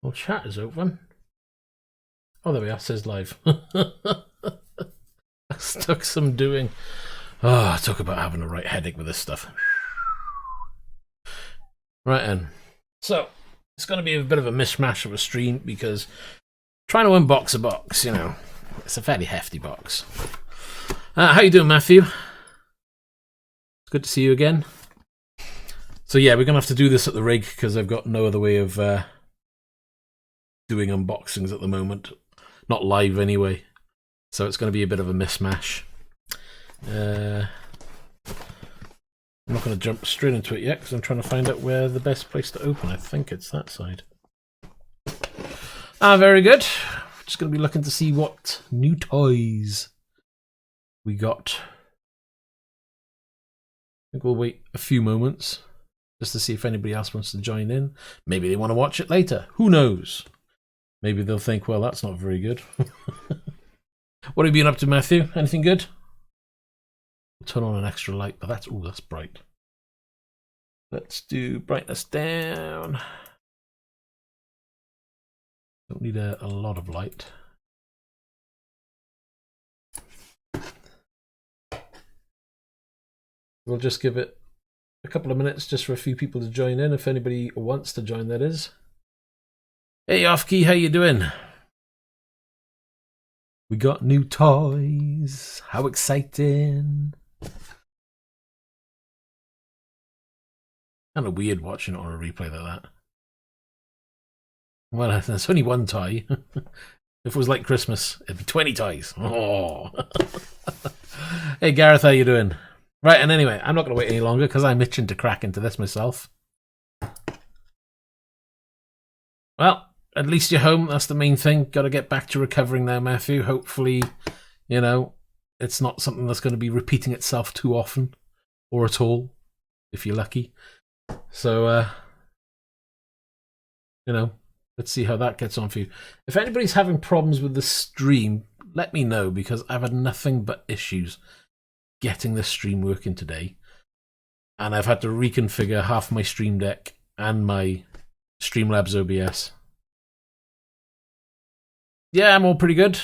Well, chat is open. Oh, there we are. It says live. Stuck some doing. Oh, talk about having a right headache with this stuff. Right then. So, it's going to be a bit of a mishmash of a stream because trying to unbox a box, you know, it's a fairly hefty box. How you doing, Matthew? It's good to see you again. So yeah, we're going to have to do this at the rig because I've got no other way of doing unboxings at the moment. Not live anyway. So it's going to be a bit of a mismatch. I'm not going to jump straight into it yet because I'm trying to find out where the best place to open. I think it's that side. Very good. Just going to be looking to see what new toys we got. I think we'll wait a few moments just to see if anybody else wants to join in. Maybe they want to watch it later. Who knows? Maybe they'll think, well, that's not very good. What have you been up to, Matthew? Anything good? We'll turn on an extra light, but that's bright. Let's do brightness down. Don't need a lot of light. We'll just give it a couple of minutes just for a few people to join in, if anybody wants to join, that is. Hey, Offkey, how you doing? We got new toys. How exciting. Kind of weird watching it on a replay like that. Well, there's only one toy. If it was like Christmas, it'd be 20 toys. Oh. Hey, Gareth, how you doing? Right, and anyway, I'm not going to wait any longer because I'm itching to crack into this myself. Well, at least you're home. That's the main thing. Got to get back to recovering now, Matthew. Hopefully, you know, it's not something that's going to be repeating itself too often or at all, if you're lucky. So, you know, let's see how that gets on for you. If anybody's having problems with the stream, let me know because I've had nothing but issues getting this stream working today. And I've had to reconfigure half my Stream Deck and my Streamlabs OBS. Yeah, I'm all pretty good.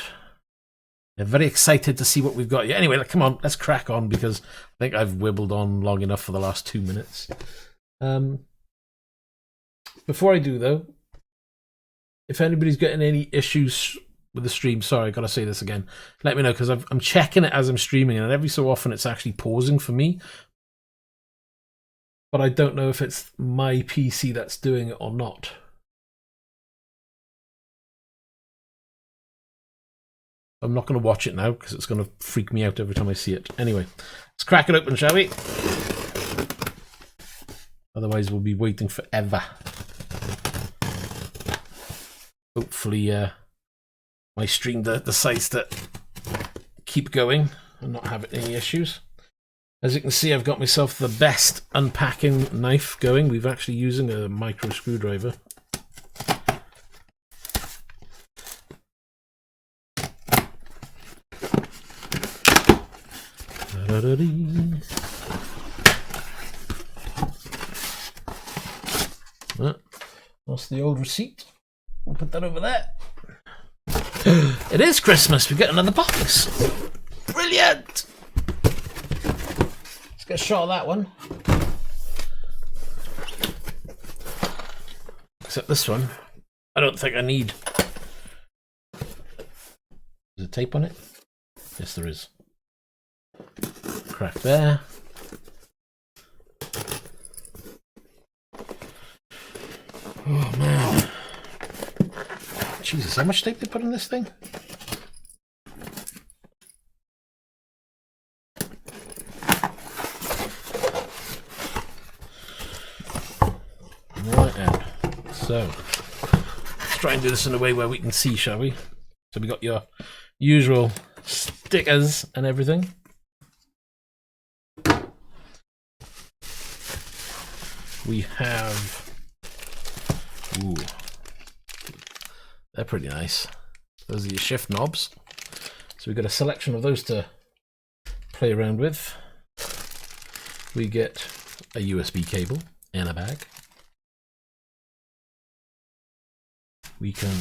I'm very excited to see what we've got. Yeah, anyway, come on, let's crack on because I think I've wibbled on long enough for the last 2 minutes. Before I do, though, if anybody's getting any issues with the stream, sorry, I gotta say this again, let me know because I'm checking it as I'm streaming and every so often it's actually pausing for me. But I don't know if it's my PC that's doing it or not. I'm not going to watch it now because it's going to freak me out every time I see it. Anyway, let's crack it open, shall we? Otherwise, we'll be waiting forever. Hopefully, my stream decides to keep going and not have any issues. As you can see, I've got myself the best unpacking knife going. We're actually using a micro screwdriver. That's the old receipt. We'll put that over there. It is Christmas. We get another box. Brilliant. Let's get a shot of that one. Except this one, I don't think I need. Is there tape on it? Yes, there is. Crack there. Oh man. Jesus, how much tape they put on this thing? Right then. So, let's try and do this in a way where we can see, shall we? So we got your usual stickers and everything. We have, ooh, they're pretty nice. Those are your shift knobs. So we've got a selection of those to play around with. We get a USB cable in a bag. we can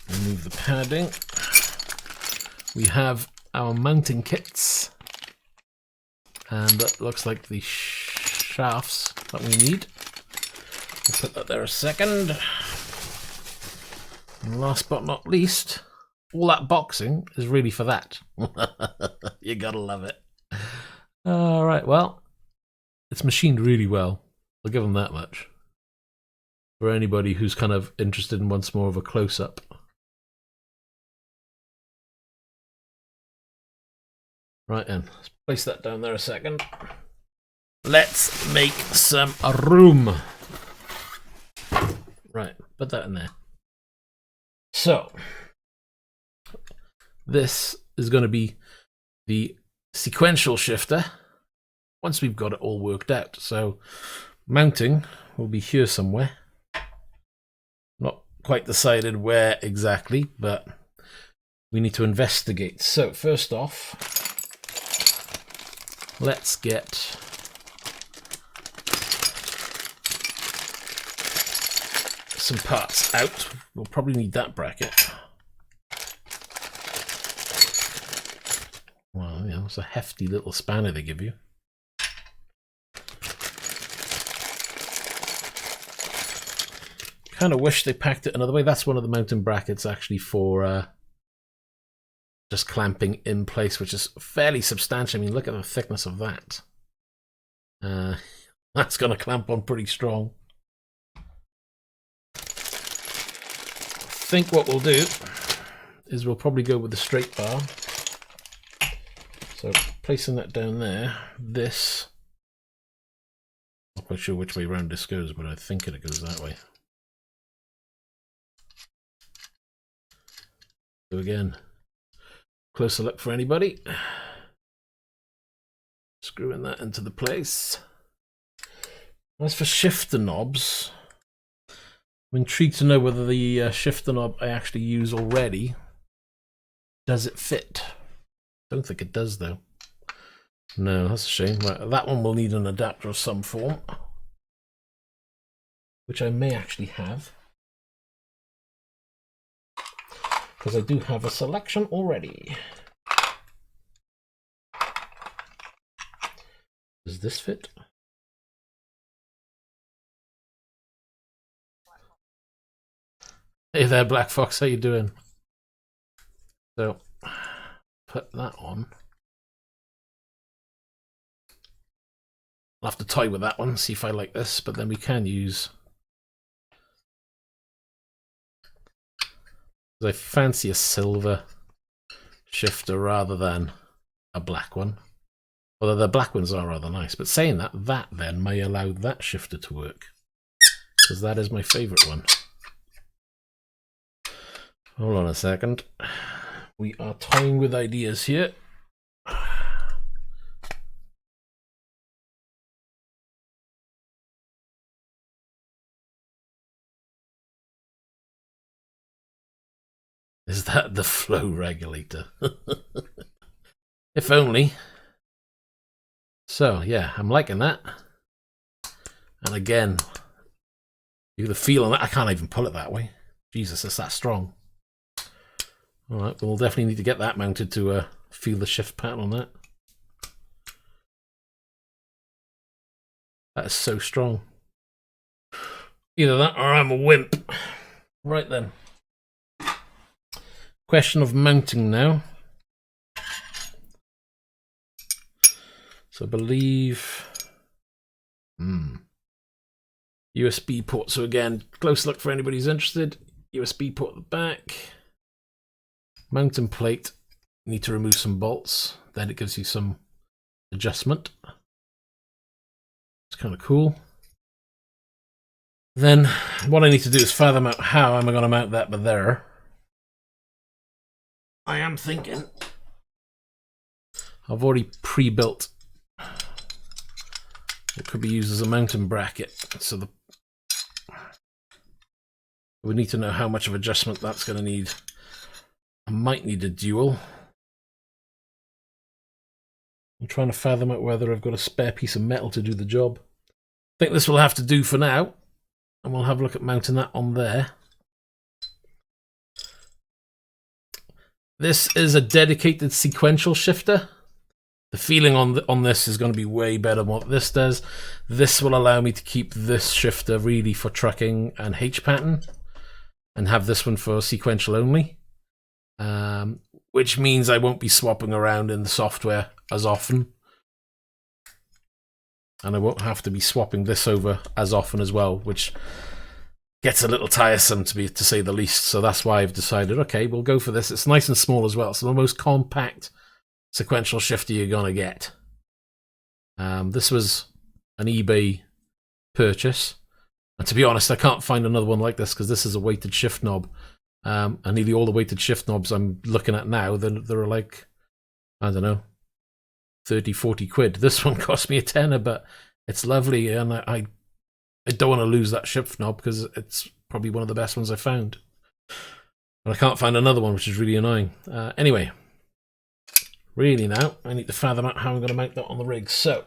remove the padding. We have our mounting kits, and that looks like the shafts that we need. We'll put that there a second. And last but not least, all that boxing is really for that. You gotta love it. All right, well, it's machined really well. I'll give them that much. For anybody who's kind of interested in once more of a close-up. Right then, let's place that down there a second. Let's make some room. Right, put that in there. So, this is going to be the sequential shifter once we've got it all worked out. So, mounting will be here somewhere. Not quite decided where exactly, but we need to investigate. So, first off, let's get some parts out. We'll probably need that bracket. Well, you know, it's a hefty little spanner they give you. Kind of wish they packed it another way. That's one of the mounting brackets actually for just clamping in place, which is fairly substantial. I mean, look at the thickness of that. That's going to clamp on pretty strong. I think what we'll do is we'll probably go with the straight bar. So placing that down there, this, not quite sure which way around this goes, but I think it goes that way. So again, closer look for anybody. Screwing that into the place. As for shifter knobs, I'm intrigued to know whether the shifter knob I actually use already, does it fit? Don't think it does though. No, that's a shame. Right, that one will need an adapter of some form, which I may actually have, because I do have a selection already. Does this fit? Hey there, Black Fox, how you doing? So, put that on. I'll have to toy with that one, see if I like this, but then we can use... I fancy a silver shifter rather than a black one. Although the black ones are rather nice. But saying that, that then may allow that shifter to work, because that is my favourite one. Hold on a second. We are toying with ideas here. Is that the flow regulator? If only. So, yeah, I'm liking that. And again, you get the feel on that. I can't even pull it that way. Jesus, it's that strong. Alright, we'll definitely need to get that mounted to feel the shift pattern on that. That is so strong. Either that or I'm a wimp. Right then. Question of mounting now. So I believe USB port. So again, close look for anybody who's interested. USB port at the back. Mounting plate. Need to remove some bolts. Then it gives you some adjustment. It's kind of cool. Then what I need to do is fathom out how am I going to mount that there. I am thinking I've already pre-built. It could be used as a mounting bracket. So we need to know how much of adjustment that's going to need. I might need a dual. I'm trying to fathom out whether I've got a spare piece of metal to do the job. I think this will have to do for now. And we'll have a look at mounting that on there. This is a dedicated sequential shifter. The feeling on this is going to be way better than what this does. This will allow me to keep this shifter really for trucking and H pattern, and have this one for sequential only. Which means I won't be swapping around in the software as often. And I won't have to be swapping this over as often as well, which gets a little tiresome to say the least. So that's why I've decided, okay, we'll go for this. It's nice and small as well. It's the most compact sequential shifter you're going to get. This was an eBay purchase. And to be honest, I can't find another one like this because this is a weighted shift knob. And nearly all the weighted shift knobs I'm looking at now, they're like, I don't know, 30, 40 quid. This one cost me a tenner, but it's lovely. And I don't want to lose that shift knob because it's probably one of the best ones I found. But I can't find another one, which is really annoying. Anyway. Really now, I need to fathom out how I'm going to mount that on the rig. So,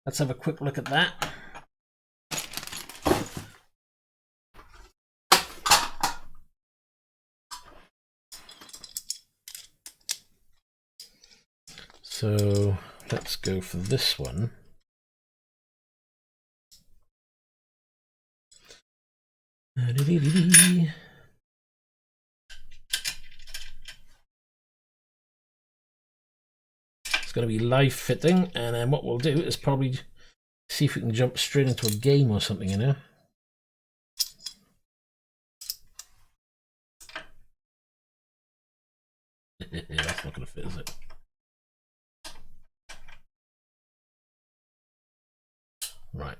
let's have a quick look at that. So, let's go for this one. It's going to be live fitting, and then what we'll do is probably see if we can jump straight into a game or something, you know. That's not going to fit, is it? Right.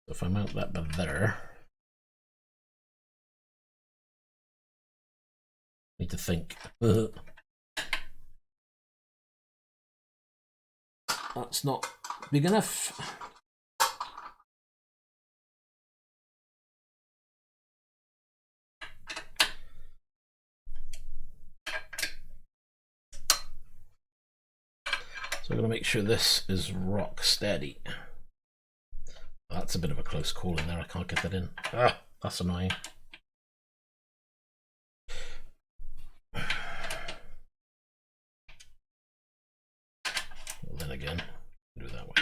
If I mount that by there, need to think. That's not big enough. So I'm going to make sure this is rock steady. That's a bit of a close call in there. I can't get that in. Ah, that's annoying. Well, then again, do it that way.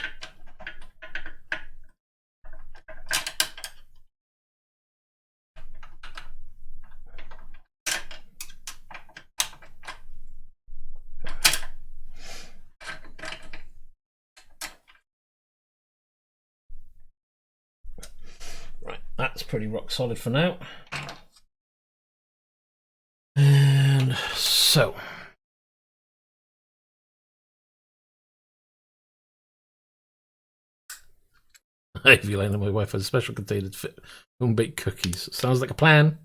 That's pretty rock solid for now. And so I feel like my wife has a special container to fit home baked cookies. Sounds like a plan.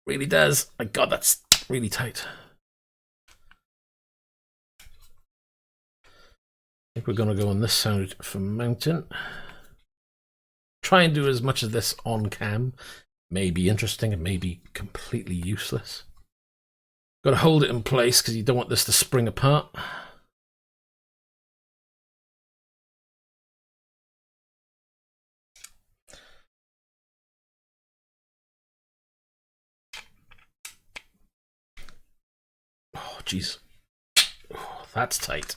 Really does. My God, that's really tight. I think we're going to go on this side for mounting. Try and do as much of this on cam. May be interesting and may be completely useless. Got to hold it in place because you don't want this to spring apart. Oh, jeez. Oh, that's tight.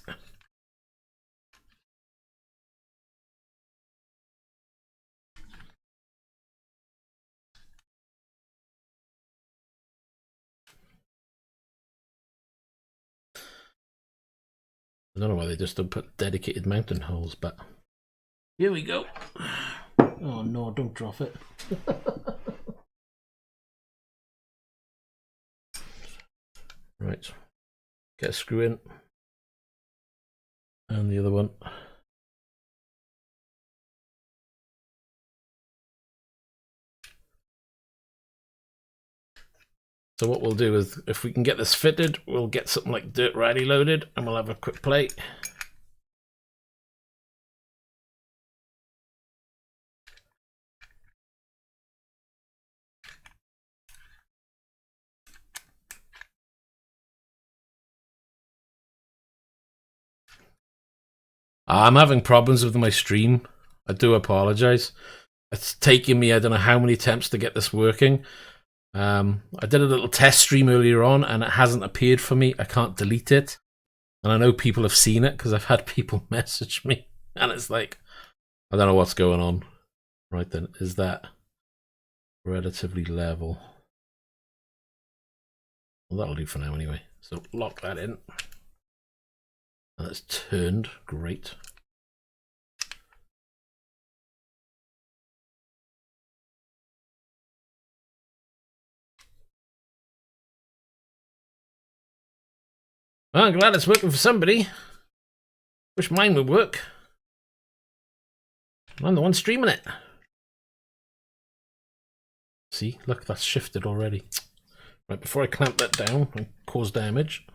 I don't know why they just don't put dedicated mounting holes, but here we go. Oh no, don't drop it. Right, get a screw in, and the other one. So what we'll do is, if we can get this fitted, we'll get something like Dirt Rally loaded, and we'll have a quick play. I'm having problems with my stream. I do apologize. It's taking me, I don't know how many attempts to get this working. I did a little test stream earlier on and it hasn't appeared for me. I can't delete it. And I know people have seen it because I've had people message me. And it's like, I don't know what's going on. Right then, is that relatively level? Well, that'll do for now anyway. So lock that in. And it's turned. Great. Well, I'm glad it's working for somebody. Wish mine would work. I'm the one streaming it. See, look, that's shifted already. Right, before I clamp that down and cause damage.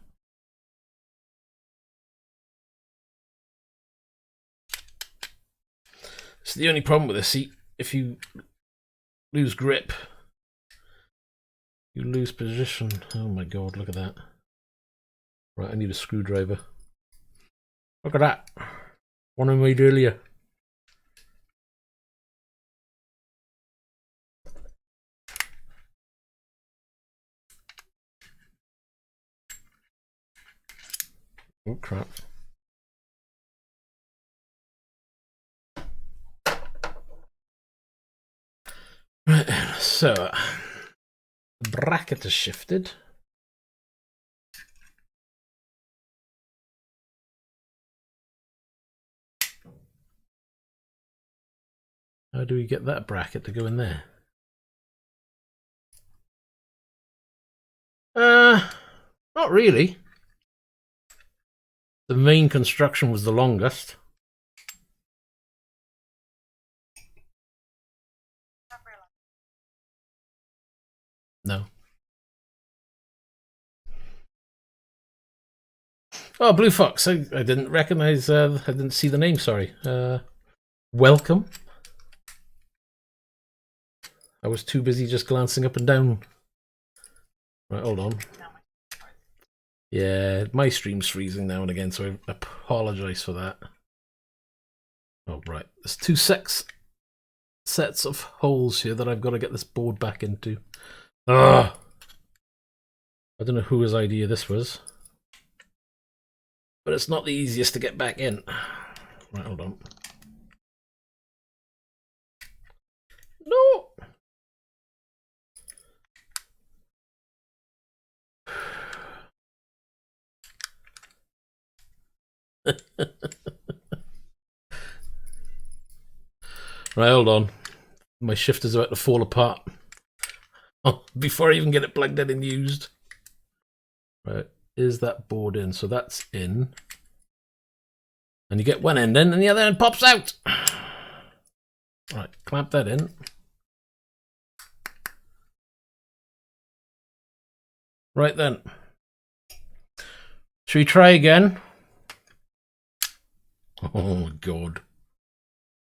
It's the only problem with this. See, if you lose grip, you lose position. Oh my god, look at that. Right, I need a screwdriver. Look at that. One I made earlier. Oh crap. Right, so the bracket is shifted. How do we get that bracket to go in there? Not really. The main construction was the longest. No. Oh, Blue Fox. I didn't recognize, I didn't see the name, sorry. Welcome. I was too busy just glancing up and down. Right, hold on. Yeah, my stream's freezing now and again, so I apologize for that. Oh, right. There's two sets of holes here that I've got to get this board back into. Ugh. I don't know whose idea this was, but it's not the easiest to get back in. Right, hold on. No! Right, hold on. My shifter's about to fall apart. Oh, before I even get it plugged in and used. Right, is that board in? So that's in. And you get one end in and the other end pops out. Right, clamp that in. Right then. Should we try again? Oh my god.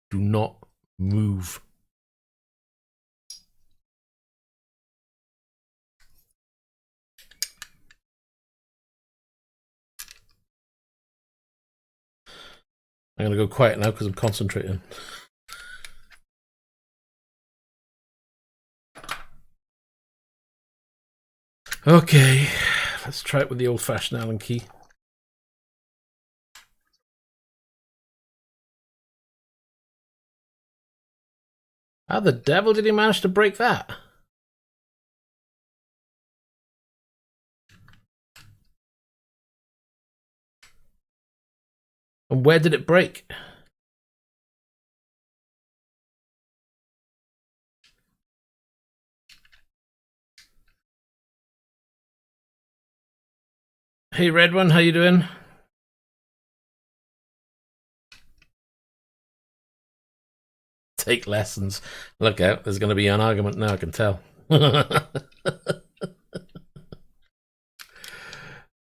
Do not move. I'm going to go quiet now because I'm concentrating. Okay, let's try it with the old-fashioned Allen key. How the devil did he manage to break that? And where did it break? Hey Red One, how you doing? Take lessons. Look out, there's going to be an argument now, I can tell.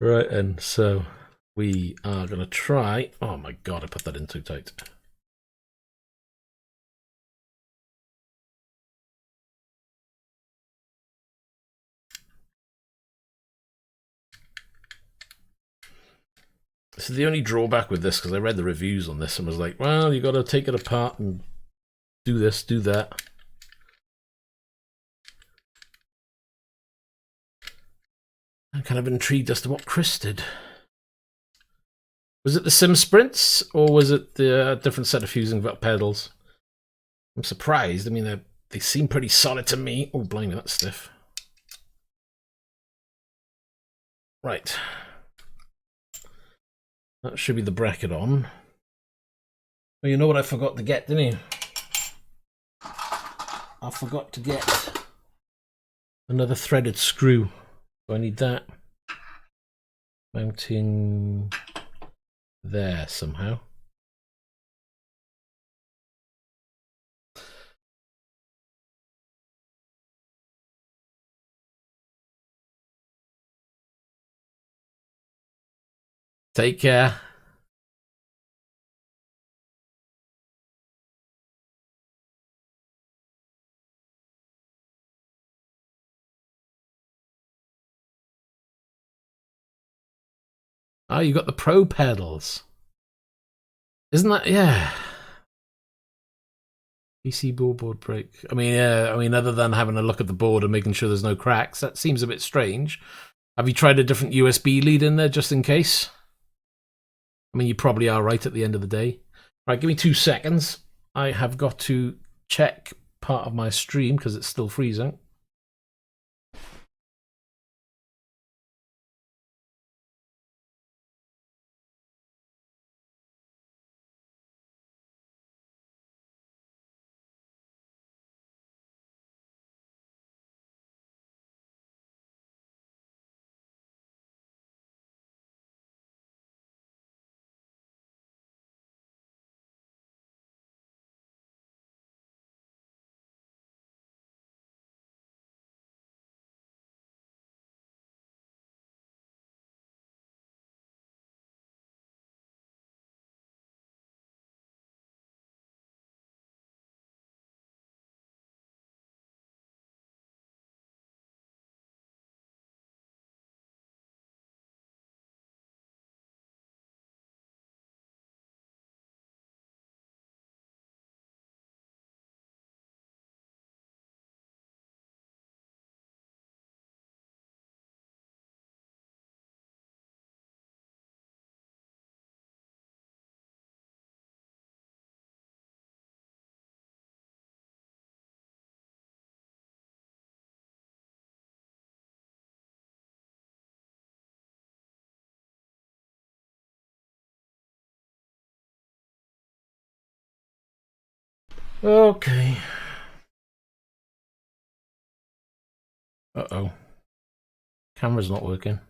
Right, and so we are going to try... Oh my god, I put that in too tight. This is the only drawback with this, because I read the reviews on this and was like, well, you got to take it apart and do this, do that. kind of intrigued as to what Chris did. Was it the Sim Sprints, or was it the different set of Heusinkveld pedals? I'm surprised. I mean, they seem pretty solid to me. Oh, blimey, that's stiff. Right. That should be the bracket on. Well, you know what I forgot to get, didn't you? I forgot to get another threaded screw. So I need that. Mounting there somehow. Take care. Oh, you got the Pro pedals. Isn't that, yeah. PC board break. I mean, yeah, I mean, other than having a look at the board and making sure there's no cracks, that seems a bit strange. Have you tried a different USB lead in there just in case? I mean, you probably are right at the end of the day. Right, give me 2 seconds. I have got to check part of my stream because it's still freezing. Okay. Uh-oh. Camera's not working.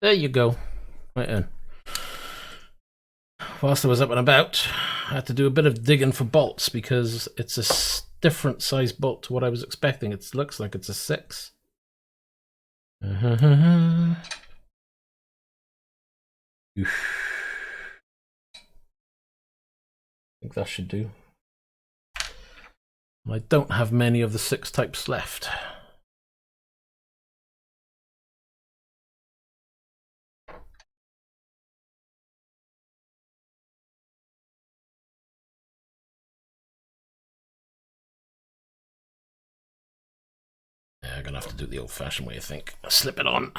There you go. Right in. Whilst I was up and about, I had to do a bit of digging for bolts because it's a different size bolt to what I was expecting. It looks like it's a 6. I think that should do. I don't have many of the 6 types left. Yeah, I'm gonna have to do it the old-fashioned way, I think. Slip it on.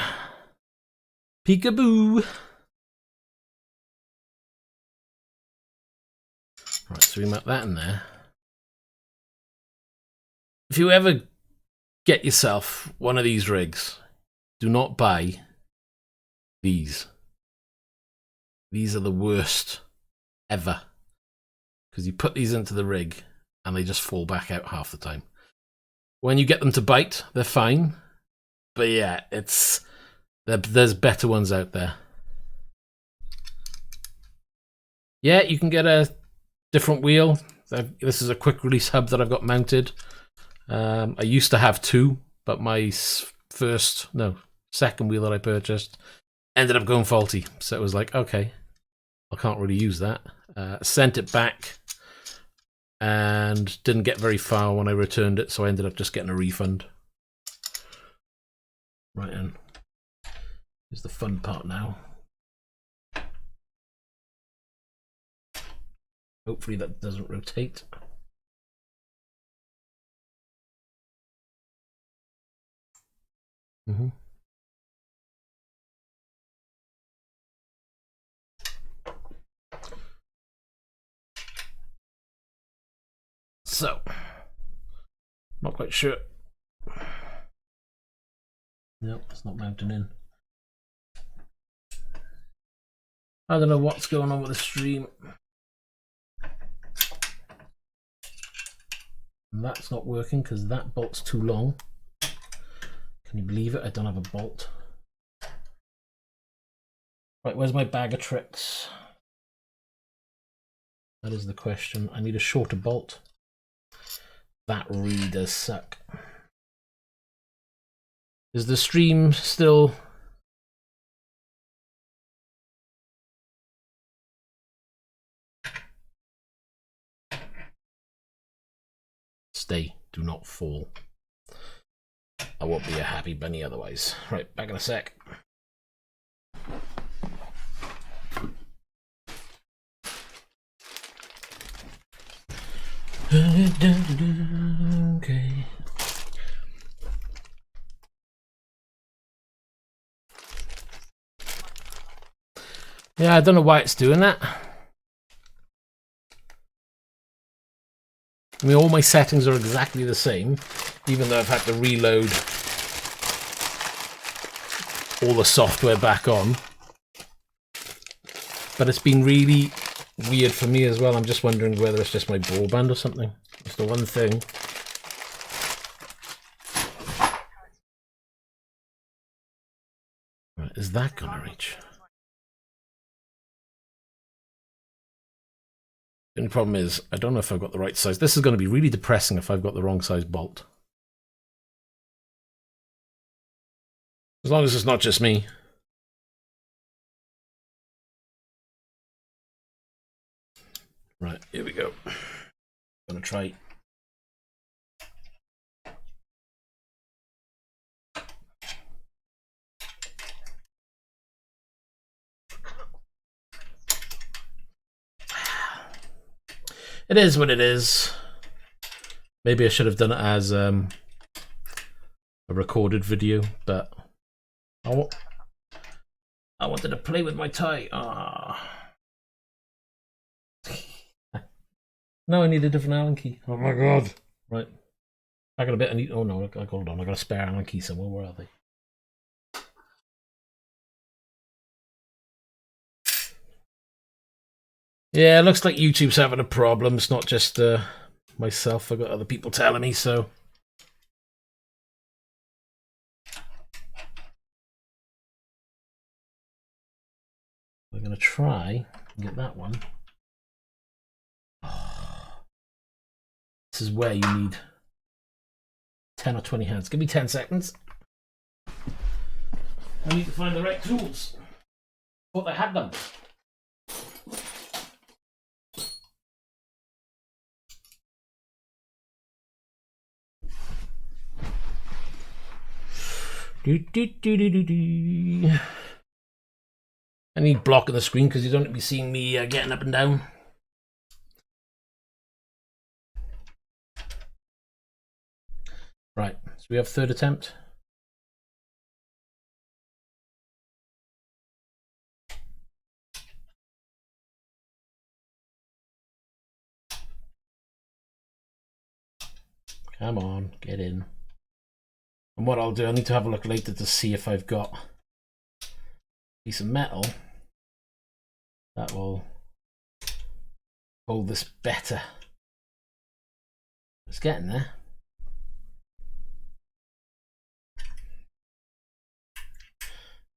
Peekaboo! Right, so we mount that in there. If you ever get yourself one of these rigs, do not buy these. These are the worst ever. Because you put these into the rig and they just fall back out half the time. When you get them to bite, they're fine. But yeah, there's better ones out there. Yeah, you can get a different wheel. This is a quick release hub that I've got mounted. I used to have 2, but my second wheel that I purchased ended up going faulty. So it was like, okay, I can't really use that. Sent it back and didn't get very far when I returned it, so I ended up just getting a refund. Right in. Here's the fun part now. Hopefully that doesn't rotate. Mm-hmm. So, not quite sure. Nope, it's not mounting in. I don't know what's going on with the stream. And that's not working because that bolt's too long. Can you believe it? I don't have a bolt. Right, where's my bag of tricks? That is the question. I need a shorter bolt. That really does suck. Is the stream still... Stay, do not fall. I won't be a happy bunny otherwise. Right, back in a sec. Okay. Yeah, I don't know why it's doing that. I mean, all my settings are exactly the same, even though I've had to reload all the software back on. But it's been really weird for me as well. I'm just wondering whether it's just my broadband or something. It's the one thing. Right, is that gonna reach? The only problem is, I don't know if I've got the right size. This is going to be really depressing if I've got the wrong size bolt. As long as it's not just me. Right, here we go. I'm going to try. It is what it is. Maybe I should have done it as a recorded video, but I wanted to play with my tie. No, I need a different Allen key. Oh my god. Right. I got a bit. I need. Oh no, hold on. I got a spare Allen key somewhere. Where are they? Yeah, it looks like YouTube's having a problem. It's not just myself. I've got other people telling me so. We're going to try and get that one. Oh, this is where you need 10 or 20 hands. Give me 10 seconds. I need to find the right tools. Thought I had them. I need blocking the screen because you don't be seeing me getting up and down. Right, so we have third attempt. Come on, get in. And what I'll do, I need to have a look later to see if I've got a piece of metal that will hold this better. It's getting there.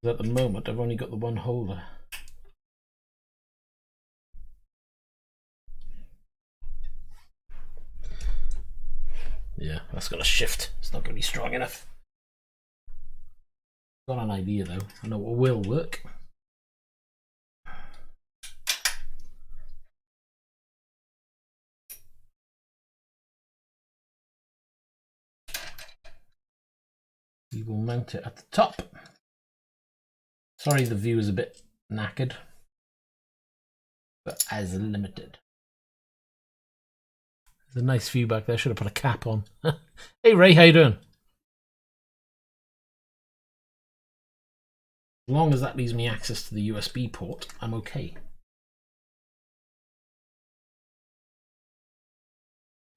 At the moment, I've only got the one holder. Yeah, that's got to shift. It's not going to be strong enough. Got an idea though. I know what will work. We will mount it at the top. Sorry, the view is a bit knackered, but as limited. There's a nice view back there. Should have put a cap on. Hey Ray, how you doing? long as that leaves me access to the USB port, I'm okay.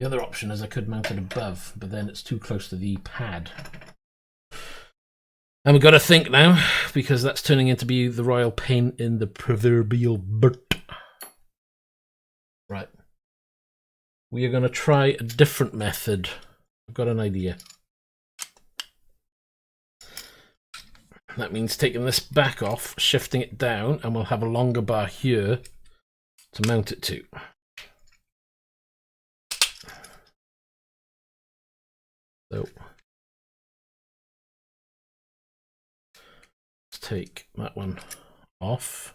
The other option is I could mount it above, but then it's too close to the pad. And we've got to think now, because that's turning into be the royal pain in the proverbial butt. Right. We are going to try a different method. I've got an idea. That means taking this back off, shifting it down, and we'll have a longer bar here to mount it to. So let's take that one off.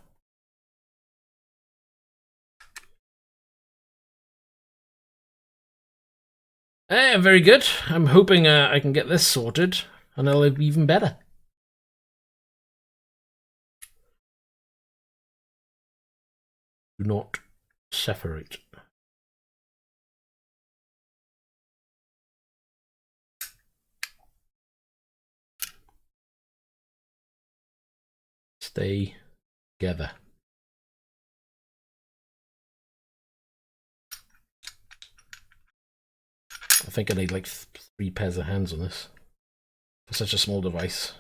Very good. I'm hoping I can get this sorted, and it'll be even better. Do not separate. Stay together. I think I need like 3 pairs of hands on this for such a small device.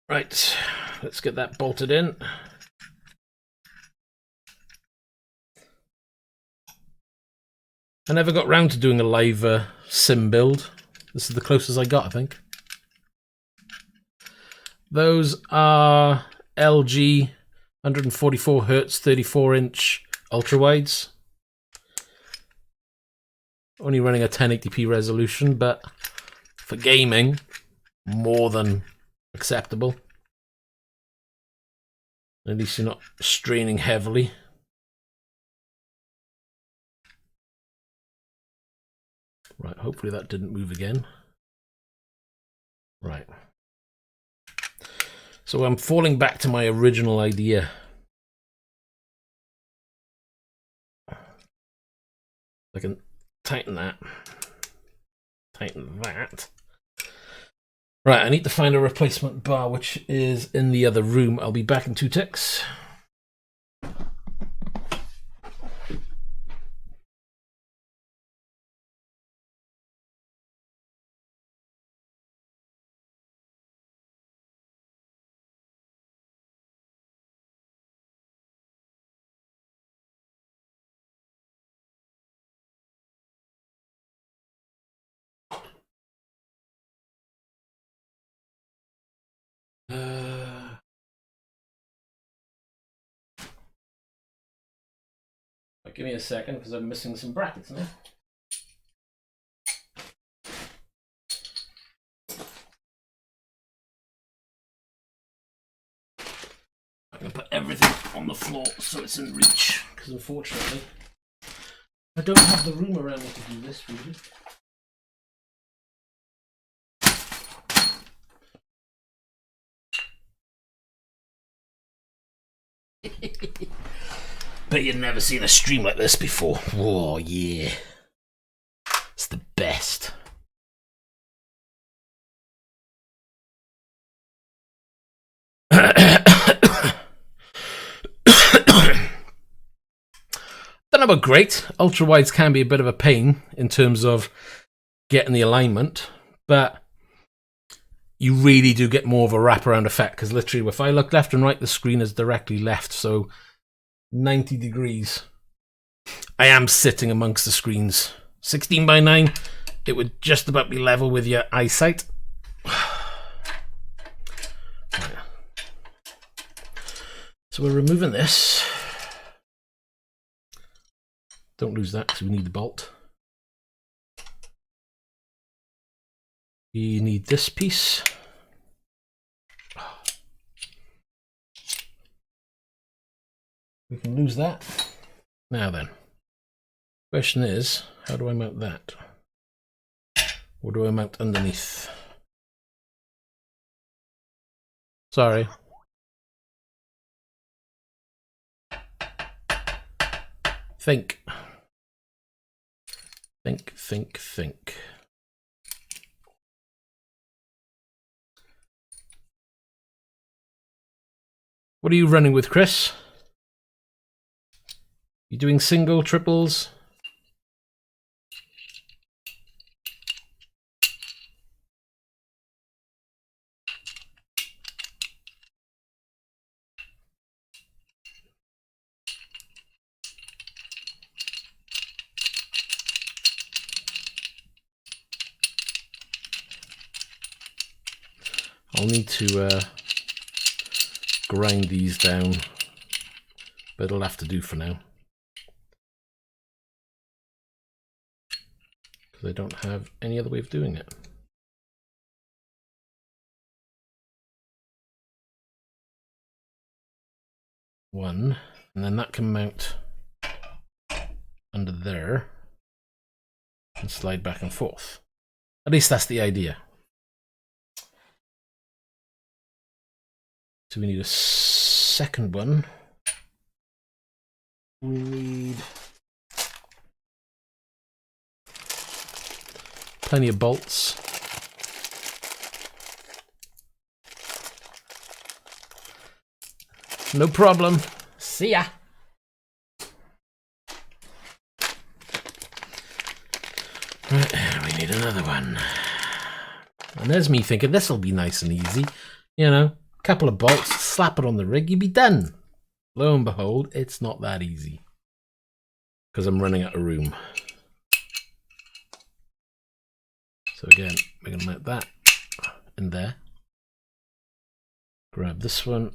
Right, let's get that bolted in. I never got round to doing a live sim build. This is the closest I got, I think. Those are LG 144 Hz 34-inch ultra wides. Only running a 1080p resolution, but for gaming, more than acceptable. At least you're not straining heavily. Right, hopefully that didn't move again. Right. So I'm falling back to my original idea. I can tighten that. Tighten that. Right, I need to find a replacement bar, which is in the other room. I'll be back in 2 ticks. Give me a second because I'm missing some brackets now. I'm going to put everything on the floor so it's in reach, because unfortunately I don't have the room around me to do this really. Bet you've never seen a stream like this before. Oh yeah, it's the best. Don't know about great. Ultra wides can be a bit of a pain in terms of getting the alignment, but you really do get more of a wraparound effect, because literally if I look left and right, the screen is directly left, so 90 degrees. I am sitting amongst the screens. 16 by 9, it would just about be level with your eyesight. So we're removing this. Don't lose that because we need the bolt. We need this piece. We can lose that. Now then, question is, how do I mount that? Or do I mount underneath? Sorry. Think. Think. What are you running with, Chris? You doing single, triples? I'll need to grind these down, but it'll have to do for now. Because I don't have any other way of doing it. One, and then that can mount under there and slide back and forth. At least that's the idea. So we need a second one. We need plenty of bolts. No problem. See ya. Right, we need another one. And there's me thinking this will be nice and easy. You know, a couple of bolts, slap it on the rig, you'd be done. Lo and behold, it's not that easy. Because I'm running out of room. So again, we're going to mount that in there. Grab this one.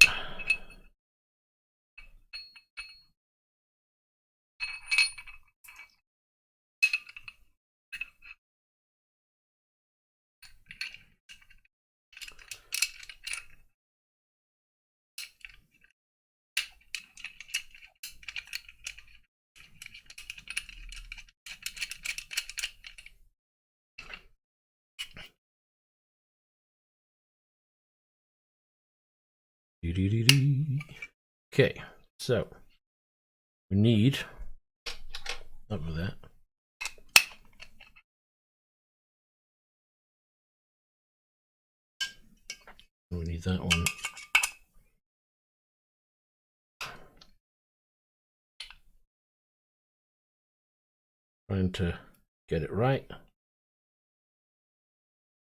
Okay, so we need over that. We need that one. Trying to get it right.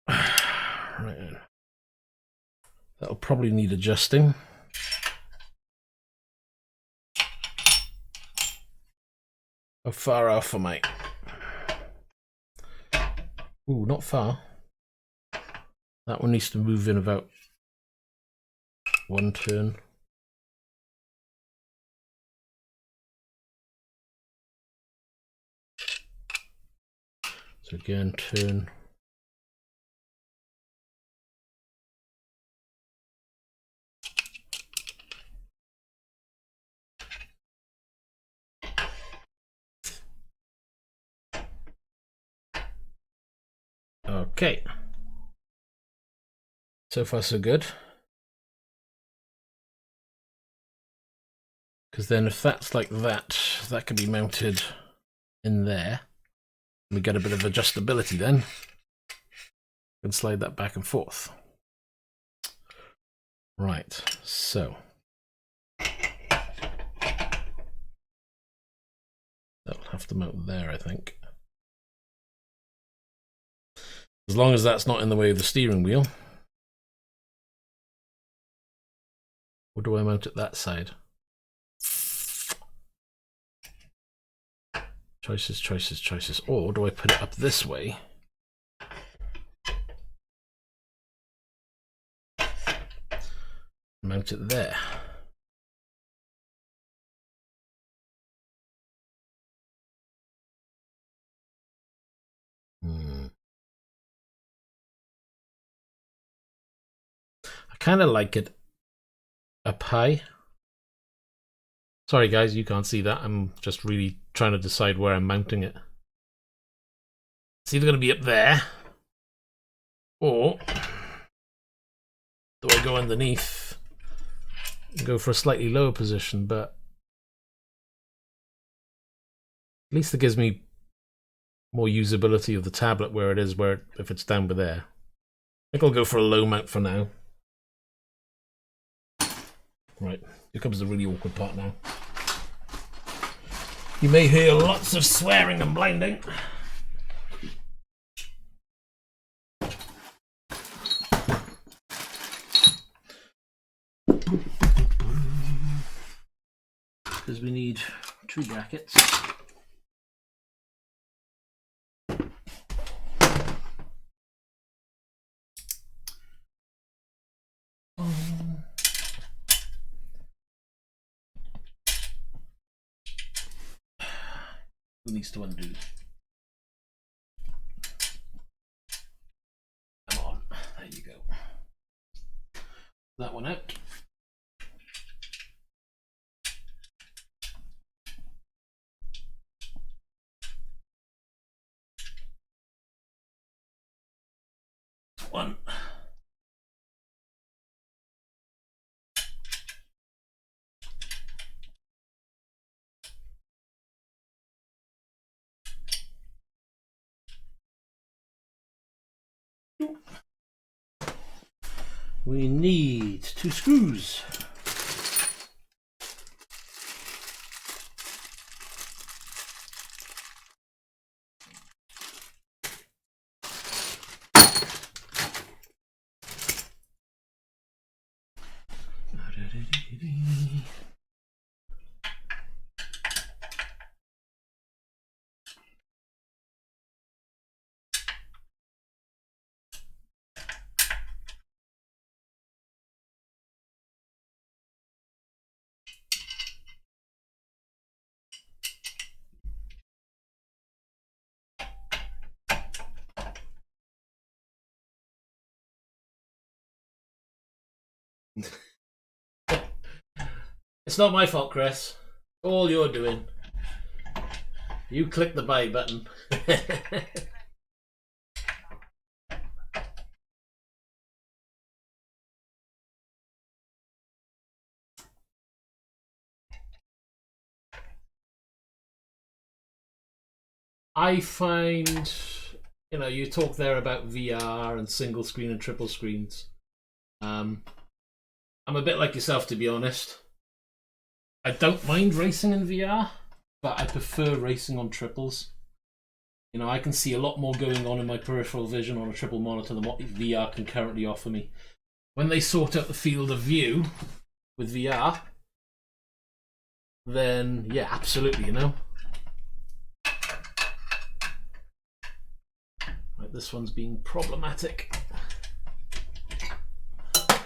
Right. That'll probably need adjusting. How far off am I? Ooh, not far. That one needs to move in about one turn. So again, turn. Okay. So far so good. Because then if that's like that, that can be mounted in there. We get a bit of adjustability then. We can slide that back and forth. Right, so. That'll have to mount there, I think. As long as that's not in the way of the steering wheel. Or do I mount it that side? Choices, choices, choices. Or do I put it up this way? Mount it there. I kind of like it up high. Sorry guys, you can't see that. I'm just really trying to decide where I'm mounting it. It's either going to be up there, or do I go underneath and go for a slightly lower position, but at least it gives me more usability of the tablet where it is, where if it's down by there. I think I'll go for a low mount for now. Right, here comes the really awkward part now. You may hear lots of swearing and blinding. Because we need 2 brackets. Who needs to undo? Come on, there you go. That one out. One. We need 2 screws. It's not my fault, Chris. All you're doing. You click the buy button. I find, you know, you talk there about VR and single screen and triple screens. I'm a bit like yourself, to be honest. I don't mind racing in VR, but I prefer racing on triples. You know, I can see a lot more going on in my peripheral vision on a triple monitor than what VR can currently offer me. When they sort out the field of view with VR, then yeah, absolutely, you know. Right, this one's being problematic.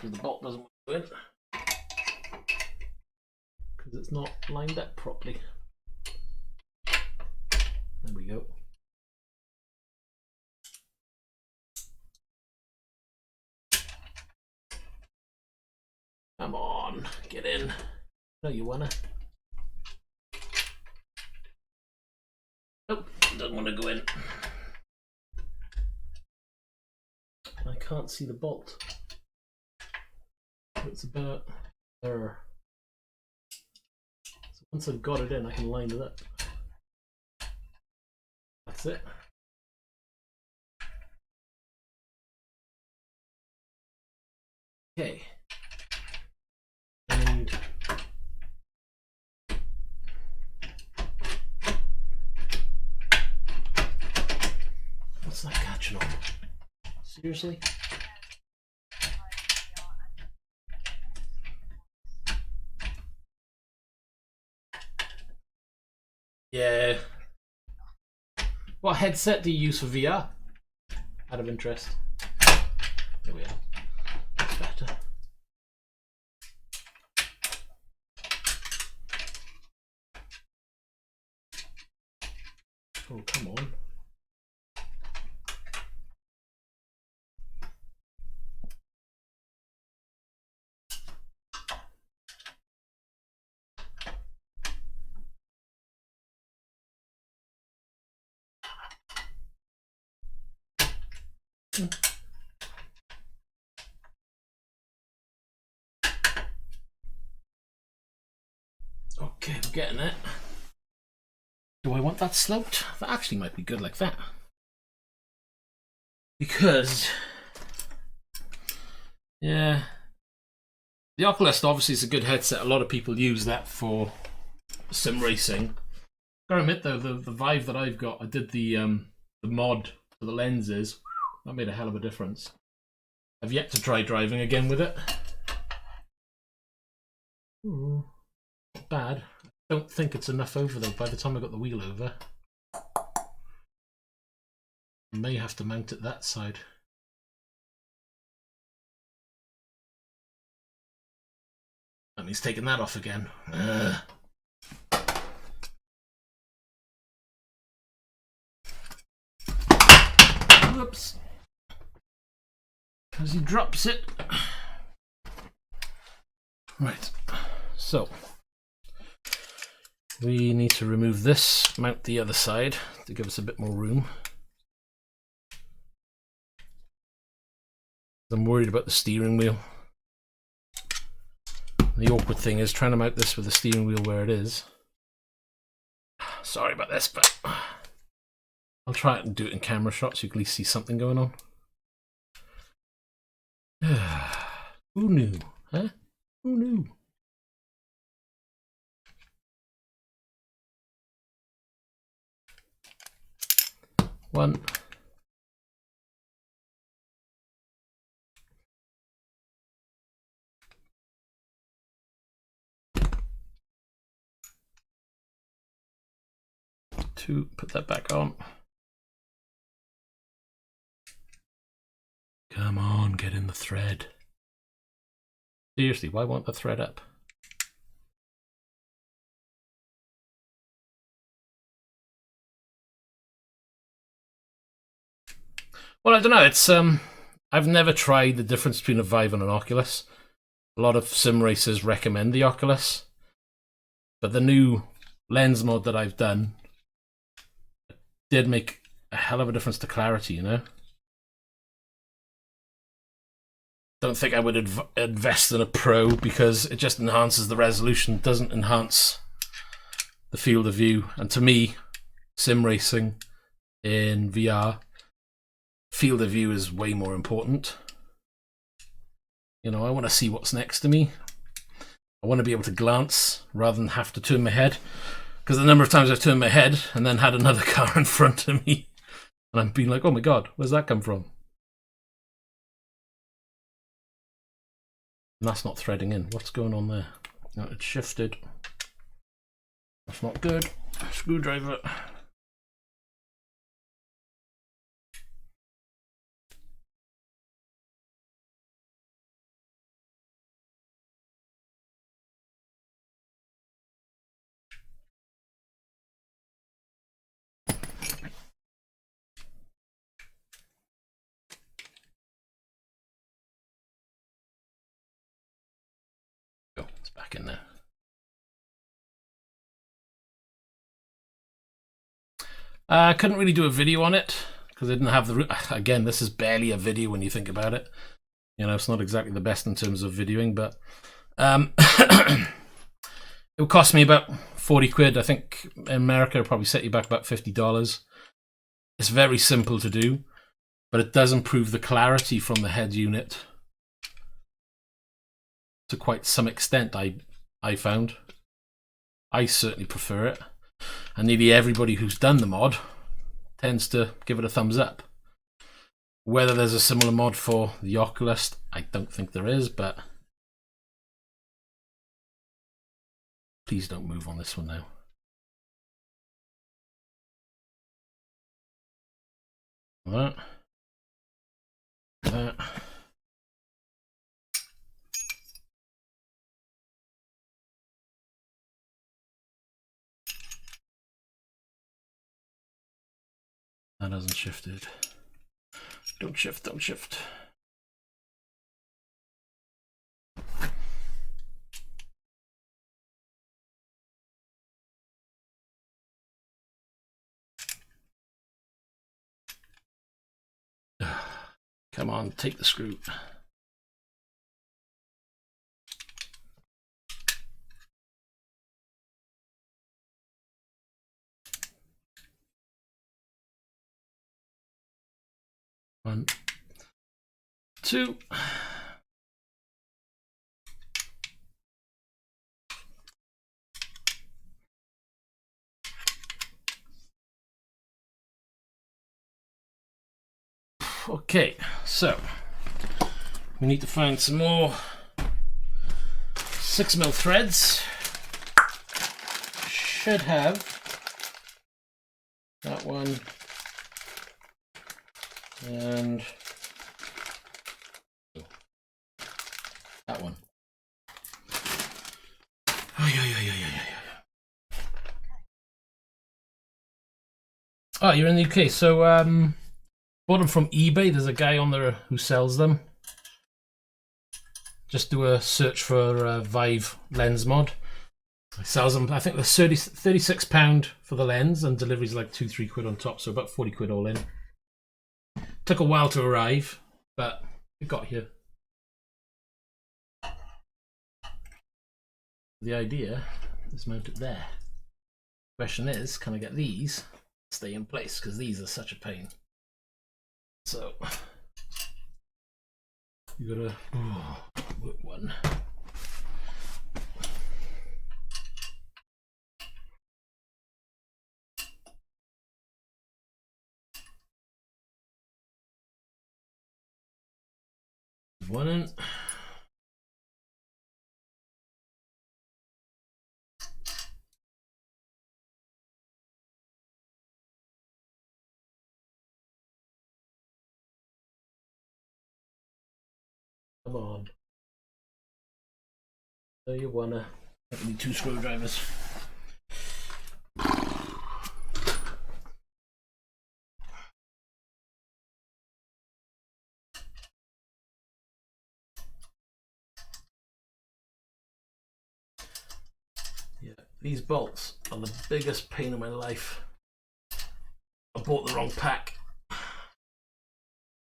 The bolt doesn't go in because it's not lined up properly. There we go. Come on, get in. No, you wanna. Nope, doesn't want to go in. I can't see the bolt. It's about there. So once I've got it in, I can line it up. That's it. Okay. And what's that catching on? Seriously? Yeah. What headset do you use for VR? Out of interest. There we are. That's better. Oh, come on. Okay, we're getting it. Do I want that sloped? That actually might be good like that. Because, yeah, The Oculus obviously is a good headset. A lot of people use that for sim racing. Gotta admit though, the Vive that I've got, I did the mod for the lenses. That made a hell of a difference. I've yet to try driving again with it. Ooh, not bad. I don't think it's enough over though. By the time I got the wheel over, I may have to mount it that side. That means taking that off again. Whoops. As he drops it. Right. So we need to remove this, mount the other side to give us a bit more room. I'm worried about the steering wheel. The awkward thing is trying to mount this with the steering wheel where it is. Sorry about this, but I'll try it and do it in camera shots so you can at least see something going on. Who knew? Huh? Who knew? One. Two, put that back on. Come on, get in the thread. Seriously, why won't the thread up? Well, I don't know. It's I've never tried the difference between a Vive and an Oculus. A lot of sim racers recommend the Oculus, but the new lens mod that I've done did make a hell of a difference to clarity, you know? Don't think I would invest in a Pro because it just enhances the resolution, doesn't enhance the field of view. And to me, sim racing in VR, field of view is way more important. You know, I want to see what's next to me. I want to be able to glance rather than have to turn my head. Because the number of times I've turned my head and then had another car in front of me and I've been like, oh my god, where's that come from? And that's not threading in. What's going on there? No, it's shifted. That's not good. Screwdriver. Oh, it's back in there. I couldn't really do a video on it because I didn't have the... Again, this is barely a video when you think about it. You know, it's not exactly the best in terms of videoing, but it would cost me about 40 quid. I think in America it'll probably set you back about $50. It's very simple to do, but it does improve the clarity from the head unit to quite some extent, I found. I certainly prefer it. And nearly everybody who's done the mod tends to give it a thumbs up. Whether there's a similar mod for the Oculus, I don't think there is, but please don't move on this one now. That. That. That hasn't shifted. Don't shift, don't shift. Come on, take the screw. One, two. Okay, so we need to find some more 6mm threads. Should have that one and that one. Oh, you're in the UK. So bought them from eBay. There's a guy on there who sells them. Just do a search for Vive lens mod. He sells them. I think they're £36 for the lens, and delivery's like 2-3 quid on top, so about 40 quid all in. Took a while to arrive, but it got here. The idea is mount it there. Question is, can I get these to stay in place? Because these are such a pain. So you gotta work one. One in. Come on. So you wanna. I need 2 screwdrivers. Yeah, these bolts are the biggest pain in my life. I bought the wrong pack. I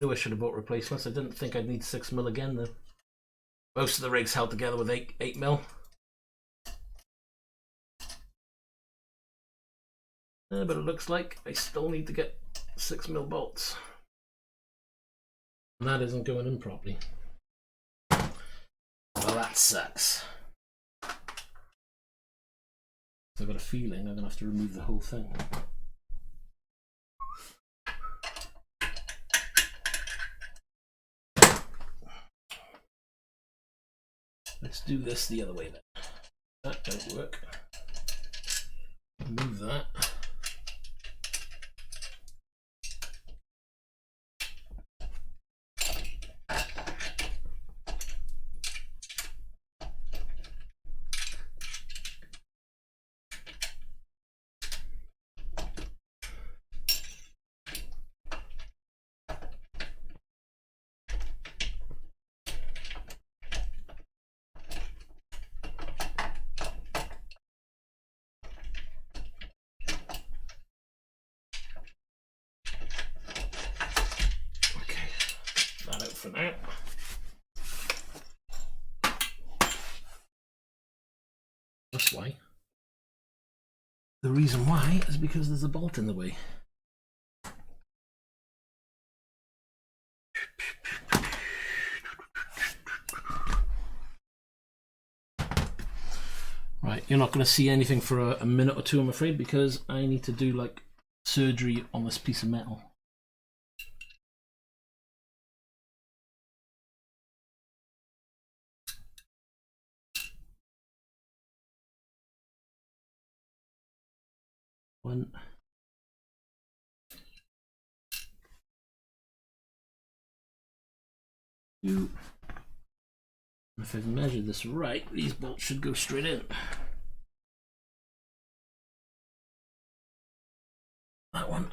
knew I should have bought replacements. I didn't think I'd need 6mm again though. Most of the rigs held together with 8mm. But it looks like I still need to get 6mm bolts. And that isn't going in properly. Well, that sucks. I've got a feeling I'm going to have to remove the whole thing. Let's do this the other way then. That don't work. Remove that. For now. That's why. The reason why is because there's a bolt in the way. Right, you're not going to see anything for a minute or two, I'm afraid, because I need to do like surgery on this piece of metal. One. Two. If I've measured this right, these bolts should go straight in. That one.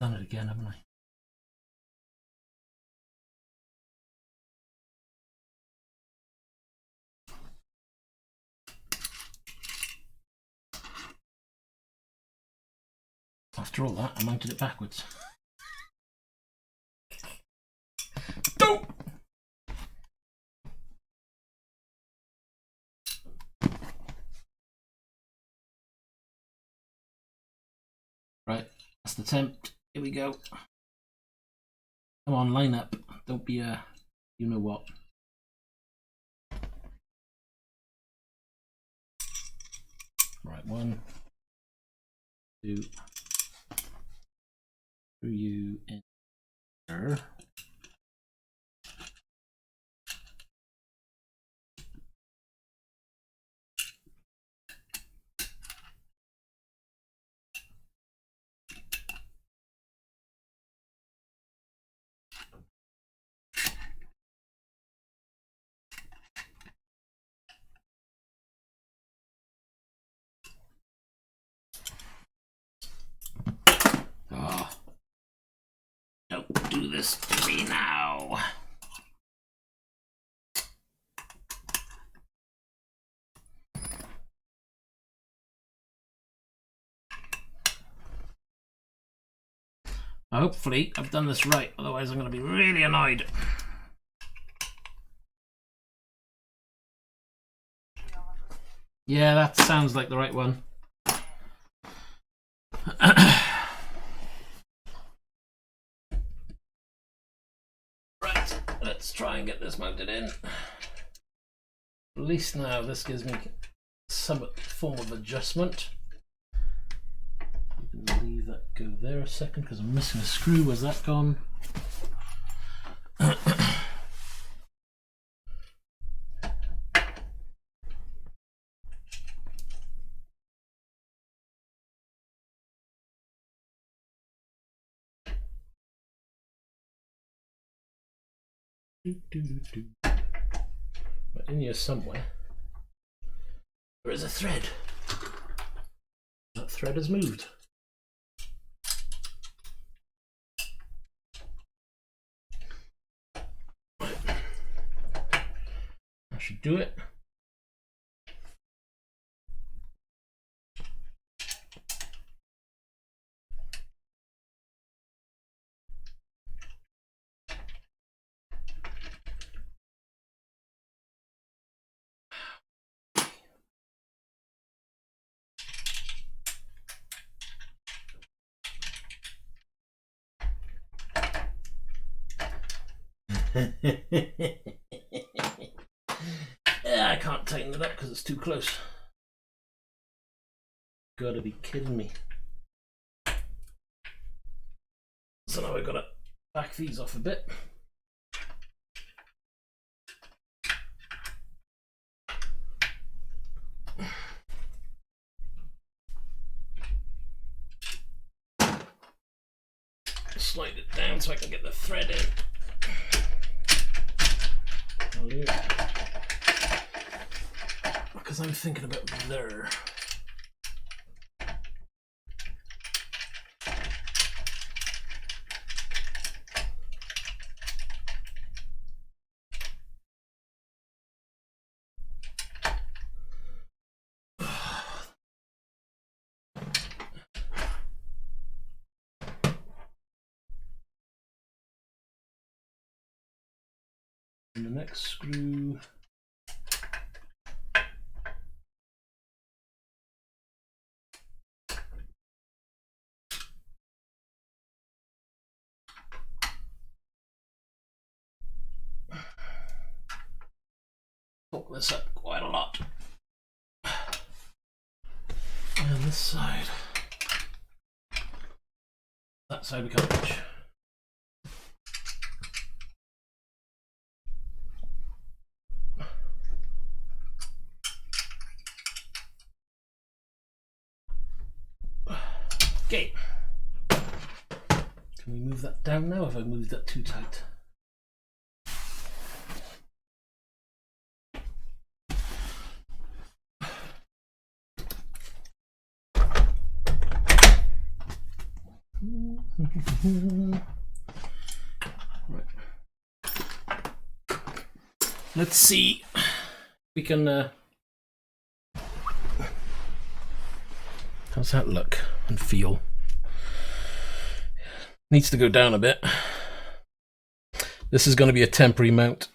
Done it again, haven't I? After all that, I mounted it backwards. No! Right, that's the temp. Here we go. Come on, line up. Don't be a you know what. Right, 1, 2, through you in there. Oh, don't do this to me now. Hopefully I've done this right, otherwise I'm going to be really annoyed. Yeah, that sounds like the right one. Right, let's try and get this mounted in. At least now this gives me some form of adjustment. You can leave that go there a second because I'm missing a screw. Where's that gone? But in here somewhere there is a thread. That thread has moved. Right. I should do it. Yeah, I can't tighten it up because it's too close. Gotta be kidding me. So now I've got to back these off a bit. Slide it down so I can get the thread in. Because I'm thinking about there. And the next screw. Hook this up quite a lot. And this side. That side we can't reach. Okay. Can we move that down now? Have I moved that too tight? Right. Let's see if we can how's that look and feel? Needs to go down a bit. This is going to be a temporary mount,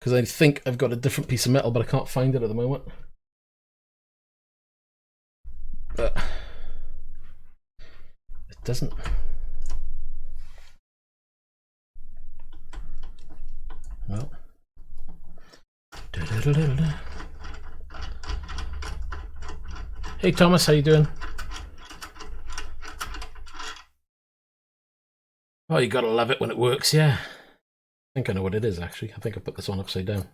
because I think I've got a different piece of metal, but I can't find it at the moment. But it doesn't. Well. Hey Thomas, how you doing? Oh, you gotta love it when it works, yeah. I think I know what it is, actually. I think I put this on upside down.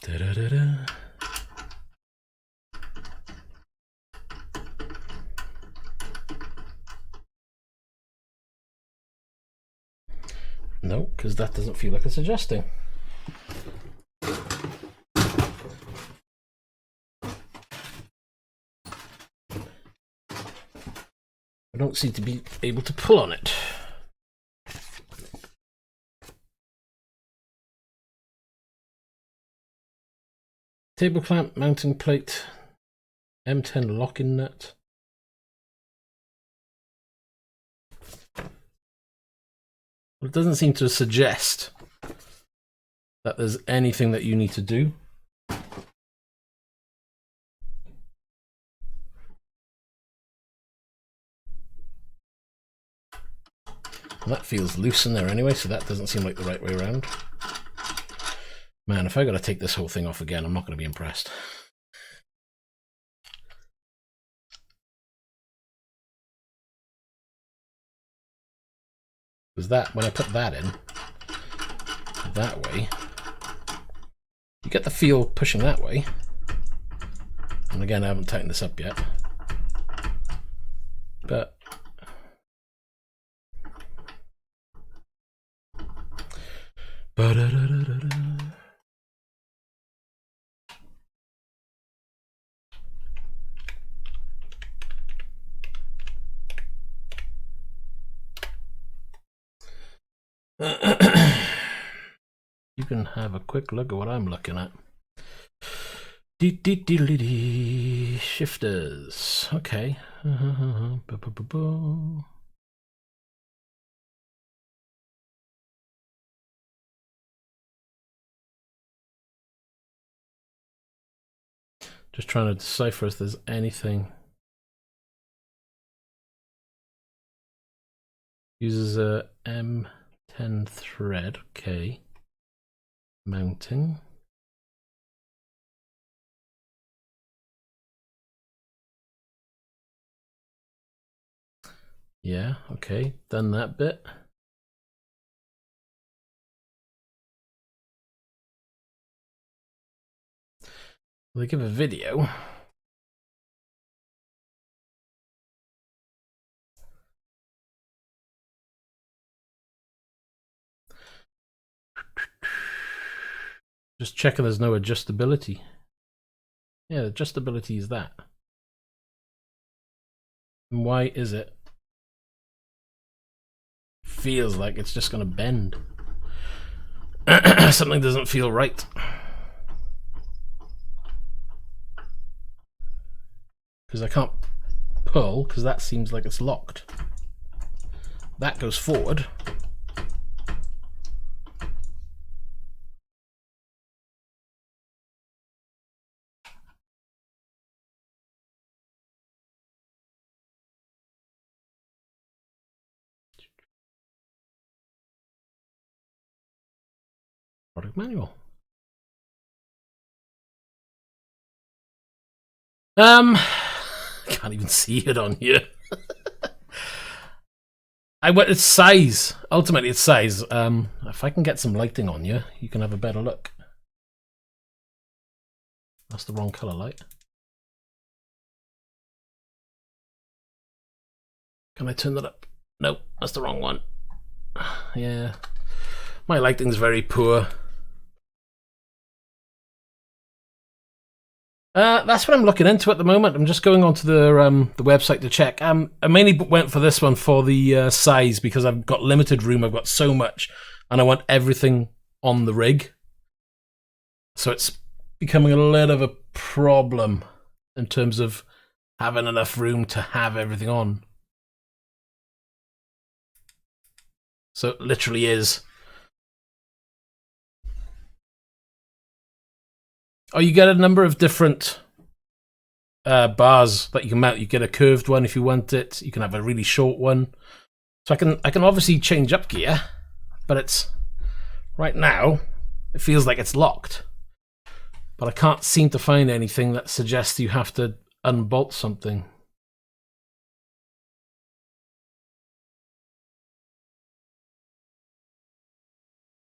Da-da-da-da. No, because that doesn't feel like it's adjusting. I don't seem to be able to pull on it. Table clamp, mounting plate, M10 lock-in nut. It doesn't seem to suggest that there's anything that you need to do. Well, that feels loose in there anyway, so that doesn't seem like the right way around. Man, if I gotta take this whole thing off again, I'm not gonna be impressed. Because that, when I put that in, that way, you get the feel pushing that way. And again, I haven't tightened this up yet. But you can have a quick look at what I'm looking at. Shifters. Okay. Just trying to decipher if there's anything. Uses a M10 thread. Okay. Mounting. Yeah, okay. Done that bit. They give a video. Just checking there's no adjustability. Yeah, adjustability is that. And why is it? Feels like it's just going to bend. Something doesn't feel right. Because I can't pull, because that seems like it's locked. That goes forward. Product manual. Can't even see it on here. It's size. Ultimately, it's size. If I can get some lighting on you, you can have a better look. That's the wrong color light. Can I turn that up? Nope, that's the wrong one. Yeah, my lighting's very poor. That's what I'm looking into at the moment. I'm just going onto the website to check. I mainly went for this one for the size because I've got limited room. I've got so much, and I want everything on the rig. So it's becoming a little of a problem in terms of having enough room to have everything on. So it literally is. Oh, you get a number of different bars that you can mount. You get a curved one if you want it. You can have a really short one. So I can obviously change up gear, but it's right now it feels like it's locked. But I can't seem to find anything that suggests you have to unbolt something.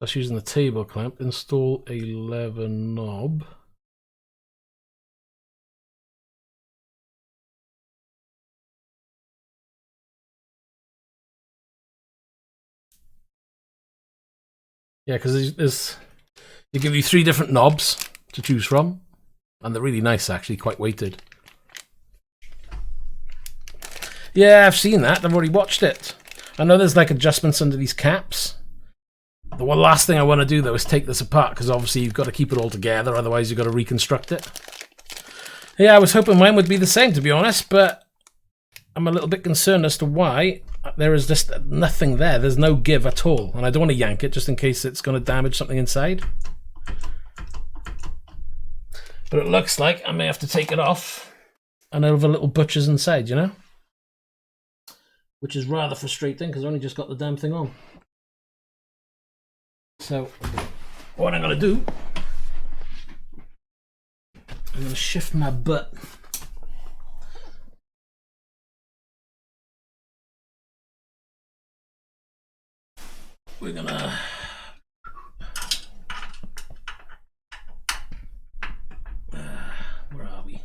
That's using the table clamp. Install a lever knob. Yeah, because they give you 3 different knobs to choose from, and they're really nice, actually, quite weighted. Yeah, I've seen that. I've already watched it. I know there's like adjustments under these caps. The one last thing I want to do, though, is take this apart, because obviously you've got to keep it all together, otherwise you've got to reconstruct it. Yeah, I was hoping mine would be the same, to be honest, but I'm a little bit concerned as to why there is just nothing there. There's no give at all, and I don't want to yank it just in case it's going to damage something inside. But it looks like I may have to take it off and have a little butchers inside, you know? Which is rather frustrating because I only just got the damn thing on. So what I'm going to do, I'm going to shift my butt we're going to where are we?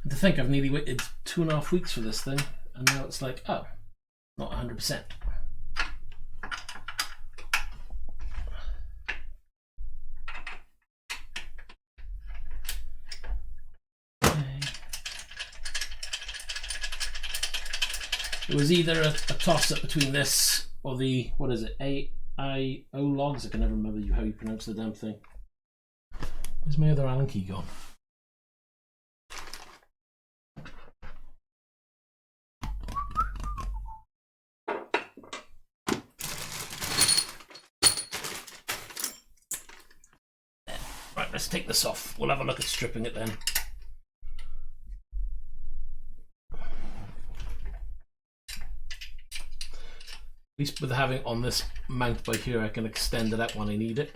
And to think I've nearly waited 2.5 weeks for this thing, and now it's like, oh, not 100%. It was either a toss-up between this or the, what is it, AIO logs? I can never remember how you pronounce the damn thing. Where's my other Allen key gone? Right, let's take this off. We'll have a look at stripping it then. At least with having on this mount by here, I can extend it out when I need it.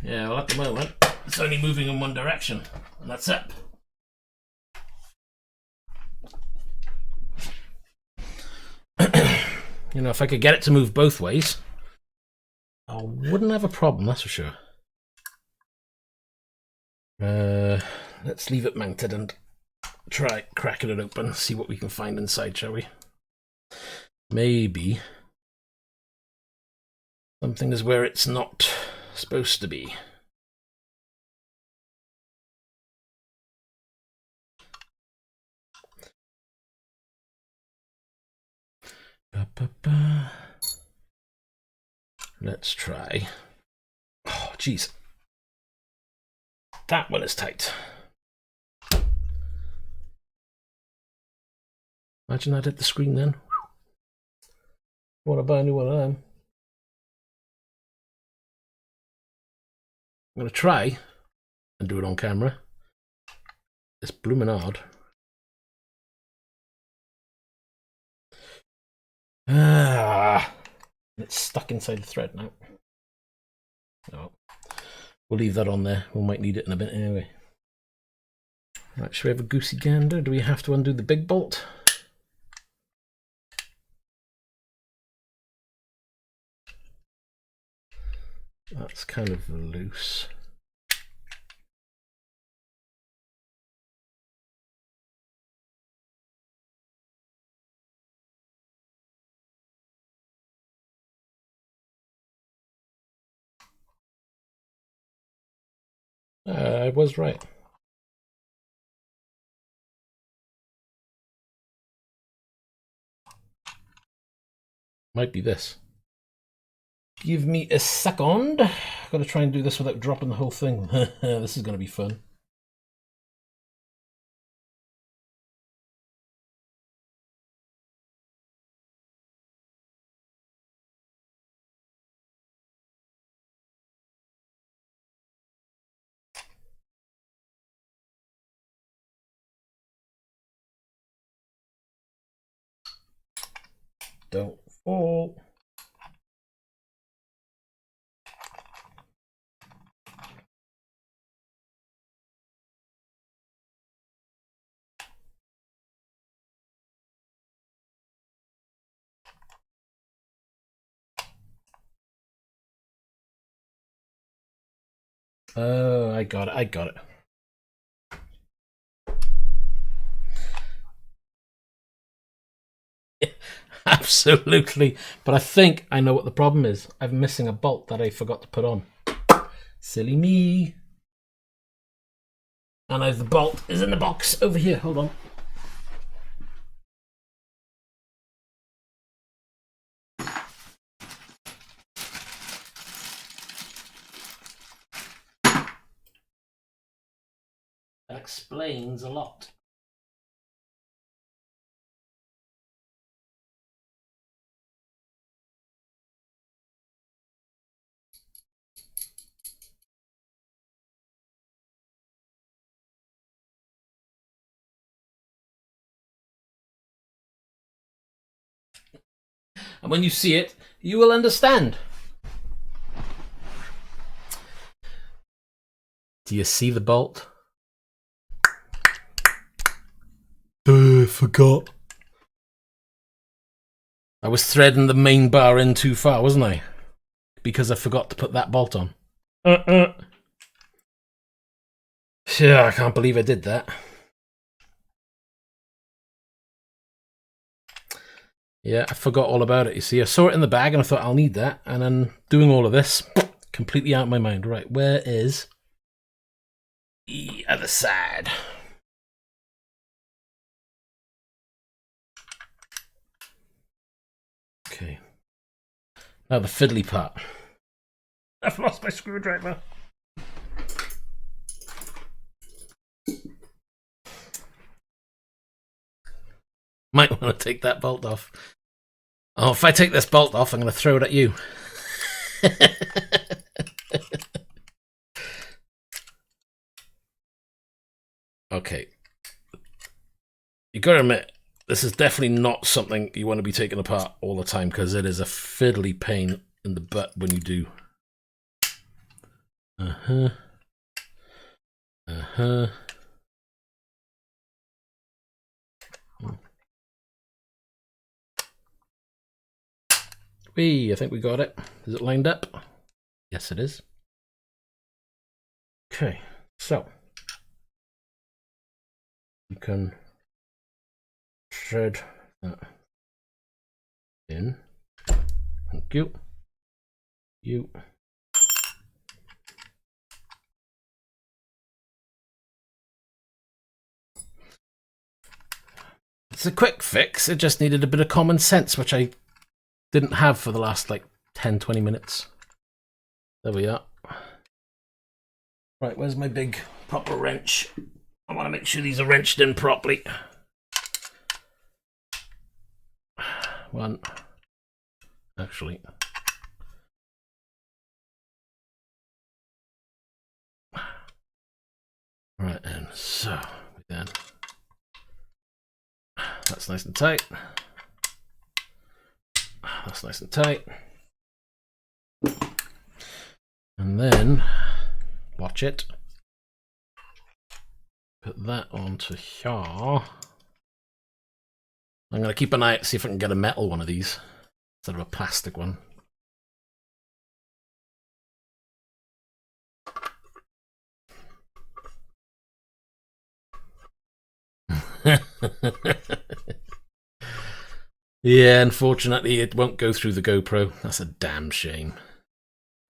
Yeah, well at the moment, it's only moving in one direction, and that's it. You know, if I could get it to move both ways, I wouldn't have a problem, that's for sure. Let's leave it mounted and try cracking it open, see what we can find inside, shall we? Maybe something is where it's not supposed to be. Let's try. Oh, jeez. That one is tight. Imagine that hit the screen then. I want to buy a new one of them. I'm going to try and do it on camera. It's blooming hard. It's stuck inside the thread now. Oh, we'll leave that on there. We might need it in a bit anyway. Right, should we have a goosey gander? Do we have to undo the big bolt? That's kind of loose. I was right. Might be this. Give me a second. I've got to try and do this without dropping the whole thing. This is going to be fun. Don't fall. Oh, I got it. I got it. Absolutely. But I think I know what the problem is. I'm missing a bolt that I forgot to put on. Silly me. And the bolt is in the box over here. Hold on. That explains a lot. And when you see it, you will understand. Do you see the bolt? Forgot. I was threading the main bar in too far, wasn't I? Because I forgot to put that bolt on. Yeah, I can't believe I did that. Yeah, I forgot all about it. You see, I saw it in the bag and I thought I'll need that. And then doing all of this, completely out of my mind. Right, where is the other side? Okay. Now the fiddly part. I've lost my screwdriver. Might want to take that bolt off. Oh, if I take this bolt off, I'm going to throw it at you. Okay. You got to admit, this is definitely not something you want to be taking apart all the time because it is a fiddly pain in the butt when you do. I think we got it. Is it lined up? Yes, it is. Okay, so you can thread that in. Thank you. It's a quick fix. It just needed a bit of common sense, which I didn't have for the last like 10-20 minutes. There we are. Right, where's my big proper wrench? I want to make sure these are wrenched in properly. One. Actually. Right, and so then that's nice and tight. That's nice and tight. And then watch it. Put that onto here. I'm going to keep an eye out to see if I can get a metal one of these instead of a plastic one. Yeah, unfortunately it won't go through the GoPro. That's a damn shame.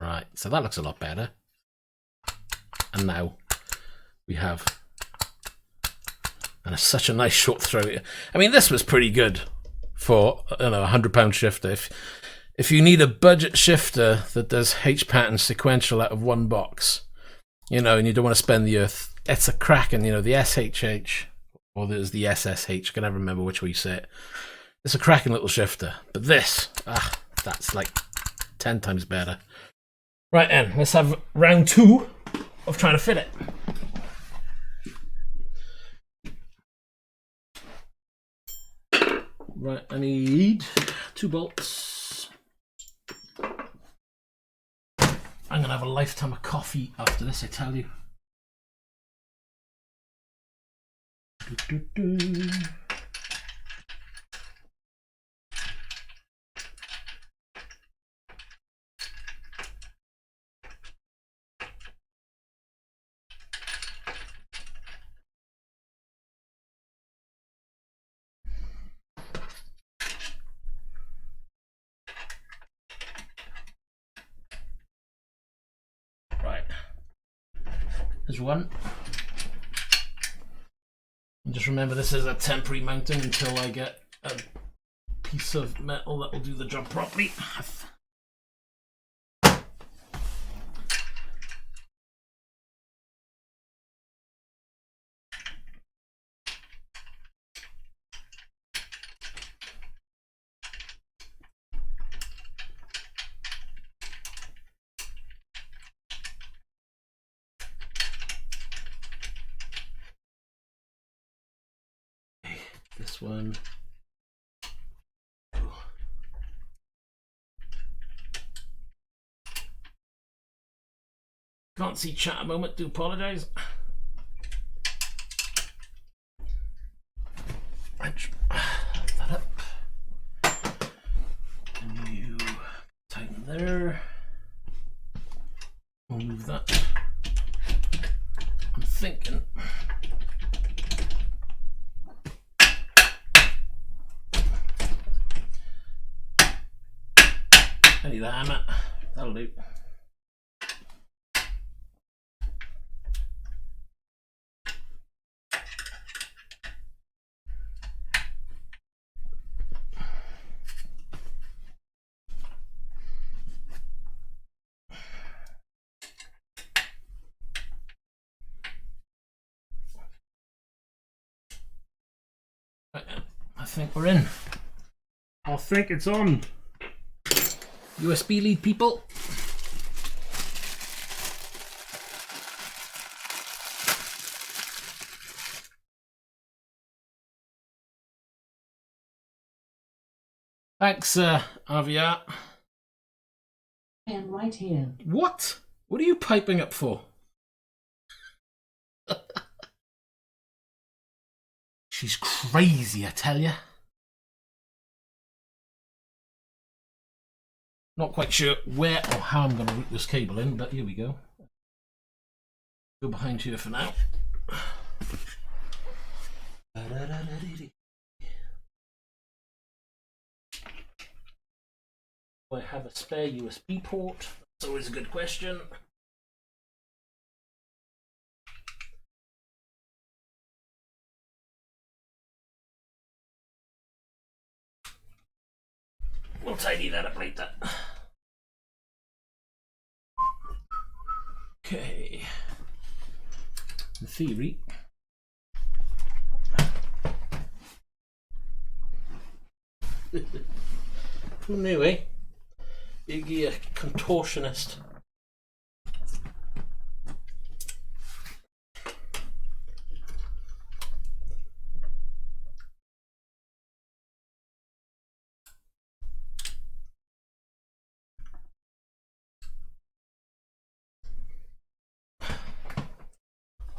Right, so that looks a lot better. And now we have. And it's such a nice short throw. I mean, this was pretty good for, I don't know, £100 shifter. If you need a budget shifter that does H pattern sequential out of one box, you know, and you don't want to spend the earth, it's a cracking, you know, the SHH, or there's the SSH, I can never remember which way you say it. It's a cracking little shifter. But this, that's like 10 times better. Right then, let's have round 2 of trying to fit it. Right, I need 2 bolts. I'm gonna have a lifetime of coffee after this, I tell you. There's one. And just remember, this is a temporary mounting until I get a piece of metal that will do the job properly. This one. Can't see chat a moment, do apologise. Wrench that up. And you tighten there. We'll move that. I'm thinking. I need a hammer. That'll do. I think we're in. I think it's on. USB lead, people. Thanks, RVR. And right here. What? What are you piping up for? She's crazy, I tell you. Not quite sure where or how I'm going to route this cable in, but here we go. Go behind here for now. Do I have a spare USB port? That's always a good question. We'll tidy that up later. Okay. In theory, who knew, eh? Iggy, a contortionist.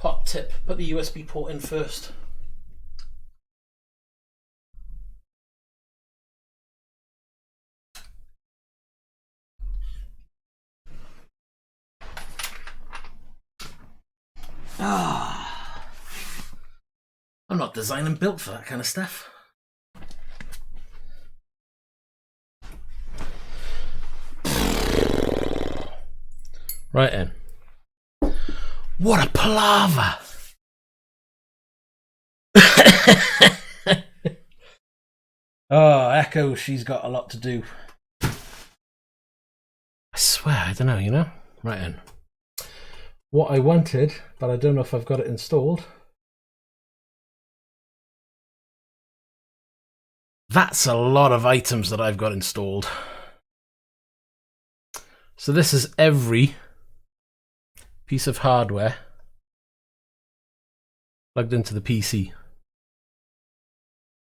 Hot tip, put the USB port in first. I'm not designed and built for that kind of stuff. Right then. What a palaver! Oh, Echo, she's got a lot to do. I swear, I don't know, you know? Right then. What I wanted, but I don't know if I've got it installed. That's a lot of items that I've got installed. So this is every piece of hardware plugged into the PC.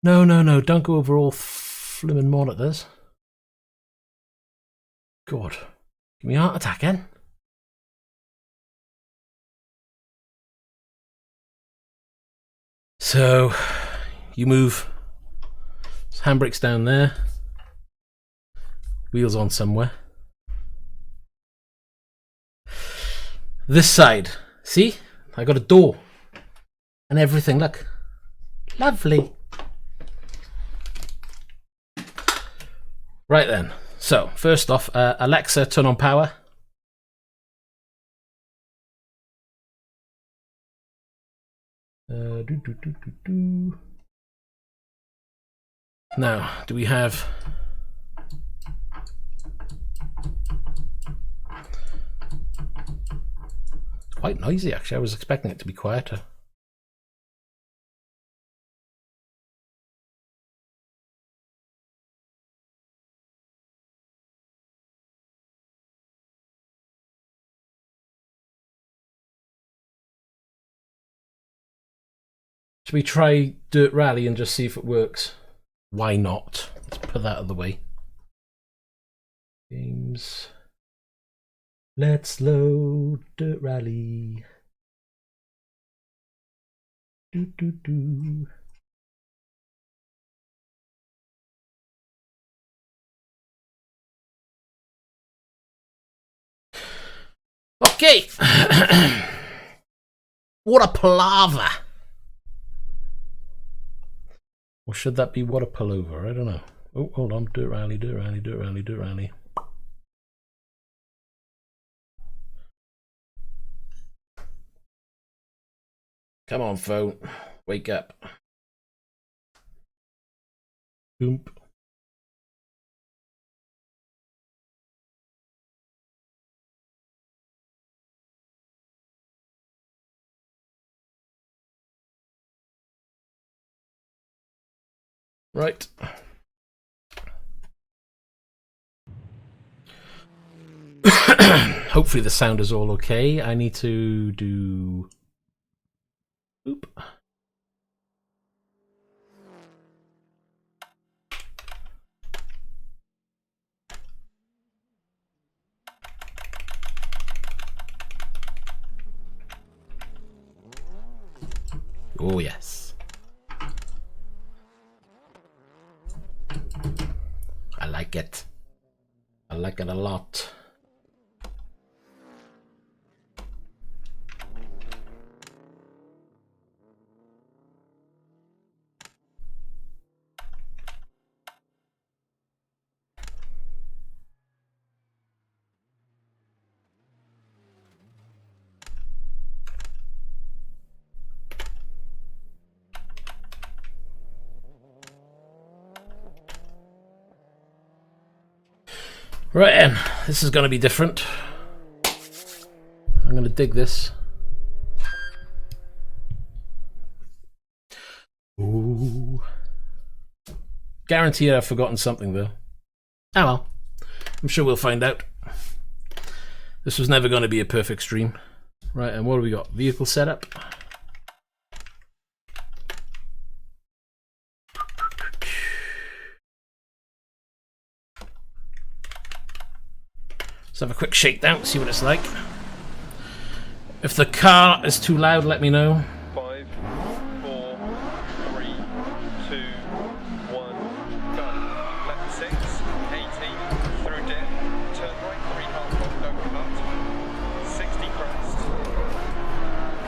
No, don't go over all flimming monitors. God, give me a heart attack again. So you move handbrake's down there, wheels on somewhere. This side, see? I got a door and everything, look. Lovely. Right then, so first off, Alexa, turn on power. Now, do we have... It's quite noisy actually, I was expecting it to be quieter. Should we try Dirt Rally and just see if it works? Why not? Let's put that out of the way. Games. Let's load Dirt Rally. Okay. What a palaver. Or should that be what a pullover? I don't know. Oh, hold on. Dirt Rally, Dirt Rally, Dirt Rally, Dirt Rally. Come on, phone. Wake up. Boom. Right. Hopefully the sound is all okay. I need to do... Oop. Oh, yes. I like it. I like it a lot. Right then, this is going to be different. I'm going to dig this. Ooh. Guarantee I've forgotten something though. Ah well, I'm sure we'll find out. This was never going to be a perfect stream. Right, and what do we got? Vehicle setup. Let's have a quick shakedown, see what it's like. If the car is too loud, let me know. 5, 4, 3, 2, 1, go. Left 6, 18, through dip, turn right 3 half long, don't cut. 60 crest.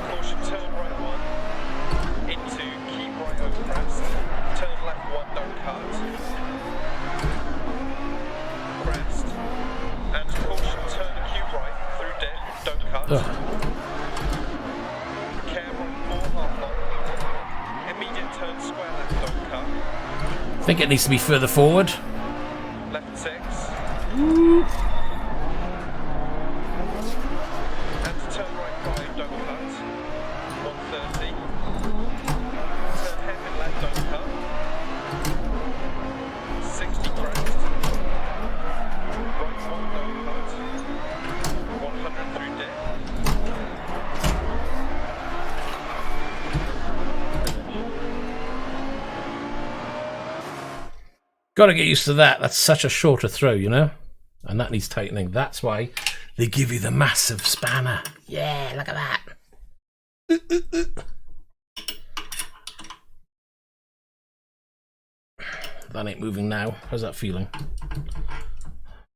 Caution, turn right 1, into, keep right over crest. Turn left 1, don't cut. Crest. And caution, turn acute right, through dip, don't cut. Ugh. Careful, think it needs to be further forward. Left 6. Ooh. And turn right 5, don't cut. 130. Turn hairpin left, don't cut. 60 crest. Right 1, don't cut. 100 through dip. Got to get used to that. That's such a shorter throw, you know? And that needs tightening. That's why they give you the massive spanner. Yeah, look at that. That ain't moving now. How's that feeling? A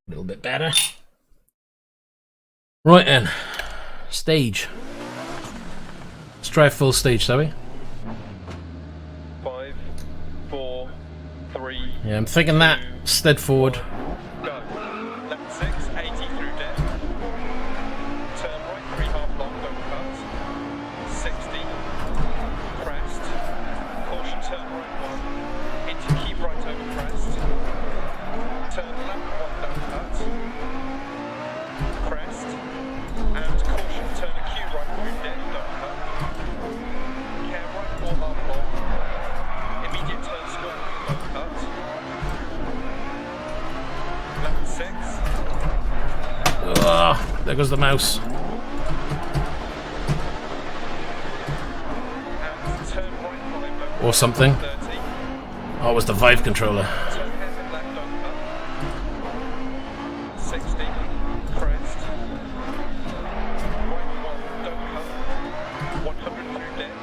little bit better. Right then. Stage. Let's try full stage, shall we? 5, 4, 3. Yeah, I'm thinking that. Stead forward. Go. Left 6, 80 through dip. Turn right 3 half long, don't cut. 60. Crest. Caution, turn right 1. Into keep right over crest. Turn left 1, don't cut. Crest. And caution, turn a Q right through dip, don't cut. Care right 4 half long. Immediate turn square, don't cut. Left 6. Ugh, there goes the mouse. And turn right 5, don't Or something. 30. Oh, it was the Vive controller. Turn hairpin left, don't cut. 60. Crest. Right 1, don't cut. 100 through dip.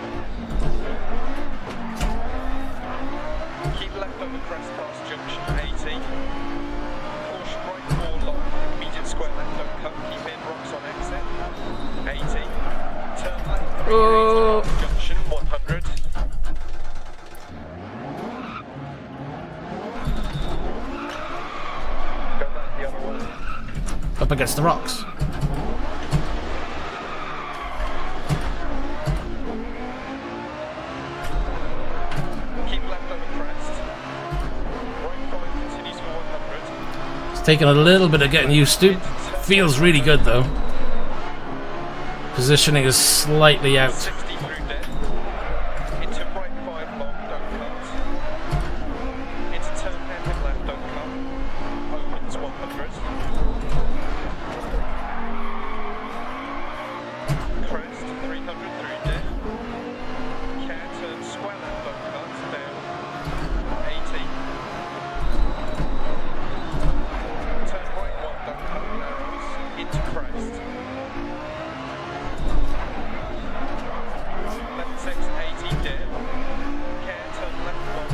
Keep left over crest past junction 80. Caution right 4 long. Immediate square left, don't cut. Keep in rocks on exit. 80. Turn left 3 Oh. past junction 100. Go back the other way. Up against the rocks. Keep left over crest. Right 5 continues for 100. It's taken a little bit of getting used to. Feels really good though. Positioning is slightly out. 60 through dip. Into right 5 long, don't cut. Into turn hairpin left, don't cut. Opens 100. Crest 300 through dip. Care turn square left, don't cut. Down 80. Turn right 1, don't cut. Narrows into crest. Left 6, 80 dip. Care turn left 1,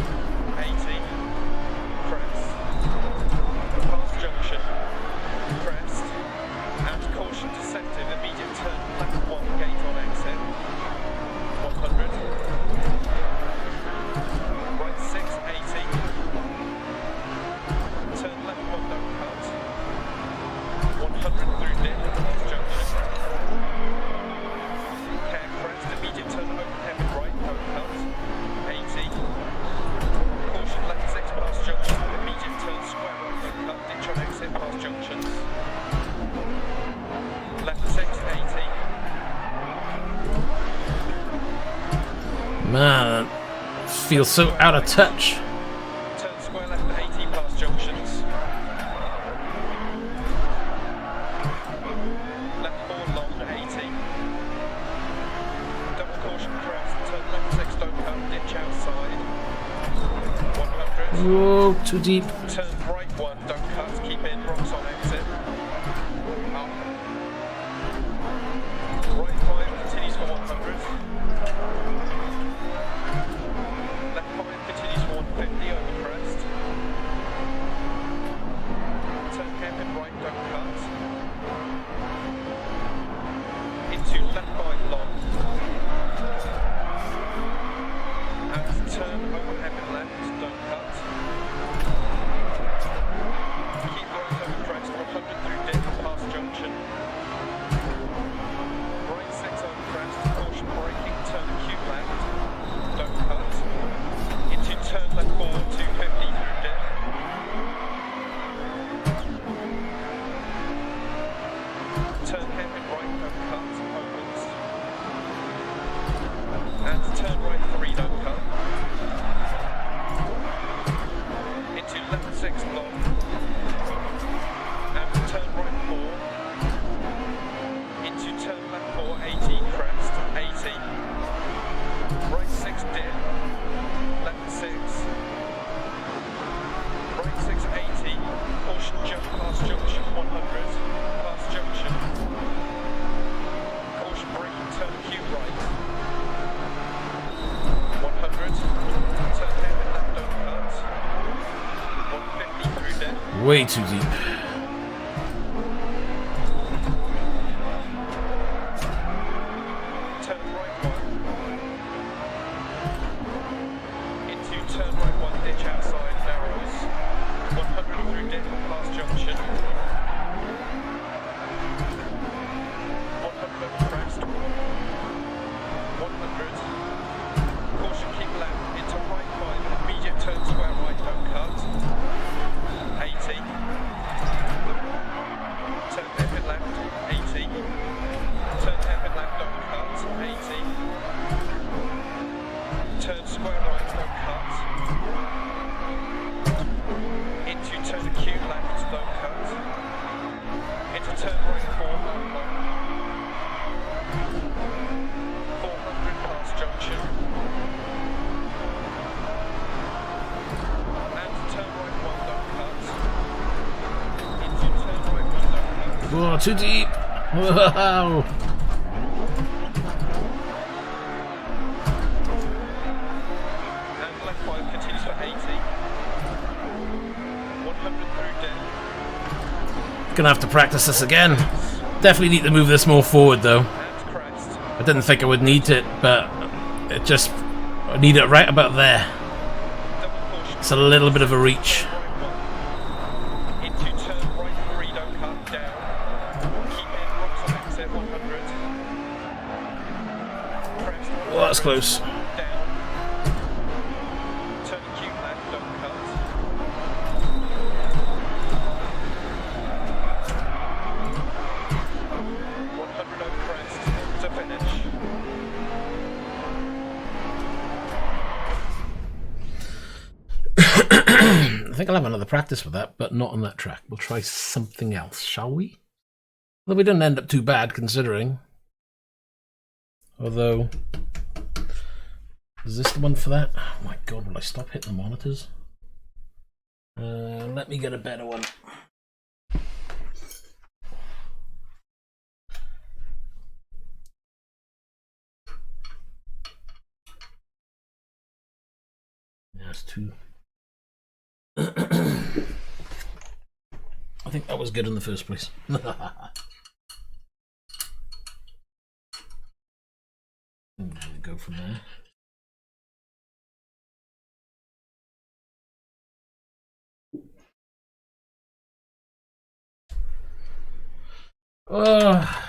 80. Crest. Past junction. Crest. And caution deceptive. Immediate turn left 1 gate on exit. 100. Right 6, 80. Turn left 1, don't cut. 100 through dip. Past junction. Care crest, immediate turn open hairpin right, don't cut. 80. Caution left 6 past junction, immediate turn square right, don't cut. Ditch on exit past junctions. Left 6, 80. Man, it feels so out of touch. Turn square left 80 past junctions. Left 4 long 80. Double caution crest, turn left 6 don't cut, ditch outside. 100. Whoa, too deep. Turn right 1, don't cut, keep in rocks on exit. Up. Right 5 continues for 100. Left 5 continues for 150 over crest. Turn hairpin right, don't cut. Into left 5 long. And turn open hairpin left, don't cut. turn right 3, don't cut. Into left 6 long. And turn right 4. Into turn left 4, 80 crest, 80. Right 6 dip. Left 6. Right 6, 80. Caution jump past junction 100. Past junction. Caution braking, turn Q right. 100. Turn hairpin left, don't cut. 150 through dead. Way too deep. Turn right 1. Into turn right 1, ditch outside, narrows. 100 through dip and past junction. 100 over crest. 100. Caution, keep left. Into right 5. Immediate turn square right, don't cut. 80. Turn hairpin left. 80. Turn hairpin left, don't cut. 80. Turn square right, don't cut. Into turn Q left, don't cut. Into turn right 4, long. 400 past junction. And turn right 1, don't cut. Into turn right 1, don't cut. Oh, too deep. Wow. And left 5 continues for 80. 100 through dead. Gonna have to practice this again. Definitely need to move this more forward though. And crest. I didn't think I would need it, but it just, I need it right about there. Double caution. It's a little bit of a reach. Right 1. Into turn right 3, don't cut. Down. Keep in, rocks on exit 100. Crest. Well, that's close. Down. Turn Q left, don't cut. 100 over crest to finish. I think I'll have another practice with that, but not on that track. We'll try something else, shall we? Well, we didn't end up too bad considering. Although, is this the one for that? Oh my god, will I stop hitting the monitors? Let me get a better one. That's two. I think that was good in the first place. Go from there. Oh,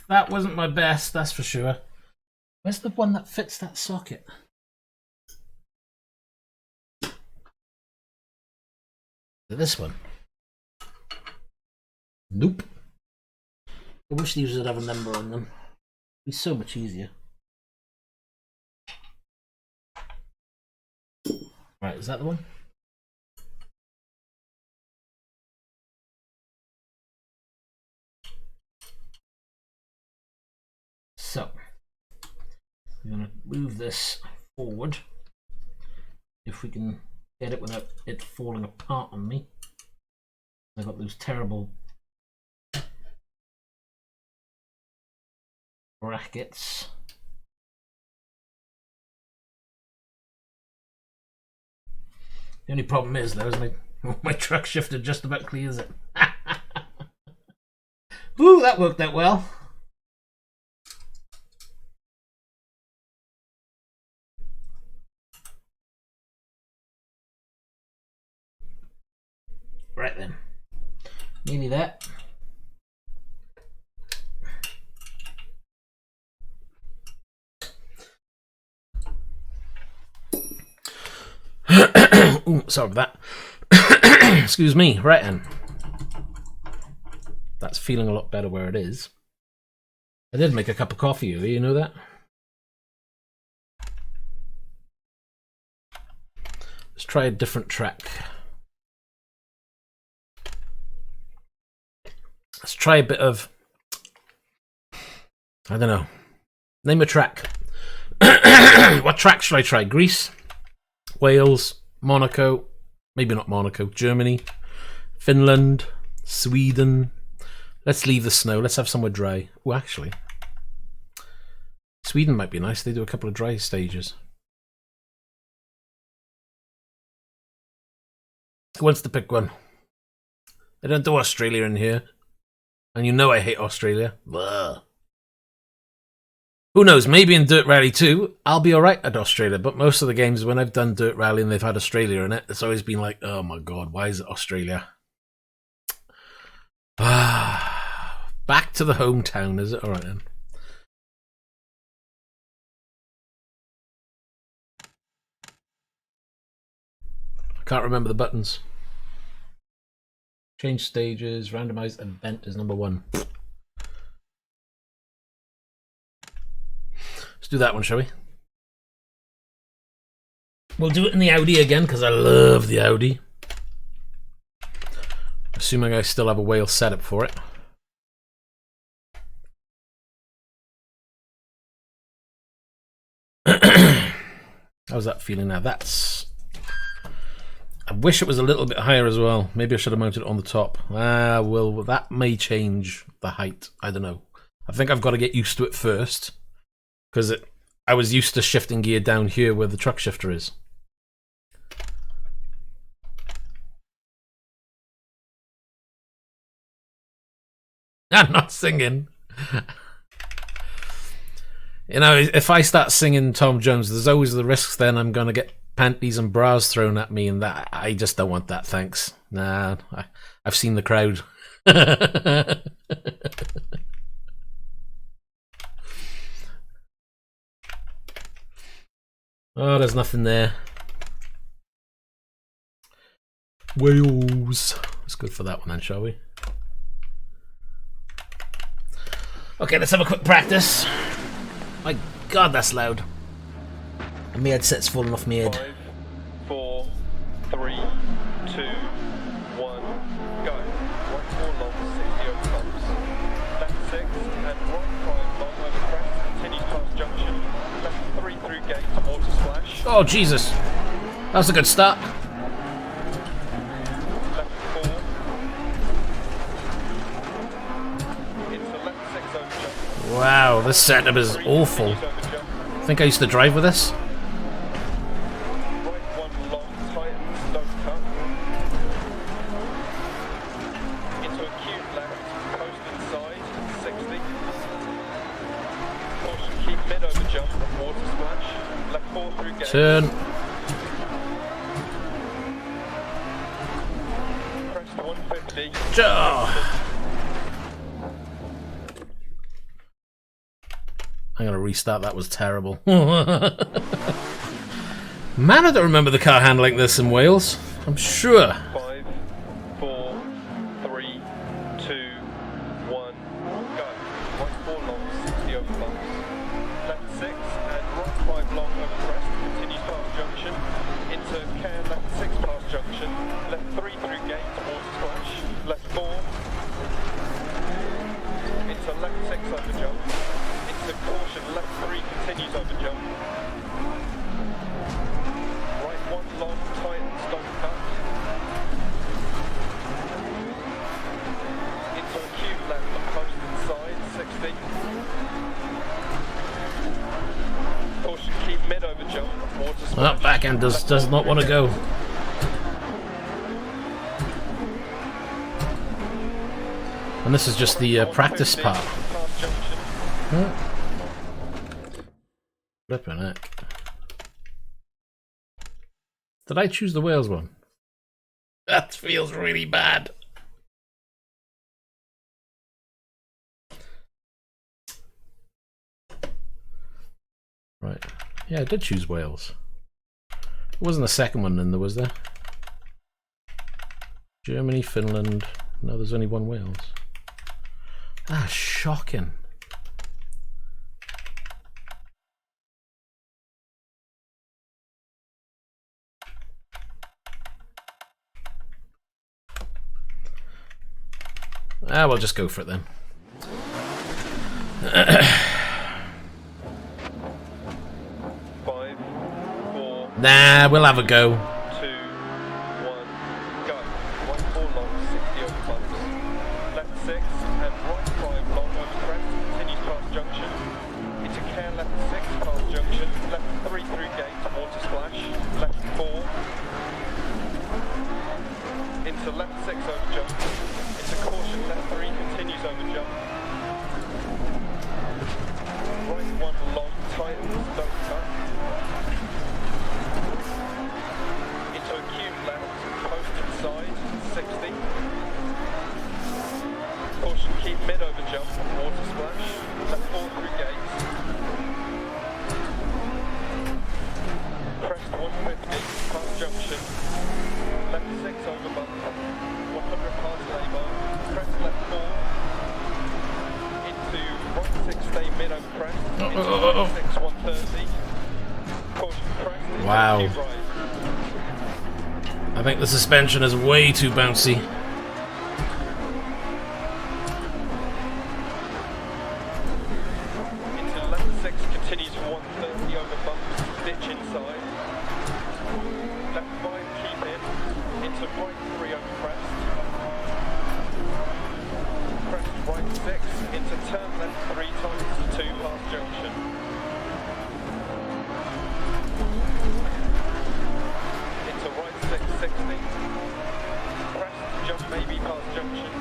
that wasn't my best, that's for sure. Where's the one that fits that socket? This one? Nope. I wish these would have a number on them. It'd be so much easier. Right, is that the one? So, I'm going to move this forward. If we can get it without it falling apart on me. I've got those terrible brackets. The only problem is though, is my truck shifter just about clears it. Ooh, that worked out well. Right then, nearly there. Ooh, sorry about that. Excuse me. Right then. That's feeling a lot better where it is. I did make a cup of coffee, you know that? Let's try a different track. Let's try a bit of, I don't know. Name a track. What track should I try? Greece, Wales, Monaco, maybe not Monaco, Germany, Finland, Sweden. Let's leave the snow. Let's have somewhere dry. Oh, actually, Sweden might be nice. They do a couple of dry stages. Who wants to pick one? They don't do Australia in here. And you know I hate Australia. Blah. Who knows, maybe in Dirt Rally 2, I'll be alright at Australia. But most of the games, when I've done Dirt Rally and they've had Australia in it, it's always been like, oh my god, why is it Australia? Back to the hometown, is it? Alright then. I can't remember the buttons. Change stages, randomized event is number 1. Let's do that one, shall we? We'll do it in the Audi again, because I love the Audi. Assuming I still have a whale setup for it. How's that feeling now? That's... I wish it was a little bit higher as well. Maybe I should have mounted it on the top. Well, that may change the height. I don't know. I think I've got to get used to it first. Because I was used to shifting gear down here where the truck shifter is. I'm not singing. You know, if I start singing Tom Jones, there's always the risks then I'm going to get panties and bras thrown at me, and that I just don't want that, thanks. Nah, I've seen the crowd. Oh, there's nothing there. Wales. Let's go for that one then, shall we? Okay, let's have a quick practice. My god, that's loud. And my headset's falling off my head. 5, 4, 3, 2, 1, go. Right 4 long, 60 over bumps. Left 6 and right 5 long over crest. Continue past junction. Left 3 through gate, water splash. Oh, Jesus. That was a good start. Left 4. Into left 6 over jump. Wow, this setup is awful. I think I used to drive with this. Turn. I'm gonna restart, that was terrible. Man, I don't remember the car handling this in Wales. I'm sure. 5, 4, 3, 2, 1, go. Right 4 long, 60 over bumps. Left 6 and right 5 long over crest. Continues past junction. Into care, left 6 past junction. Left 3 through gate, water splash. Left 4. Into left 6 over jump. Into caution, left 3 continues over jump. Right 1 long, tightens, don't cut. Into acute left, post inside, 60. Caution, keep mid over jump, water splash. Well, back end does not want to go. And this is just the practice part. Flipping heck. Did I choose the Wales one? That feels really bad. Right. Yeah, I did choose Wales. There wasn't a second one in there, was there? Germany, Finland. No, there's only one Wales. Ah, shocking. We'll just go for it then. 5, 4. Nah, we'll have a go. 2, 1, go. Right 4 long, 60 over bumps. Left 6 and right 5 long over crest. Continues past junction. Into care left 6 past junction. Left 3 through gate, water splash. Left 4. Into left 6 over jump. Into caution left 3 continues over jump. Right 1 long, tightens, don't cut. Into acute left, post inside, 60. Caution, keep mid over jump, water splash. Left 4 through gate. Crest 150, past junction. Left 6 over bump. 100 past labour. Crest left 4. Into right 6 stay mid over crest. Into right 6 130. Caution crest. Into Wow. acute right. I think the suspension is way too bouncy. Into left 6 continues 130 over bumps, ditch inside. Left 5 keep in. Into right 3 over crest. Crest right 6 into turn left 3 times 2 past junction. Into right 6 60. Crest jump maybe past junction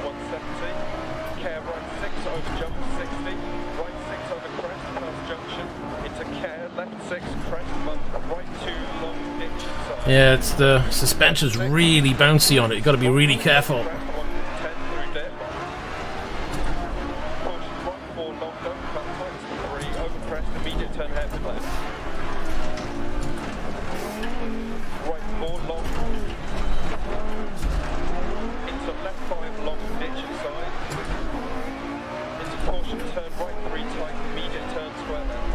170. Care right 6 over jump 60. Right 6 over crest past junction. Into care left 6 crest bump right 2 long ditch inside. Yeah, it's the suspension's really bouncy on it. You've got to be really careful. Crest 110 through dip. Caution right 4 long don't cut tights 3 over crest immediate turn hairpin left. Right 4 long. Into left 5 long ditch inside. Into caution turn right 3 tight immediate turn square left.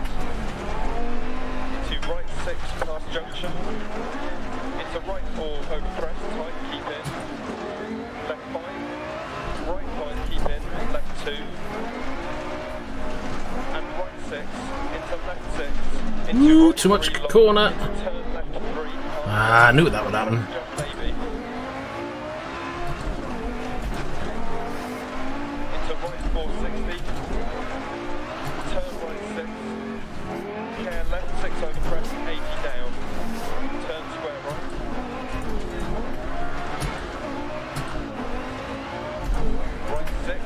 Into right 6 past junction. Into right 4 over crest tight keep in. Left 5. Right 5 keep in. Left 2. And right 6 into left 6. Into Ooh, right too much 3 long, corner. into turn left 3 past I knew that would happen. jump maybe. Into right 460. Turn right 6. Care left 6 over crest 80 down. Turn square right. Right 6.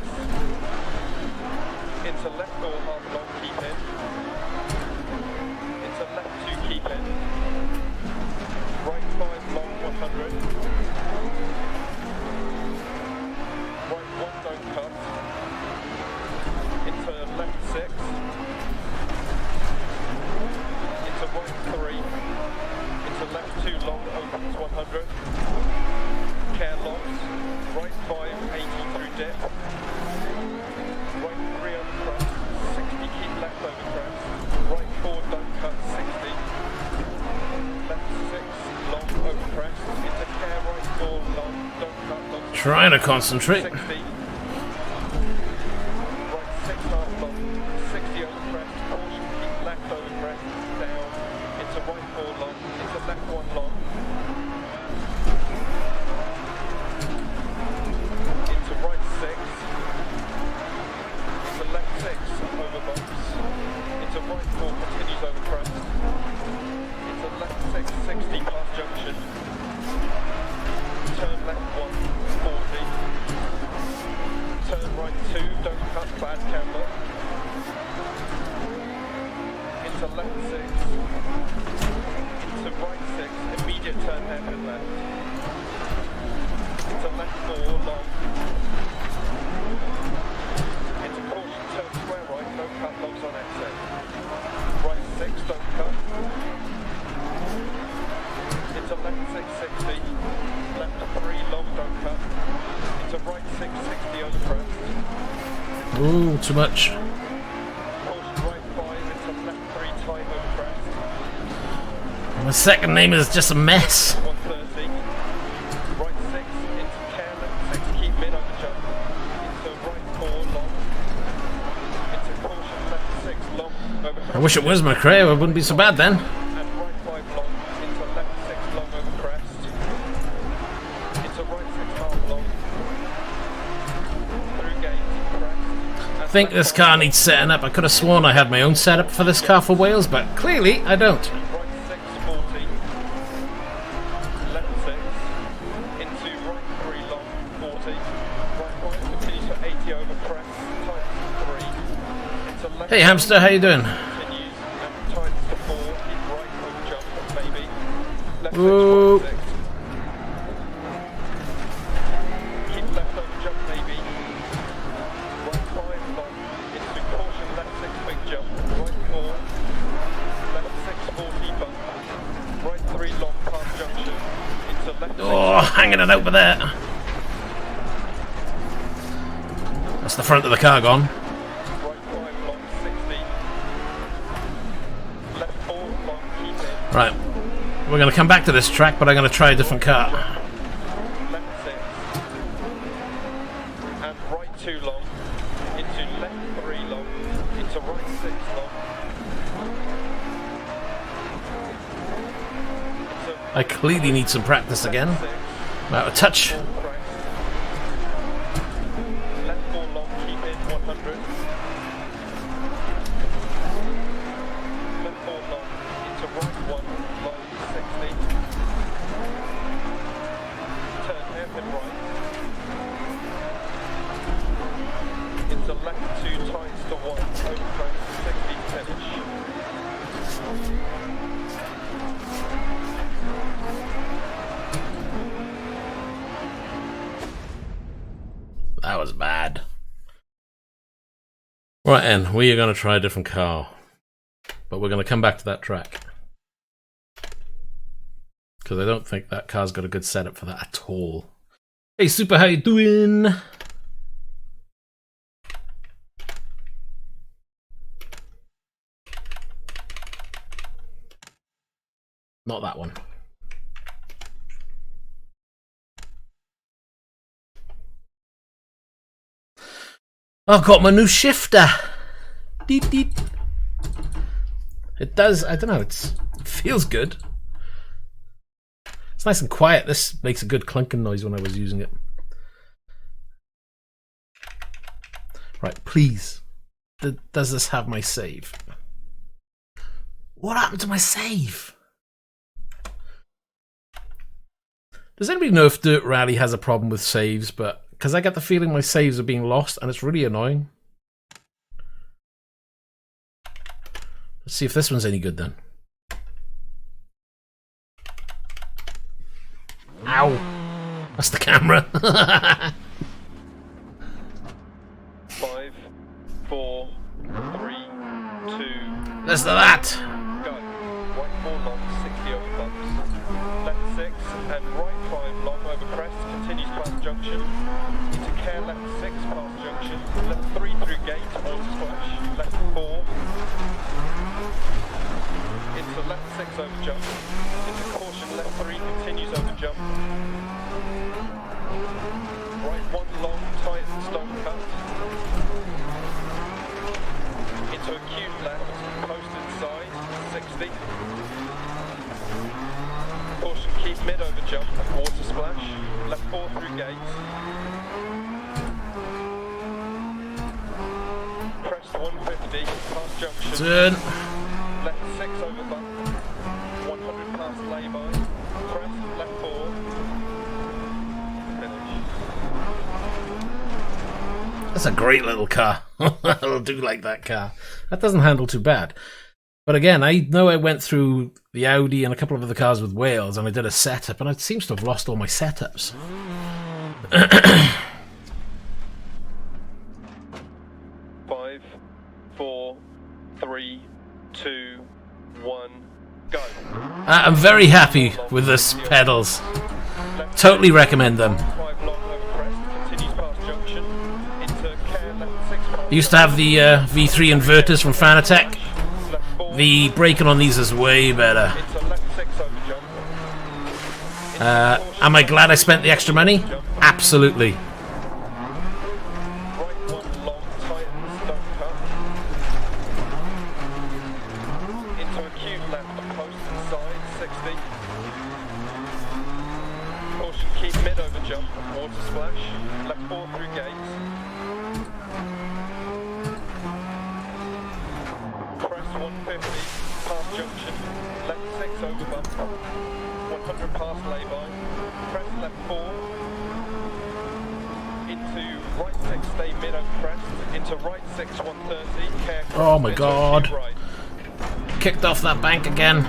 Into left 4 half long keep in. Into left 2 keep in. Right 5 long 100. Right 1 don't cut. Into left 6. Into right 3. Into left 2 long opens 100. Care locked. Right 5 80 through dip. Right 3 over crest. 60 keep left over crest. Right 4 don't cut 60. Left 6 long over crest. Into care right 4 long don't cut long. Trying to concentrate. 60. Right 6 half long. 60 over crest. Caution keep left over crest. Down. Into right 4 long. Into left 1 long. Into right 6. Into left 6 over bumps. Into right 4 continues over crest. Into left 6 60 past junction. Turn left 1 40. Turn right 2 don't cut bad camber. Into left 6. Into right 6 immediate turn hairpin left. Into left 4 long. Into caution turn square right no cut logs on exit. Right 6 don't cut. Into left 6 60. Left 3 long don't cut. Into right 6 60 over crest. Ooh, too much. Caution right 5 into left 3 tight over crest. My second name is just a mess. 130. Right 6 into care left 6 keep mid over jump. wish it was McRae, it wouldn't be so bad then. And right 5 long into left 6 long over crest. Into right 6 half long. Through gate, crest. I think this car needs setting up. I could have sworn I had my own setup for this car for Wales, but clearly I don't. Right 6, 40. Left 6. Into right 3 long, 40. Right continues for 80 over crest. Tight 3. Into left. Hey hamster, how you doing? Continues and tightens to 4. Keep right over jump, maybe. Left 6, Whoa. 1, 6. Keep left over jump, maybe. Right 5 long. Into caution, left 6 big jump. Right 4. Left 6 40 bump. Right 3 long past junction. Into left 6. Oh, hanging it over there. That's the front of the car gone. Right 5 long 60. Left 4 long keep in. Right, we're going to come back to this track, but I'm going to try a different car. Left 6. And right 2 long. Into left 3 long. Into right 6 long. Into I clearly need some practice again. left 6. Out of touch. Full crest. Left 4 long, keep in 100. Left 4 long, into right 1, long 60. Turn hairpin right. Into left 2 tights to 1, over crest 60 finish. That was bad. Right then, we are going to try a different car. But we're going to come back to that track. Because I don't think that car's got a good setup for that at all. Hey Super, how you doing? Not that one. I've got my new shifter. Deet deet. It does, I don't know, it feels good. It's nice and quiet. This makes a good clunking noise when I was using it. Right, please. Does this have my save? What happened to my save? Does anybody know if Dirt Rally has a problem with saves? But because I get the feeling my saves are being lost and it's really annoying. Let's see if this one's any good then. Ow! That's the camera. 5, 4, 3, 2, Listen to that. go. Right 4 long, 60 over bumps. Left 6 and right 5 long over crest, continues past junction. Into care left 6 past junction. Left 3 through gate, water splash. Left 4. Into left 6 over jump. Into caution, left 3 continues over jump. Right 1 long, tight stop cut. Into acute left, posted side, 60. Caution, keep mid over jump, water splash. Left 4 through gate. Crest 150, past junction. Turn. Left 6 over bump. 100 past lay-by. Crest, left 4. Finish. That's a great little car. I'll do like that car. That doesn't handle too bad. But again, I know I went through the Audi and a couple of other cars with Wales and I did a setup and it seems to have lost all my setups. 5, 4, 3, 2, 1, go. I'm very happy with this pedals. Totally recommend them. 5 long over crest, continues past junction. Into care left 6 past. I used to have the V3 inverters from Fanatec. Left 4. The braking on these is way better. Into left 6 over jump. Am I glad I spent the extra money? Absolutely. Right 1 long, tight and stone cut. Caution, keep mid over jump, water splash, left 4 through gates. Crest 150, past junction, left 6 over bump, 100 past lay-by, crest left 4, into right 6, stay mid over crest, into right 6, 130, care crest, Oh my god. right. Kicked off that bank again.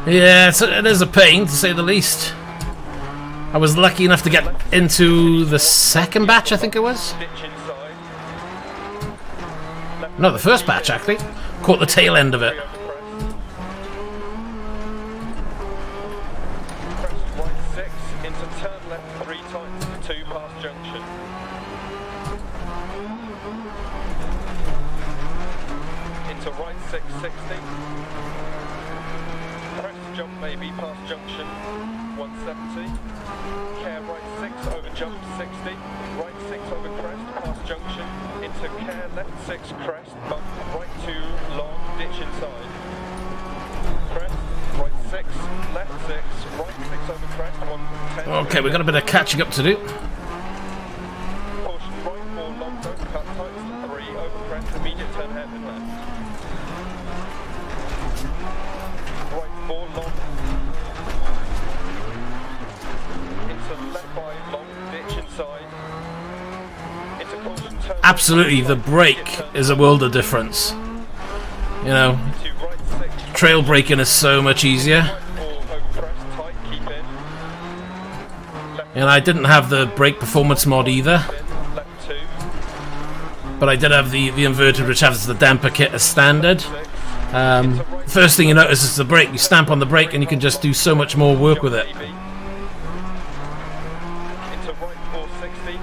Yeah, it is a pain to say the least. I was lucky enough to get into the second batch, I think it was. No, the first batch actually. Caught the tail end of it. Crest right 6, into turn left 3 times, 2 past junction. Into right 660. Jump maybe past junction 170, care right 6 over jump 60, right 6 over crest past junction, into care left 6 crest, bump right 2 long, ditch inside, crest right 6, left 6, right 6 over crest 110. Okay, we've got a bit of catching up to do. Caution right 4 long, don't cut, tights 3 over crest, immediate turn hairpin left. Right 4 long, into left 5 long, ditch inside, into caution turn. Absolutely, the brake is a world of difference. You know, Into right 6, trail braking is so much easier. right 4 over crest, tight, keep in. And I didn't have the brake performance mod either, Left 2, but I did have the inverter, which has the damper kit as standard. 6, First thing you notice is the brake. You stamp on the brake and you can just do so much more work with it. maybe. Into right 460,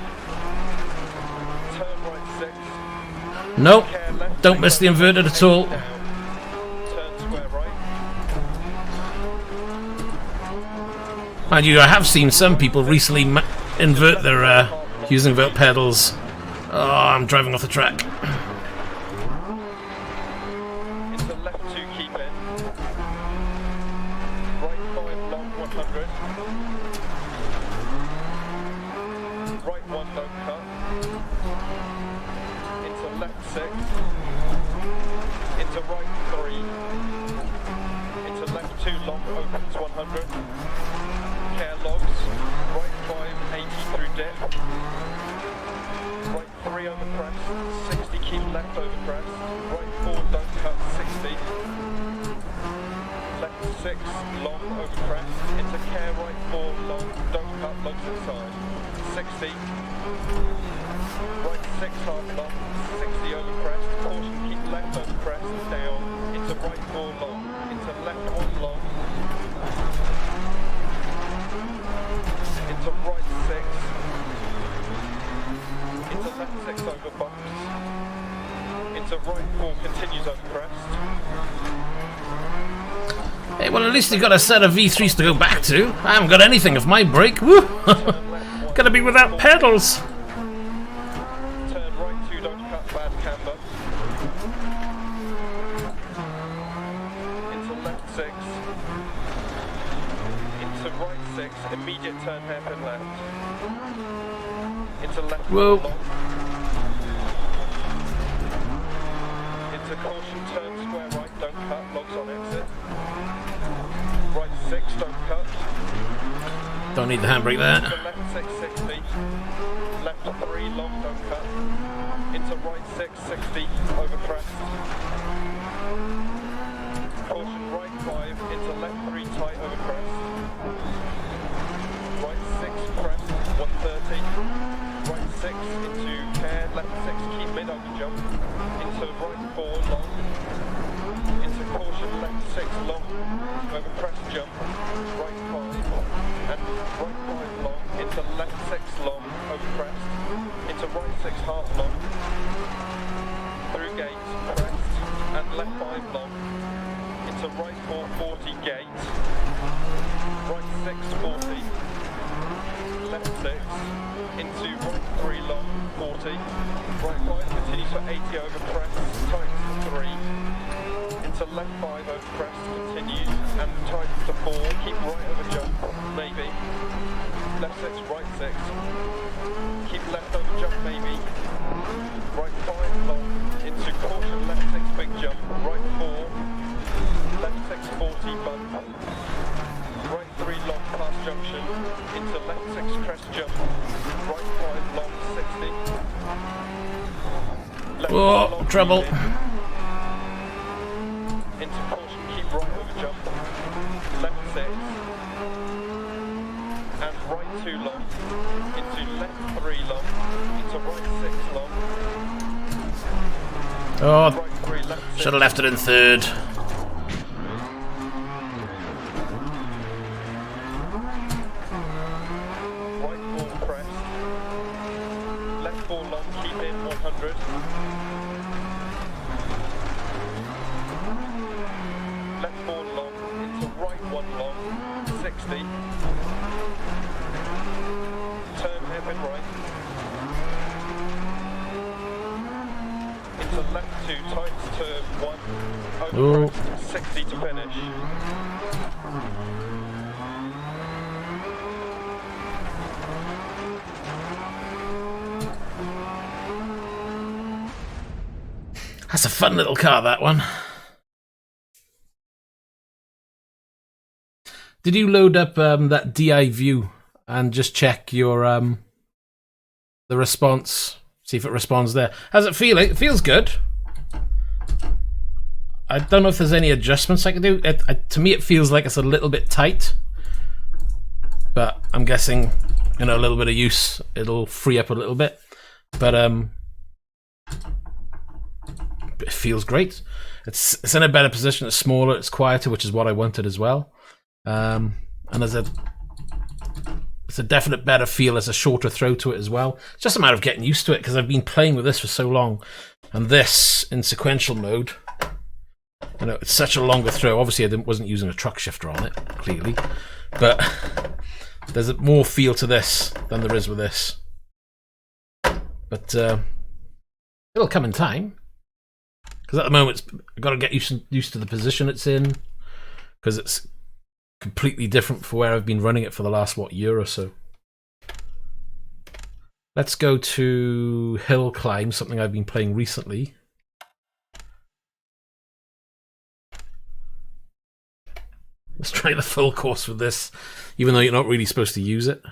turn right 6, Nope, care left don't 6 miss the over inverted at all. down, turn square right. Mind you, I have seen some people recently invert their Heusinkveld pedals. Oh, I'm driving off the track. Into left 2, keep in. Right 5 long, 100. Right 1, don't cut. Into left 6. Into right 3. Into left 2 long, opens 100. Care logs. Right 5, 80 through dip. Right 3 over crest, 60 keep left over crest, right 4 don't cut, 60, left 6 long over crest, into care right 4 long, don't cut, logs inside, 60, right 6 half long, 60 over crest, caution keep left over crest, down, into right 4 long, into left 1 long, into right 6, into left 6 over bumps, into right 4 continues over crest. Hey, well, at least you got a set of V3s to go back to. I haven't got anything of my brake. Woo! Gonna be without pedals. Turn right 2, don't cut, bad camber. Into left 6. Into right 6, immediate turn hairpin left. Into left Whoa. long. Into caution, turn square right, don't cut, logs on exit. Right 6, don't cut. Don't need the handbrake there. Into left 660. Left 3, long, don't cut. Into right 660, over crest. Caution, right 5, into left 3, tight, over crest. Right 6, crest, 130. Right 6 into care, left 6 keep mid over jump, into right 4 long, into caution left 6 long, over crest jump, right 5, and right 5 long, into left 6 long, over crest, into right 6 half long, through gate, crest, and left 5 long, into right 440 gate, right 640, left 6, into right 3 long, 40, 40. Right 5 continues for 80 over crest, tightens to 3. Into left 5 over crest, continues, and tightens to 4. Keep right over jump, maybe. Left 6, right 6. Keep left over jump, maybe. Right 5 long, into caution, left 6 big jump, right 4. Left 6 40 bump. Right 3 long past junction, into left 6 crest jump. Right 5 long 60. Left Oh, long trouble. Into caution, keep right over jump. Left 6. And right 2 long. Into left 3 long. Into right 6 long. Oh, Right 3 left 6. should have left it in third. Right 4 crest. Left 4 long, keep in 100. Left 4 long, into right 1 long, 60. Turn hairpin right. Into left 2, tights turn 1. Over crest, 60 to finish. That's a fun little car, that one. Did you load up that DI view and just check your the response? See if it responds there. How's it feel? It feels good. I don't know if there's any adjustments I can do. To me, it feels like it's a little bit tight, but I'm guessing, you know, a little bit of use, it'll free up a little bit. But it feels great. It's in a better position. It's smaller. It's quieter, which is what I wanted as well. And it's a definite better feel. There's a shorter throw to it as well. It's just a matter of getting used to it because I've been playing with this for so long. And this in sequential mode, you know, it's such a longer throw. Obviously, I wasn't using a truck shifter on it, clearly, but there's more feel to this than there is with this. But it'll come in time because at the moment I've got to get used to the position it's in because it's completely different for where I've been running it for the last, year or so. Let's go to Hill Climb, something I've been playing recently. Let's try the full course with this, even though you're not really supposed to use it.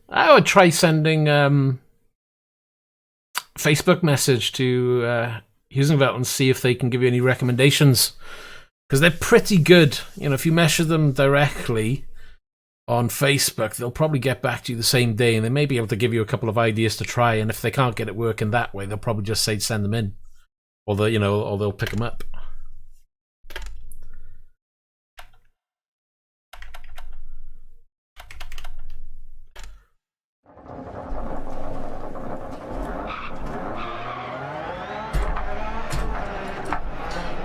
I would try sending Facebook message to Heusinkveld and see if they can give you any recommendations, because they're pretty good. You know, if you measure them directly on Facebook, they'll probably get back to you the same day, and they may be able to give you a couple of ideas to try. And if they can't get it working that way, they'll probably just say send them in, or they'll pick them up.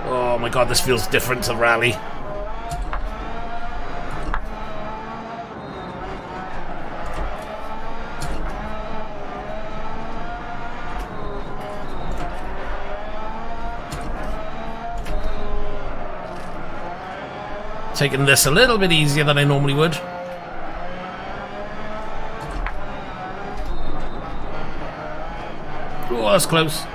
Oh my god, this feels different to rally. Taking this a little bit easier than I normally would. Oh, that's close.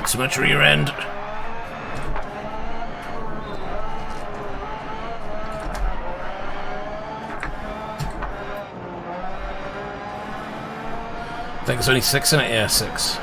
Too much rear end. I think there's only 6 in it. Yeah, 6.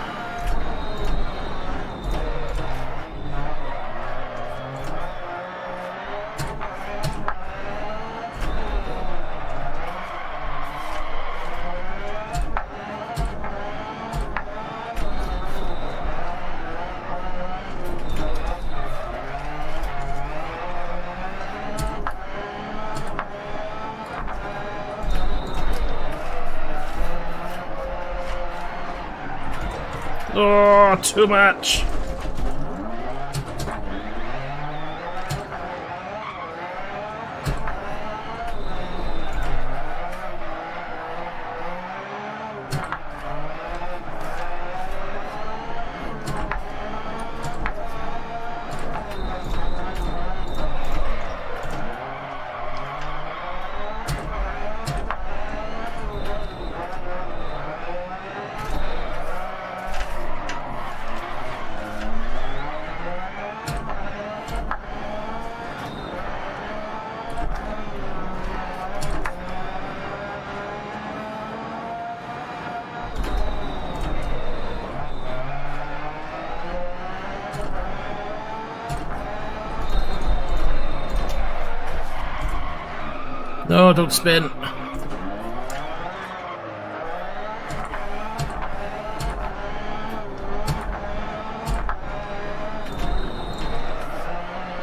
Oh, too much. No, don't spin.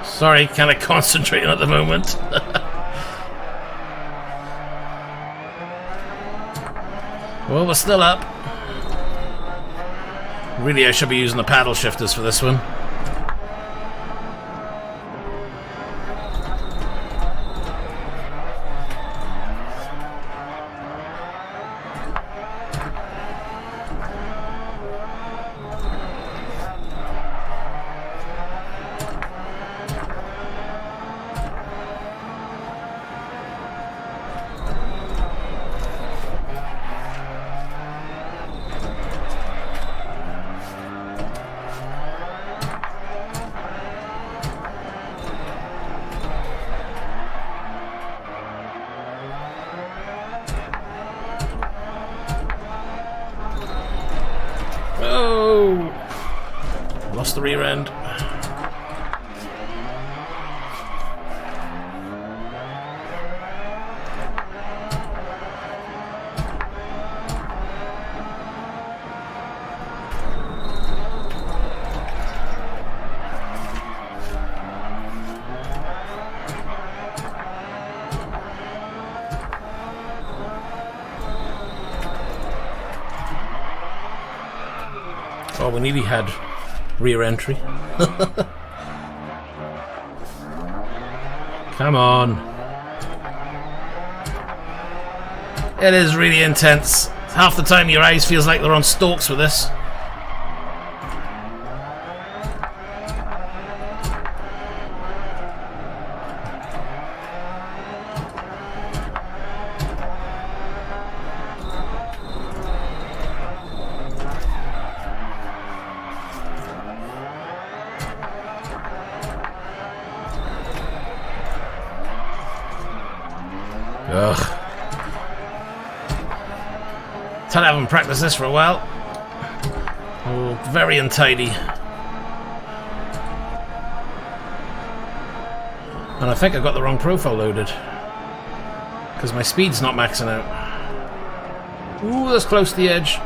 Sorry, kind of concentrating at the moment. Well, we're still up. Really, I should be using the paddle shifters for this one. Lost the rear end. Oh, we nearly had rear entry. Come on. It is really intense. Half the time your eyes feels like they're on stalks with this. Ugh. I haven't practiced this for a while. Oh, very untidy. And I think I got the wrong profile loaded. Because my speed's not maxing out. Ooh, that's close to the edge.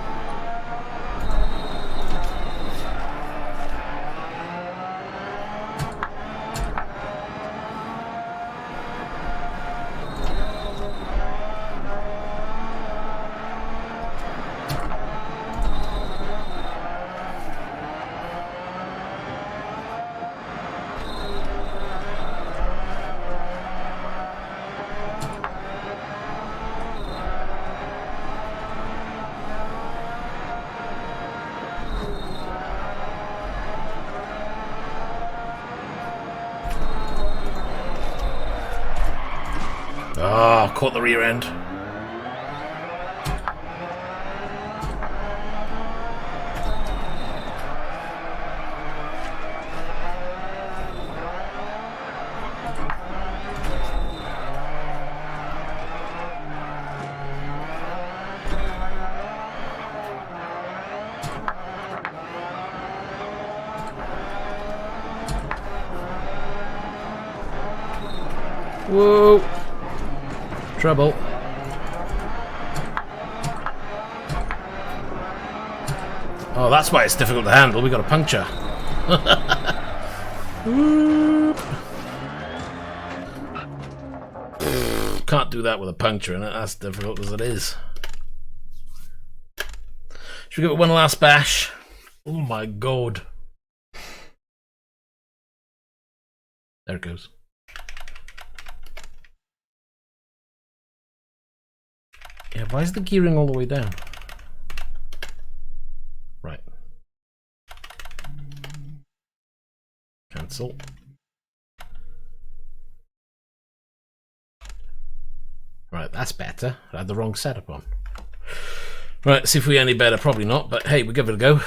Oh, caught the rear end. Whoa! Trouble. Oh, that's why it's difficult to handle. We got a puncture. Can't do that with a puncture in it. That's difficult as it is. Should we give it one last bash? Oh my god. There it goes. Yeah, why is the gearing all the way down? Right. Cancel. Right, that's better. I had the wrong setup on. Right, see if we get any better. Probably not, but hey, we'll give it a go.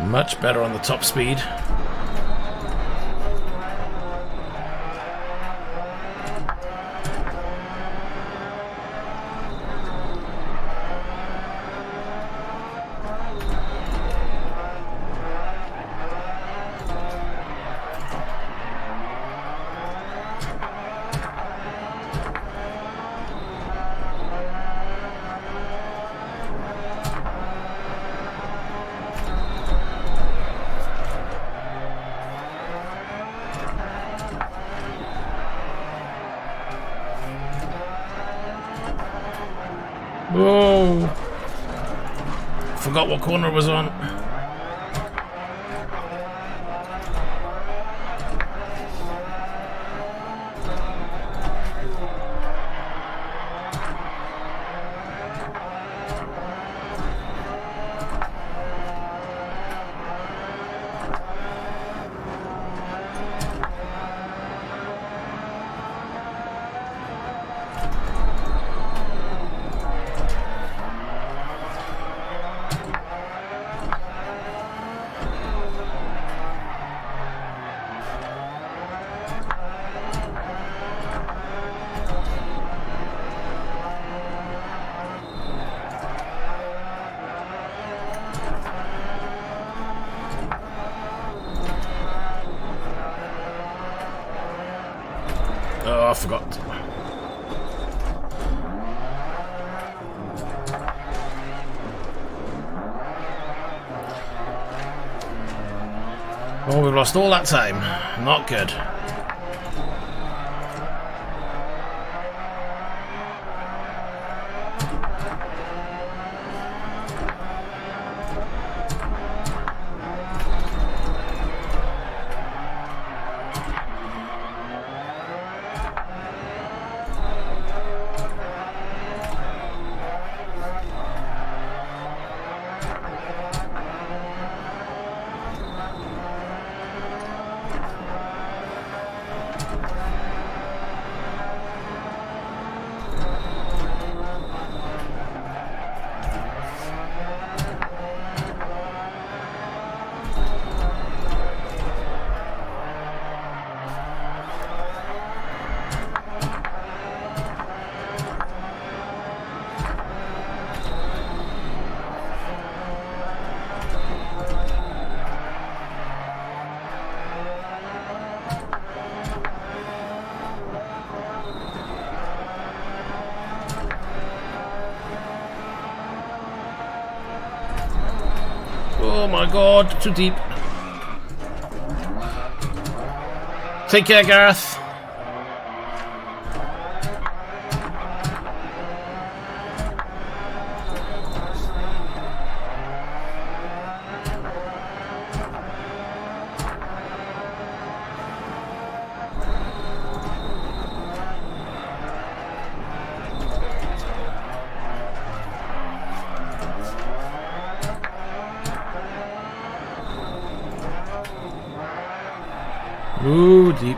Much better on the top speed. Whoa! Forgot what corner it was on. Oh, I forgot. Oh, we've lost all that time. Not good. my god, too deep. Take care, Gareth. Ooh, deep.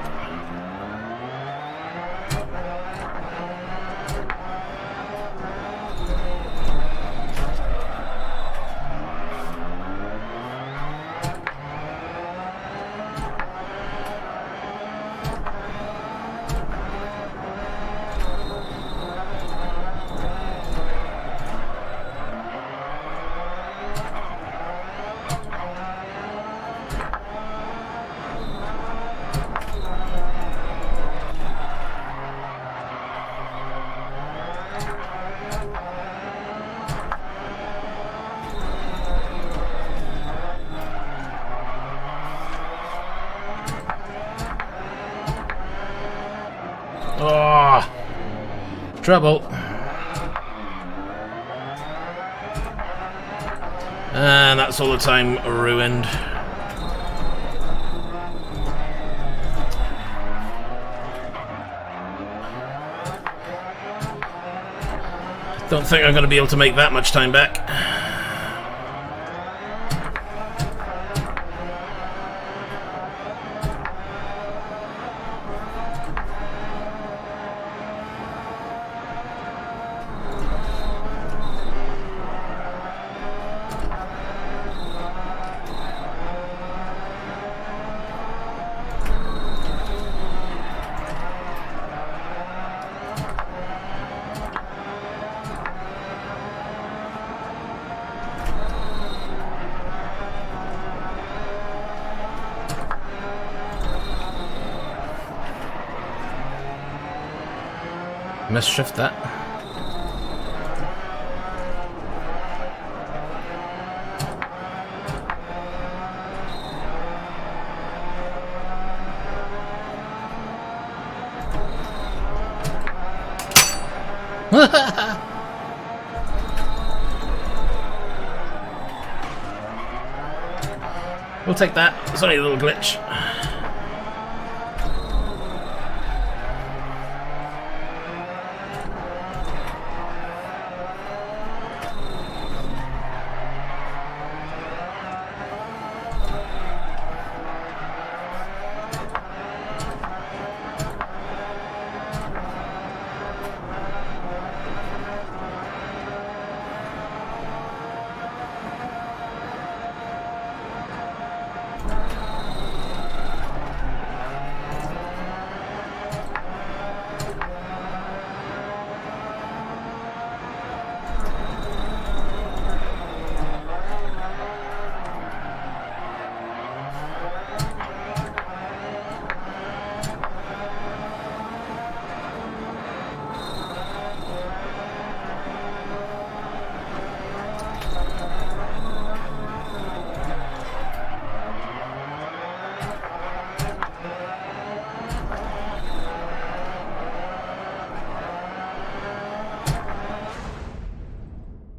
Oh, trouble. And that's all the time ruined. Don't think I'm going to be able to make that much time back. Misshift that. We'll take that. It's only a little glitch.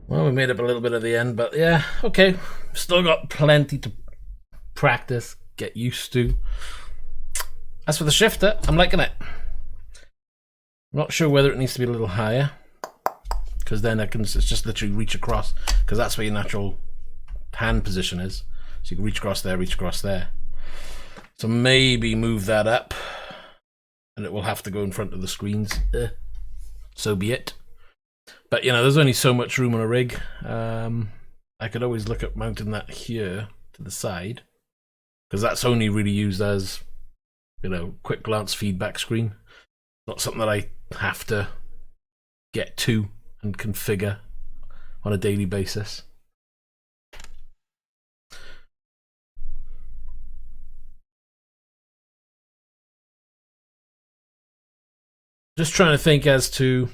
Well, we made up a little bit at the end, but yeah, okay. Still got plenty to practice, get used to. As for the shifter, I'm liking it. I'm not sure whether it needs to be a little higher, because then it's just literally reach across, because that's where your natural hand position is. So you can reach across there. So maybe move that up, and it will have to go in front of the screens. So be it. But, you know, there's only so much room on a rig. I could always look at mounting that here to the side, because that's only really used as, you know, quick glance feedback screen. Not something that I have to get to and configure on a daily basis. Just trying to think as to,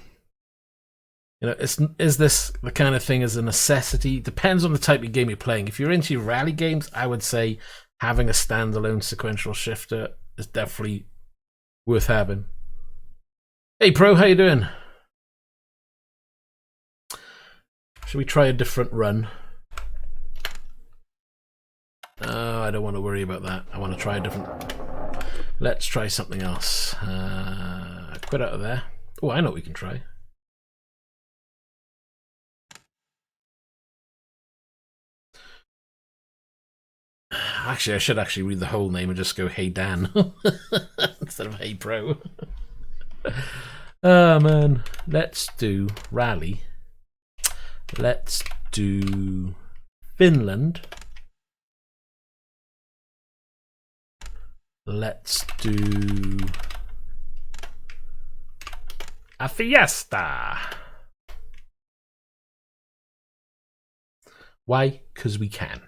You know, is this the kind of thing as a necessity? Depends on the type of game you're playing. If you're into your rally games, I would say having a standalone sequential shifter is definitely worth having. Hey Pro, how you doing? Should we try a different run? I don't want to worry about that. I want to try a different... Let's try something else. Quit out of there. Oh, I know what we can try. Actually, I should actually read the whole name and just go, Hey Dan, instead of Hey Pro. Oh man, let's do Rally. Let's do Finland. Let's do a Fiesta. Why? Because we can.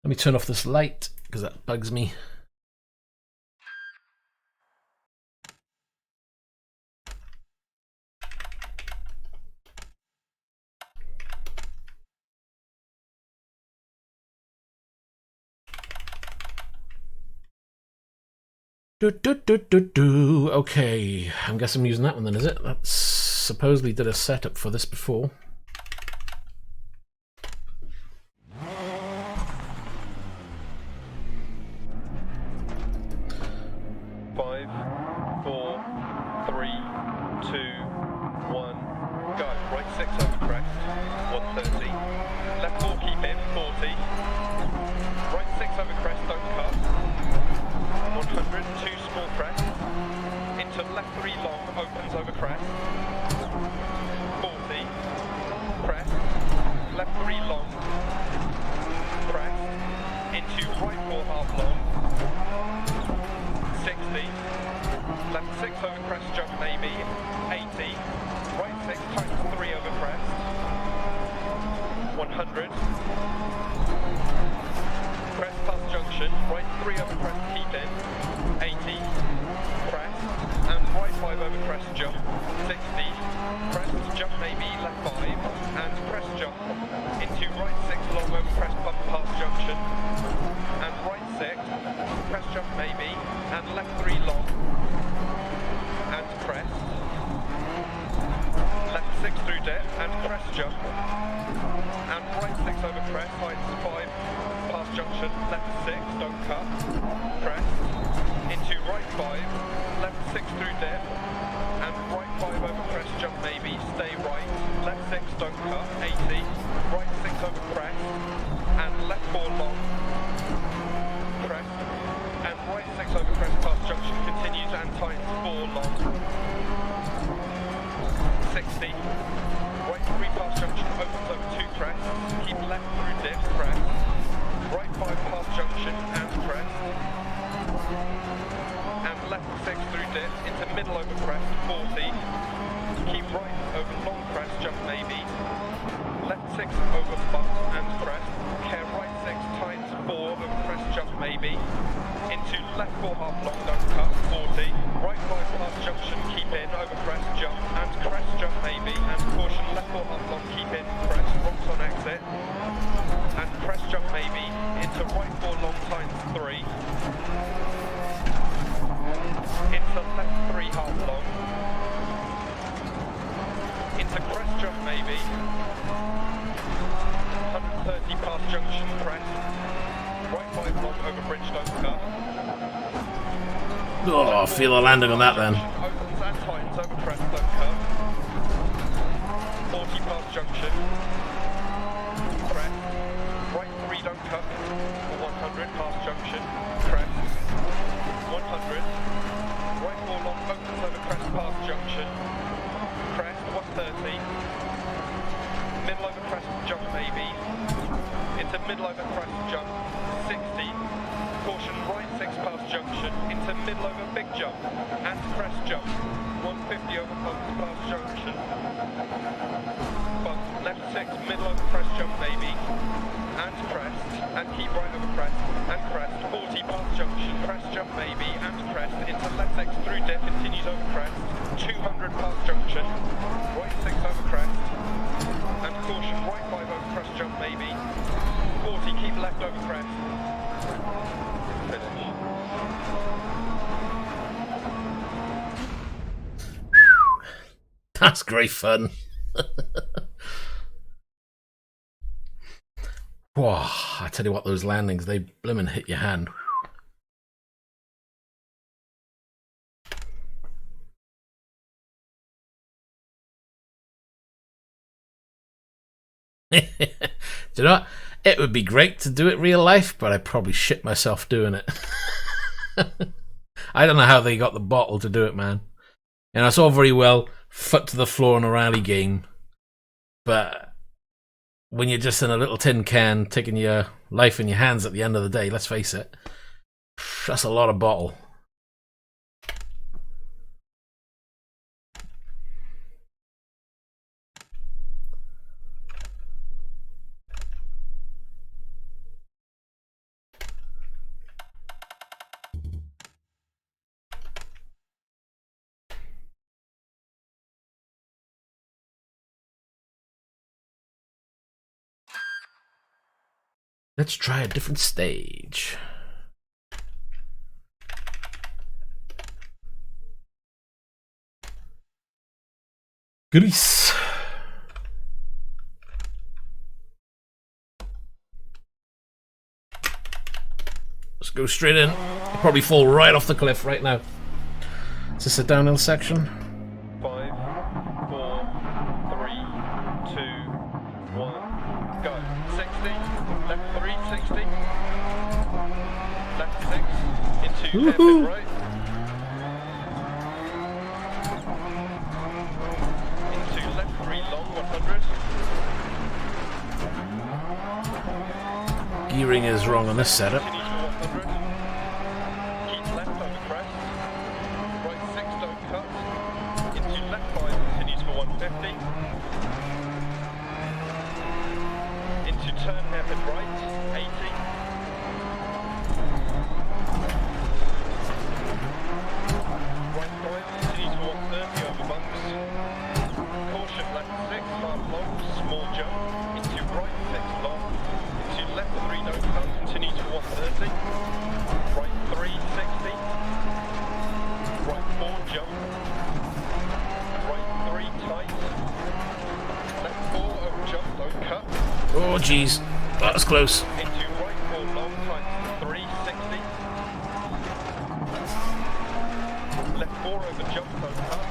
Let me turn off this light because that bugs me. Okay, I'm guessing I'm using that one then, is it? That supposedly did a setup for this before. Oh, I feel a landing on that then. Right 6 over crest. That's great fun. Whoa, I tell you what, those landings, they blimmin' hit your hand. Do you know what? It would be great to do it real life, but I'd probably shit myself doing it. I don't know how they got the bottle to do it, man. And it's all very well foot to the floor in a rally game, but when you're just in a little tin can taking your life in your hands at the end of the day, let's face it, that's a lot of bottle. Let's try a different stage. Grease. Let's go straight in. I'll probably fall right off the cliff right now. Is this a downhill section? 5, 4, 3, 2, 1, go. 60, left 3, 60, left 6, into hairpin right, into left 3 long 100. Gearing is wrong on this setup. Continue to 100. Keep left over crest. Right 6, don't cut. Into left 5, continues for 150. Into turn hairpin right, 80. Right 5, continues for 130 over bumps. Caution left 6, half long, small jump. Into right 6, long. Into left 3, no cut, continues for 130. Right 3, 60. Right 4, jump. Right 3, tight. Left 4, over jump, don't cut. Oh, jeez. That was close. Into right 4, long, tight, 3, 60. Left 4, over jump, don't cut.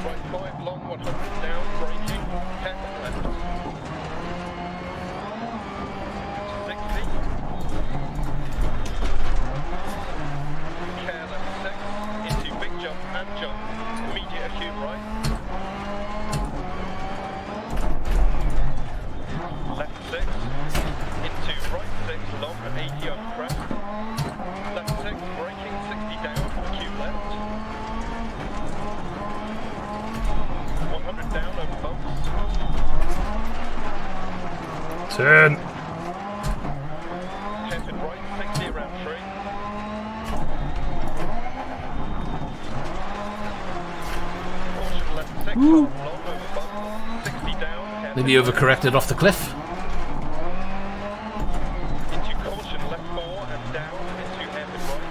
Right 5, long, 100, down, braking, careful left. 60. Care left 6, into big jump and jump, immediate acute right. Left 6, into right 6, long, 80 over crest. Left 6, braking, 60 down, acute left. 100 down over bumps. Turn. Hairpin right, 60 around tree. Caution left 6, half long over bumps. 60 down. hairpin Maybe overcorrected off the cliff. Into caution left 4 and down into hairpin right.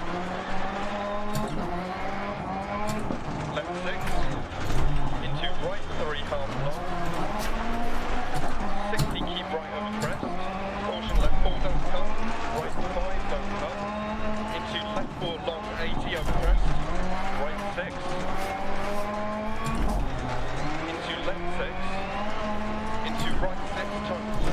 Left 6. Into right 3 half long. 60 keep right over crest. Caution left 4 don't cut. Right 5 don't cut. Into left 4 long 80 over crest. Right 6. Into left 6. Into right 6 times.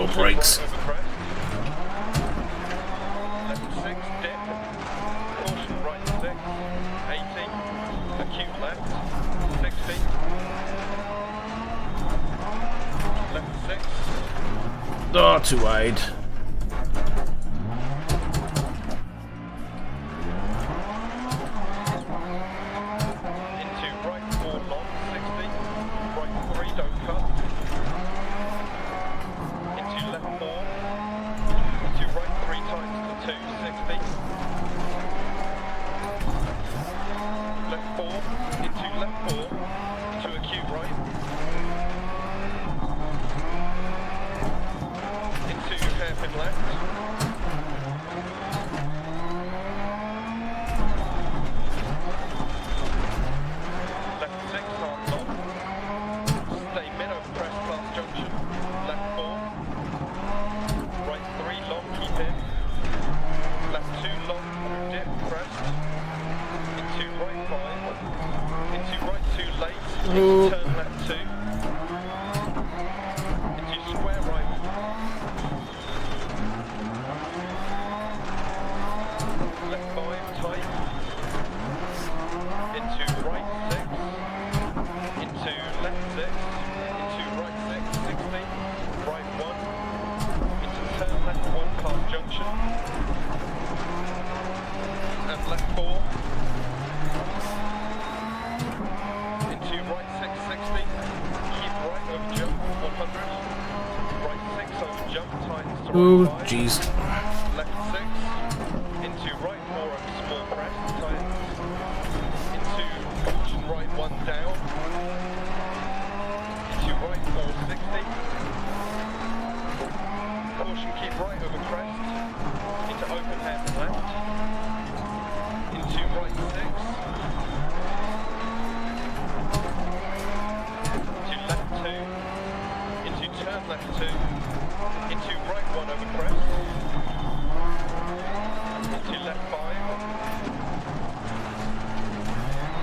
Oh, brakes. Right over crest. Left 6, dip. Caution right 6, 80. Acute left, 60. Left 6. Oh, too wide. Into right 4 long, 60. Right 3, don't cut. Into left 4. Into right 3 times to 2, 60. Left 4. Into left 4. Into acute right. Into hairpin left. Left 6 hard long. Stay mid over crest past junction. Left 4. Right 3 long, keep in. Left 2 long, dip, crest. Into right 5. Into right 2 late. Into turn left 2. Into square right. Left 5 tight. Into right 6. Into left 6. Into right 6, 60. Right 1. Into turn left 1 past junction. And left 4. Into right 6, 60. Keep right over jump, 100. Right 6 over jump, tightens to Oh, right 5. jeez. Left 6. Into right 4 over small crest, tightens. Into caution right 1 down. Into right 4, 60. Caution keep right over crest. Into open hairpin left. Into right 6. Into left 2. Into turn left 2. Into right 1 over crest. Into left 5.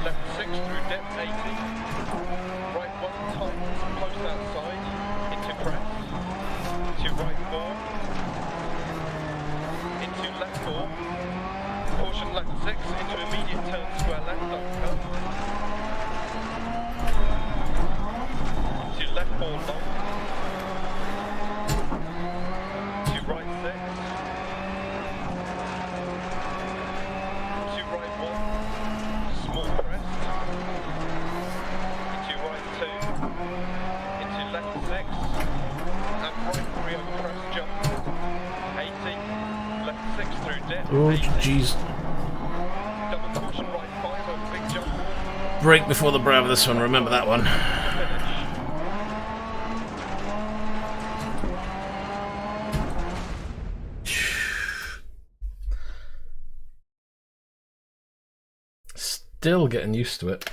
Left 6 through dip 80. Right 1 tight, close outside. Into crest. Into right 4. Into left 4. Caution left 6 into immediate turn square left, don't cut. To left 4 long. To right 6. To right 1. Small crest. Into right 2. Into left 6. And right 3 over crest jump. 80. Left 6 through dip. Oh, 80. jeez. Double caution right 5 over big jump. Brake before the brow of this one. Remember that one. Finish. Still getting used to it,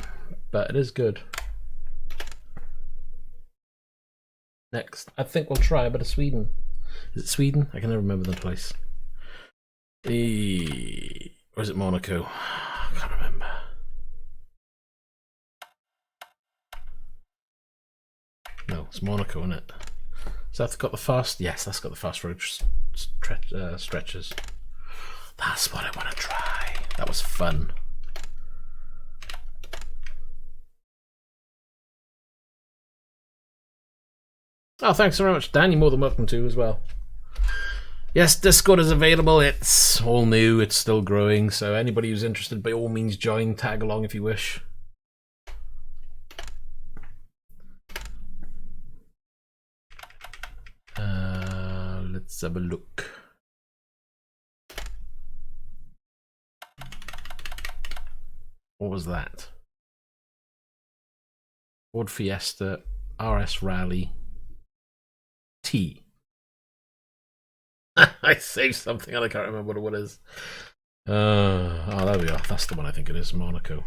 but it is good. Next, I think we'll try a bit of Sweden. Is it Sweden? I can never remember the place. Or is it Monaco? I can't remember. No, it's Monaco, isn't it? So that's got the fast. Yes, that's got the fast road stretches. That's what I want to try. That was fun. Oh, thanks very much, Dan. You're more than welcome to as well. Yes, Discord is available. It's all new. It's still growing. So anybody who's interested, by all means, join. Tag along if you wish. Let's have a look. What was that? Ford Fiesta RS Rally T. I saved something and I can't remember what it is. Oh, there we are. That's the one I think it is. Monaco.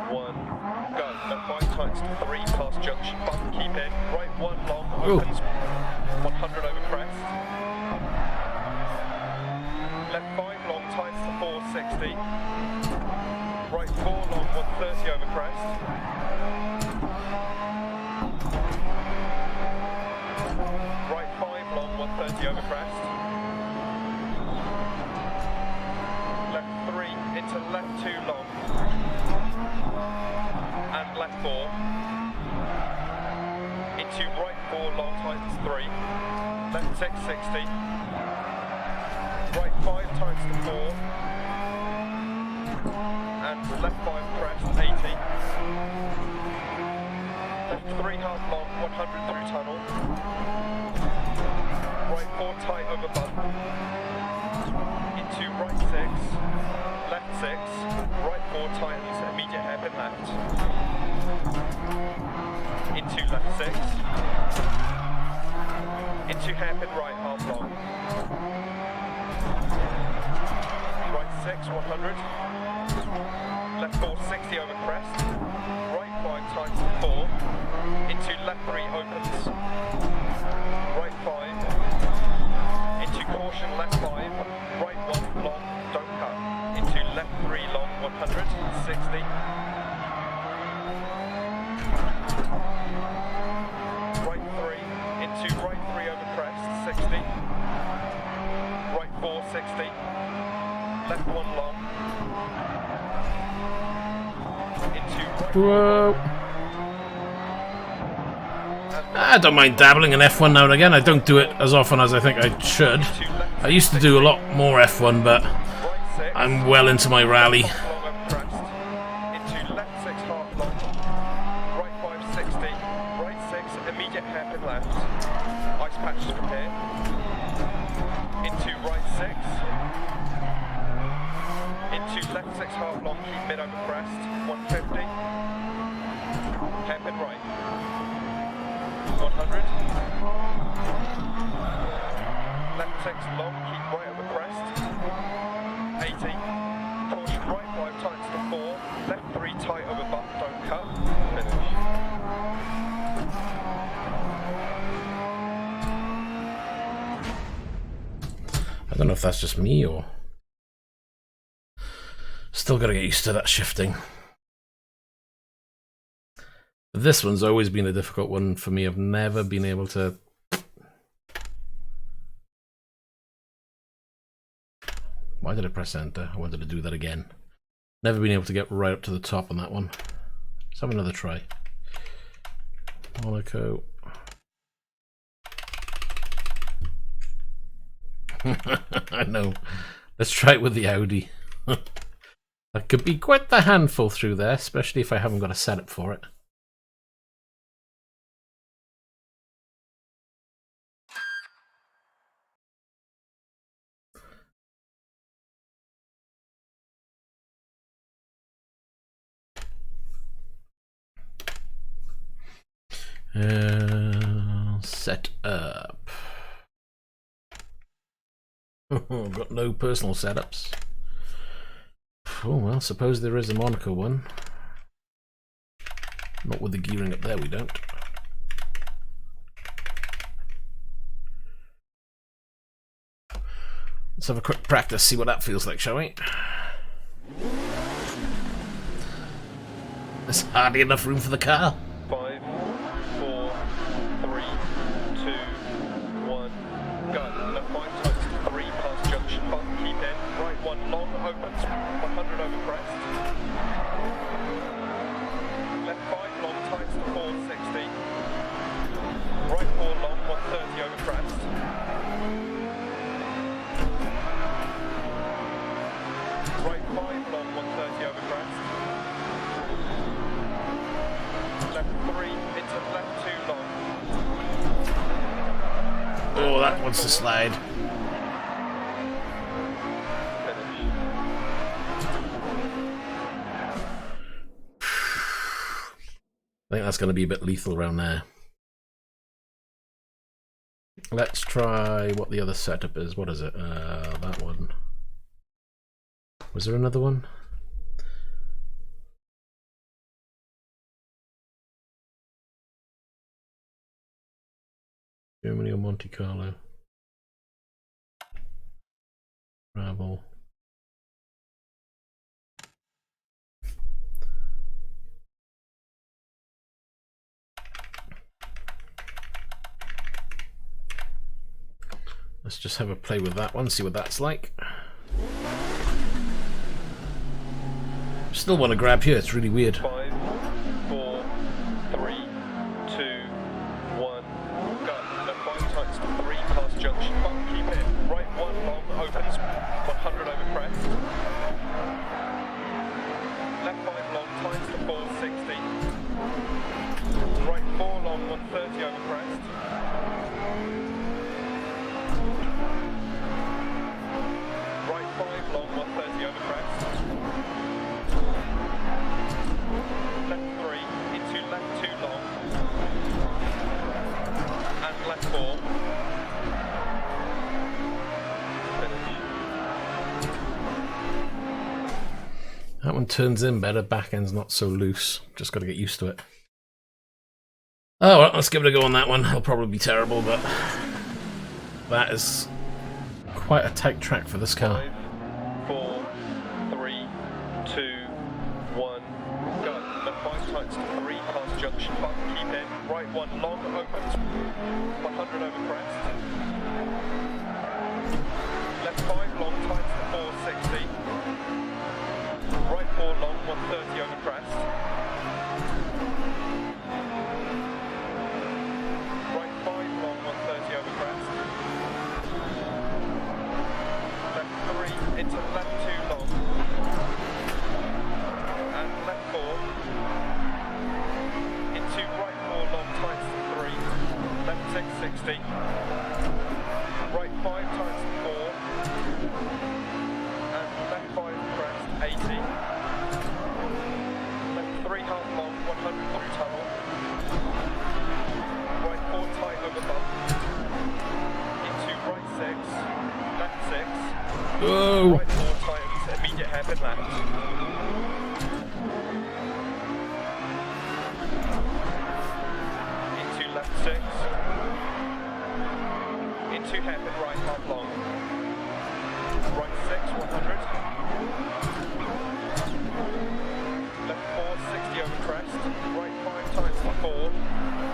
1, go. Left 5 tightens to 3, past junction, bump, keep in. Right 1 long, opens, 100 over crest. Left 5 long, tightens to 460. Right 4 long, 130 over crest. Right 5 long, 130 over crest. Left 3 into left 2 long. And left 4. Into right 4 long, tightens 3. Left 660. Right 5 tightens to 4. And left 5 crest 80. Left 3 half long, 100 through tunnel. Right 4 tight over bump. Into right 6. Left 6. Right 4 tightens, immediate hairpin left. Into left 6. Into hairpin right half long. Right 6, 100. Left 4, 60 over crest. Right 5 tightens to 4. Into left 3 opens. Right 5. Into caution left 5. Right 1 long, don't cut. Into left 3 long, 100, 60. Right 3. Into right 3 over crest, 60. Right 4, 60. Left 1 long. Whoa. I don't mind dabbling in F1 now and again. I don't do it as often as I think I should. I used to do a lot more F1, but I'm well into my rally. Into left 6 half long. Right 5, 60. Right 6, immediate hairpin left. Ice patches from here. Into right 6. Into left 6 half long, keep mid over crest, 150. Hairpin right. 100. Left 6 long, keep right over crest. 80. Caution right 5 tightens to 4. Left 3 tight over bump, don't cut. Finish. I don't know if that's just me or... Still gotta get used to that shifting. This one's always been a difficult one for me. I've never been able to... Why did I press enter? I wanted to do that again. Never been able to get right up to the top on that one. Let's have another try. Monaco. I know. Let's try it with the Audi. That could be quite the handful through there, especially if I haven't got a setup for it. Set up. Got no personal setups. Oh well, suppose there is a Monaco one. Not with the gearing up there, we don't. Let's have a quick practice, see what that feels like, shall we? There's hardly enough room for the car. 5, 4, 3, 2, 1, go. Left 5 tightens to 3, past junction, bump, keep in. Right 1 long, opens, 100 over crest. Left 5 long, tightens to 460. Right 4 long, 130 over crest. Right 5 long, 130 over crest. Left 3 into left 2 long. Oh, that wants to slide. Finish. I think that's going to be a bit lethal around there. Let's try what the other setup is. What is it? That one. Was there another one? Germany or Monte Carlo? Travel. Let's just have a play with that one, see what that's like. Still want to grab here, it's really weird. 5, 4, 3, 2, 1, go. Left 5 times to 3 past junction. Bump, keep it. Right 1 long, opens 100 over crest. Left 5 long, times to 460. Right 4 long, 130 over crest. Right 5 long, 130 over crest. Left 3 into left 2 long and left 4. Finish. That one turns in better, back end's not so loose. Just got to get used to it. Oh well, let's give it a go on that one. It'll probably be terrible, but that is quite a tight track for this car. 5, 4, 3, 2, 1, go. Left 5 times to 3 past junction. Bump, keep in. Right 1 long, opens 100 over crest. Left 5 long, times to 460. Right 4 long, 130 over crest. Right 5 long, 130 over crest. Left 3 into left 2 long. And left 4. Into right 4 long, times to 3. Left 660. Right 5 times to 4. And left 5 crest, 80. Left 3 half long, 100 through tunnel. Right 4 tight over bump. Into right 6. Left 6. Oh! Right 4 times, immediate hairpin left. Into left 6. Into hairpin right half long. Right 6, 100. Left 4, 60 over crest. Right 5 times to 4.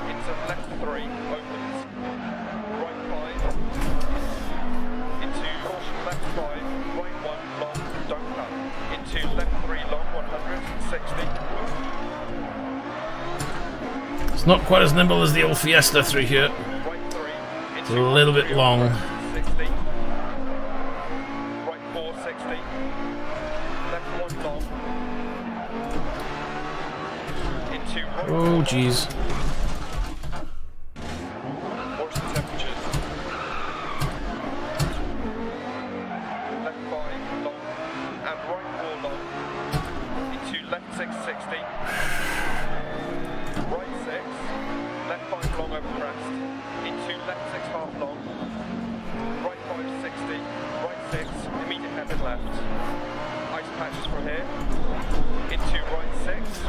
Into left 3, opens. Right 5. Into caution left 5. Right 1, long, don't cut. Into left 3, long, 100, 60. It's not quite as nimble as the old Fiesta through here. Right 3. It's a little bit long. 60. Right 4, 60. Left 1 long. Into right Oh, jeez. Watch the temperatures. Left 5 long and right 4 long. Into left 660. Right 6. Left 5 long over crest. Into left 6 half long. Right 5 60. Right 6. Immediate hairpin left. Ice patches from here. Into right 6.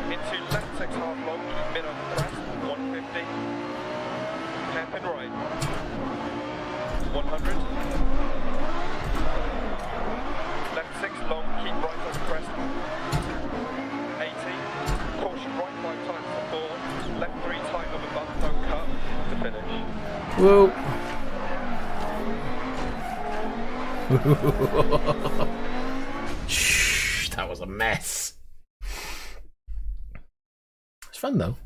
Into left 6 half long. Keep mid over crest. 150. Hairpin right. 100. Left 6 long. Keep right over crest. 80. Caution right 5 times to 4. Left 3 tight over bump. Don't cut to finish. Whoa. Shh, that was a mess. It's fun though.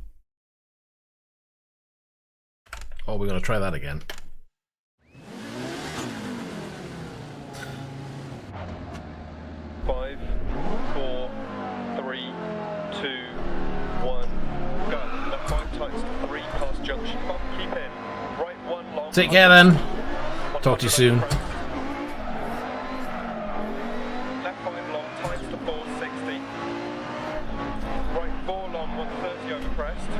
Oh, we're gonna try that again. Five, 4, 3, 2, 1, go. Left 5 tights to 3 past junction. Bump, keep in. Right 1 long. Take care then. Talk to you soon. Left 5 long, tights to 460. Right 4 long, 130 over crest.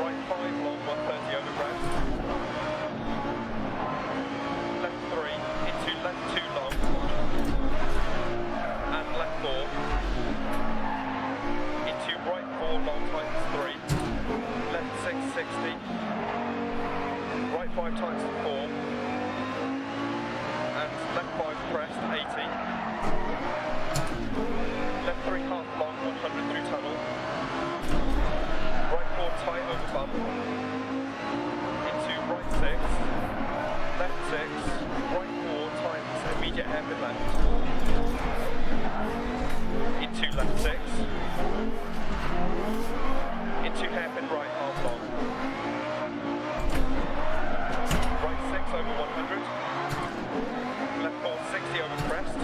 Right 5 long, 130 over crest. Left 3 into left 2 long. And left 4. immediate hairpin left. Into left 6. Into hairpin right, half long. Right 6 over 100. Left 4, 60 over crest.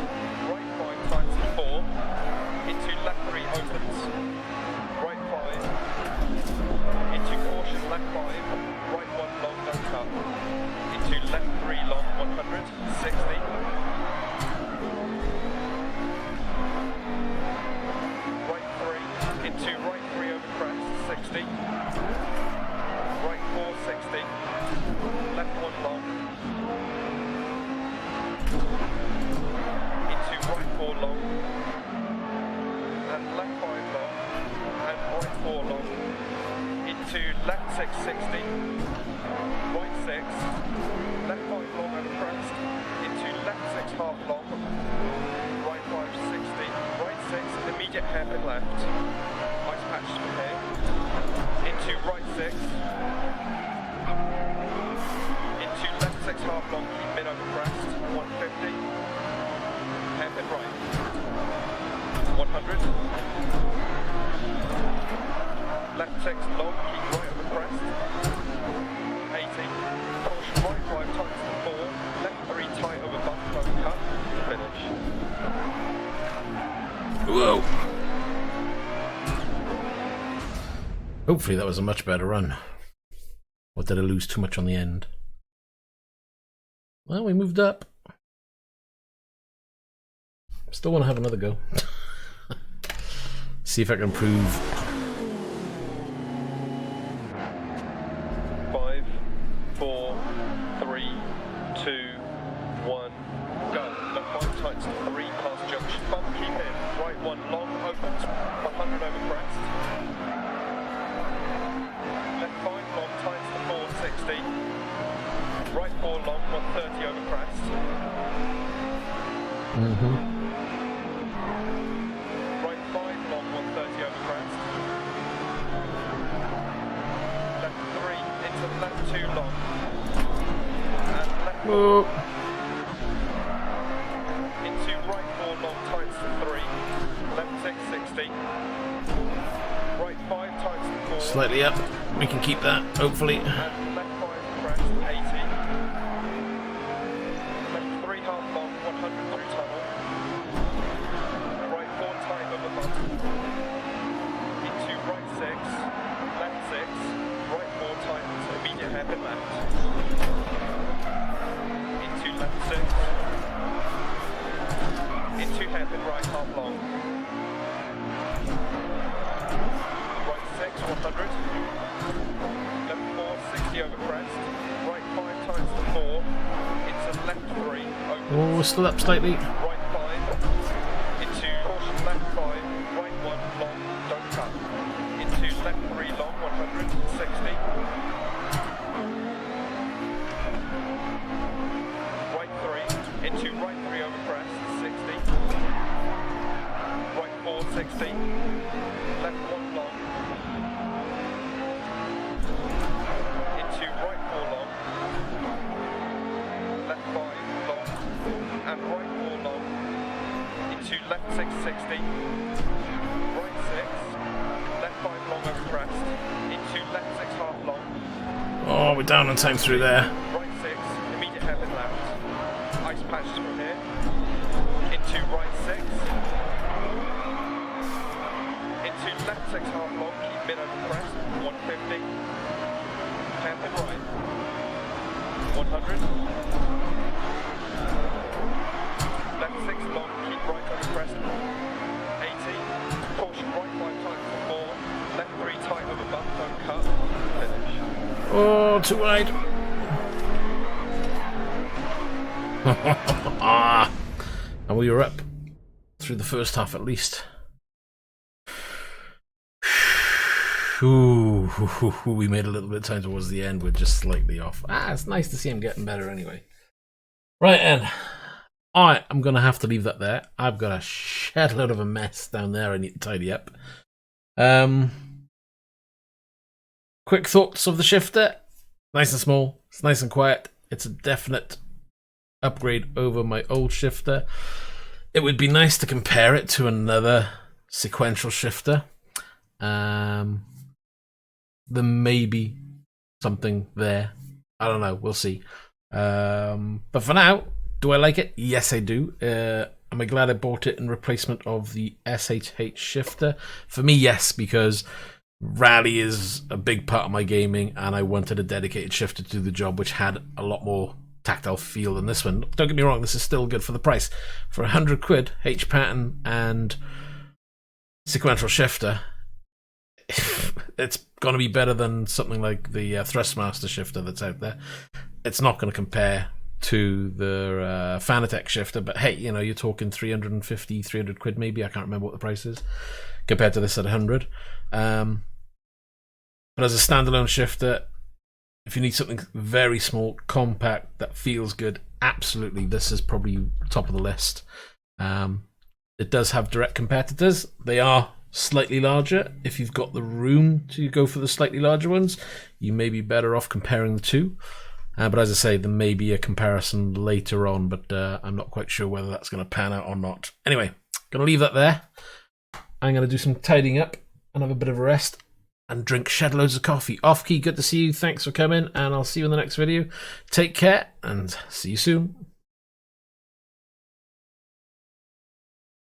Right 5 times to 4. Into left 3 opens. Right 5. Into caution, left 5. Right 1 long, don't cut. Into left 3 long, 100. 60. Right 3. Into right 3 over crest. 60. Right 4, 60. Left 1 long. Into right 4 long. And left 5 long. And right 4 long. Into left 6, 60. Right 6. Left 5 long over crest. Into left 6 half long. Right 5, 60. Right 6, immediate hairpin left. Ice patch from here. Into right 6. Into left 6 half long, keep mid over crest, 150. Hairpin right. 100. Left 6 long, keep right over crest. 80. Caution right 5 times to 4. Left 3 tight over bump, don't cut. Finish. Whoa. Hopefully that was a much better run. Or did I lose too much on the end? Well, we moved up. Still want to have another go. See if I can improve. 5, 4, 3, 2, 1, go. Left 5 tights to 3, past junction bump, keep in. Right 1 long, opens, 100 over crest. Left 5 long, tights to 4, 60. Right 4 long, 130 over crest. Right 5 long, 130 over crest. Left 3 into left 2 long. And left 4. Into right 4 long, tights to 3. Left 6, 60. Right 5 tights to 4. Slightly up. We can keep that, hopefully. And left 5 crest, 80. Left 3 half long, 100 through tunnel. Right 4 tight over bump. Into right 6. Left 6. Right 4 tight, immediate hairpin left. Into left 6. Into hairpin right half long. Right 6, 100. Left 4, 60 over crest. Right 5 times to 4. Into left 3. Open. Oh, still up slightly. Right 5. Into caution left 5. Right 1 long. Don't cut. Into left 3 long. 100. 60. Right 3. Into right 3 over crest. 60. Right 4. 60. Left 1 long. Into right 4 long. Left 5 long. And right 4 long. Into left 6, 60. Right 6. Left 5 long over crest. Into left 6 half long. Oh, we're down on time through there. Right 6. Immediate hairpin left. Ice patches from here. Into right 6. Into left 6 half long. Keep mid over crest. 150. Hairpin right. 100. Left 6 long. Keep right over crest. 80. Caution right 5 times to 4. Left 3 tight over bump. Don't cut. Finish. Oh, too wide. And we were up through the first half at least. Ooh, we made a little bit of time towards the end. We're just slightly off. It's nice to see him getting better anyway. Right, Ed. Alright, I'm going to have to leave that there. I've got a shed load of a mess down there I need to tidy up. Quick thoughts of the shifter. Nice and small. It's nice and quiet. It's a definite upgrade over my old shifter. It would be nice to compare it to another sequential shifter. There may be something there. I don't know. We'll see. But for now, do I like it? Yes, I do. Am I glad I bought it in replacement of the SHH shifter? For me, yes, because rally is a big part of my gaming, and I wanted a dedicated shifter to do the job, which had a lot more tactile feel than this one. Don't get me wrong, this is still good for the price. For 100 quid, H pattern and sequential shifter, it's going to be better than something like the Thrustmaster shifter that's out there. It's not going to compare to the Fanatec shifter, but hey, you know, you're talking 350, 300 quid maybe, I can't remember what the price is, compared to this at 100. But as a standalone shifter, if you need something very small, compact, that feels good, absolutely, this is probably top of the list. It does have direct competitors. They are slightly larger. If you've got the room to go for the slightly larger ones, you may be better off comparing the two. But as I say, there may be a comparison later on, but I'm not quite sure whether that's going to pan out or not. Anyway, going to leave that there. I'm going to do some tidying up and have a bit of a rest and drink shed loads of coffee. Off key, good to see you. Thanks for coming, and I'll see you in the next video. Take care and see you soon.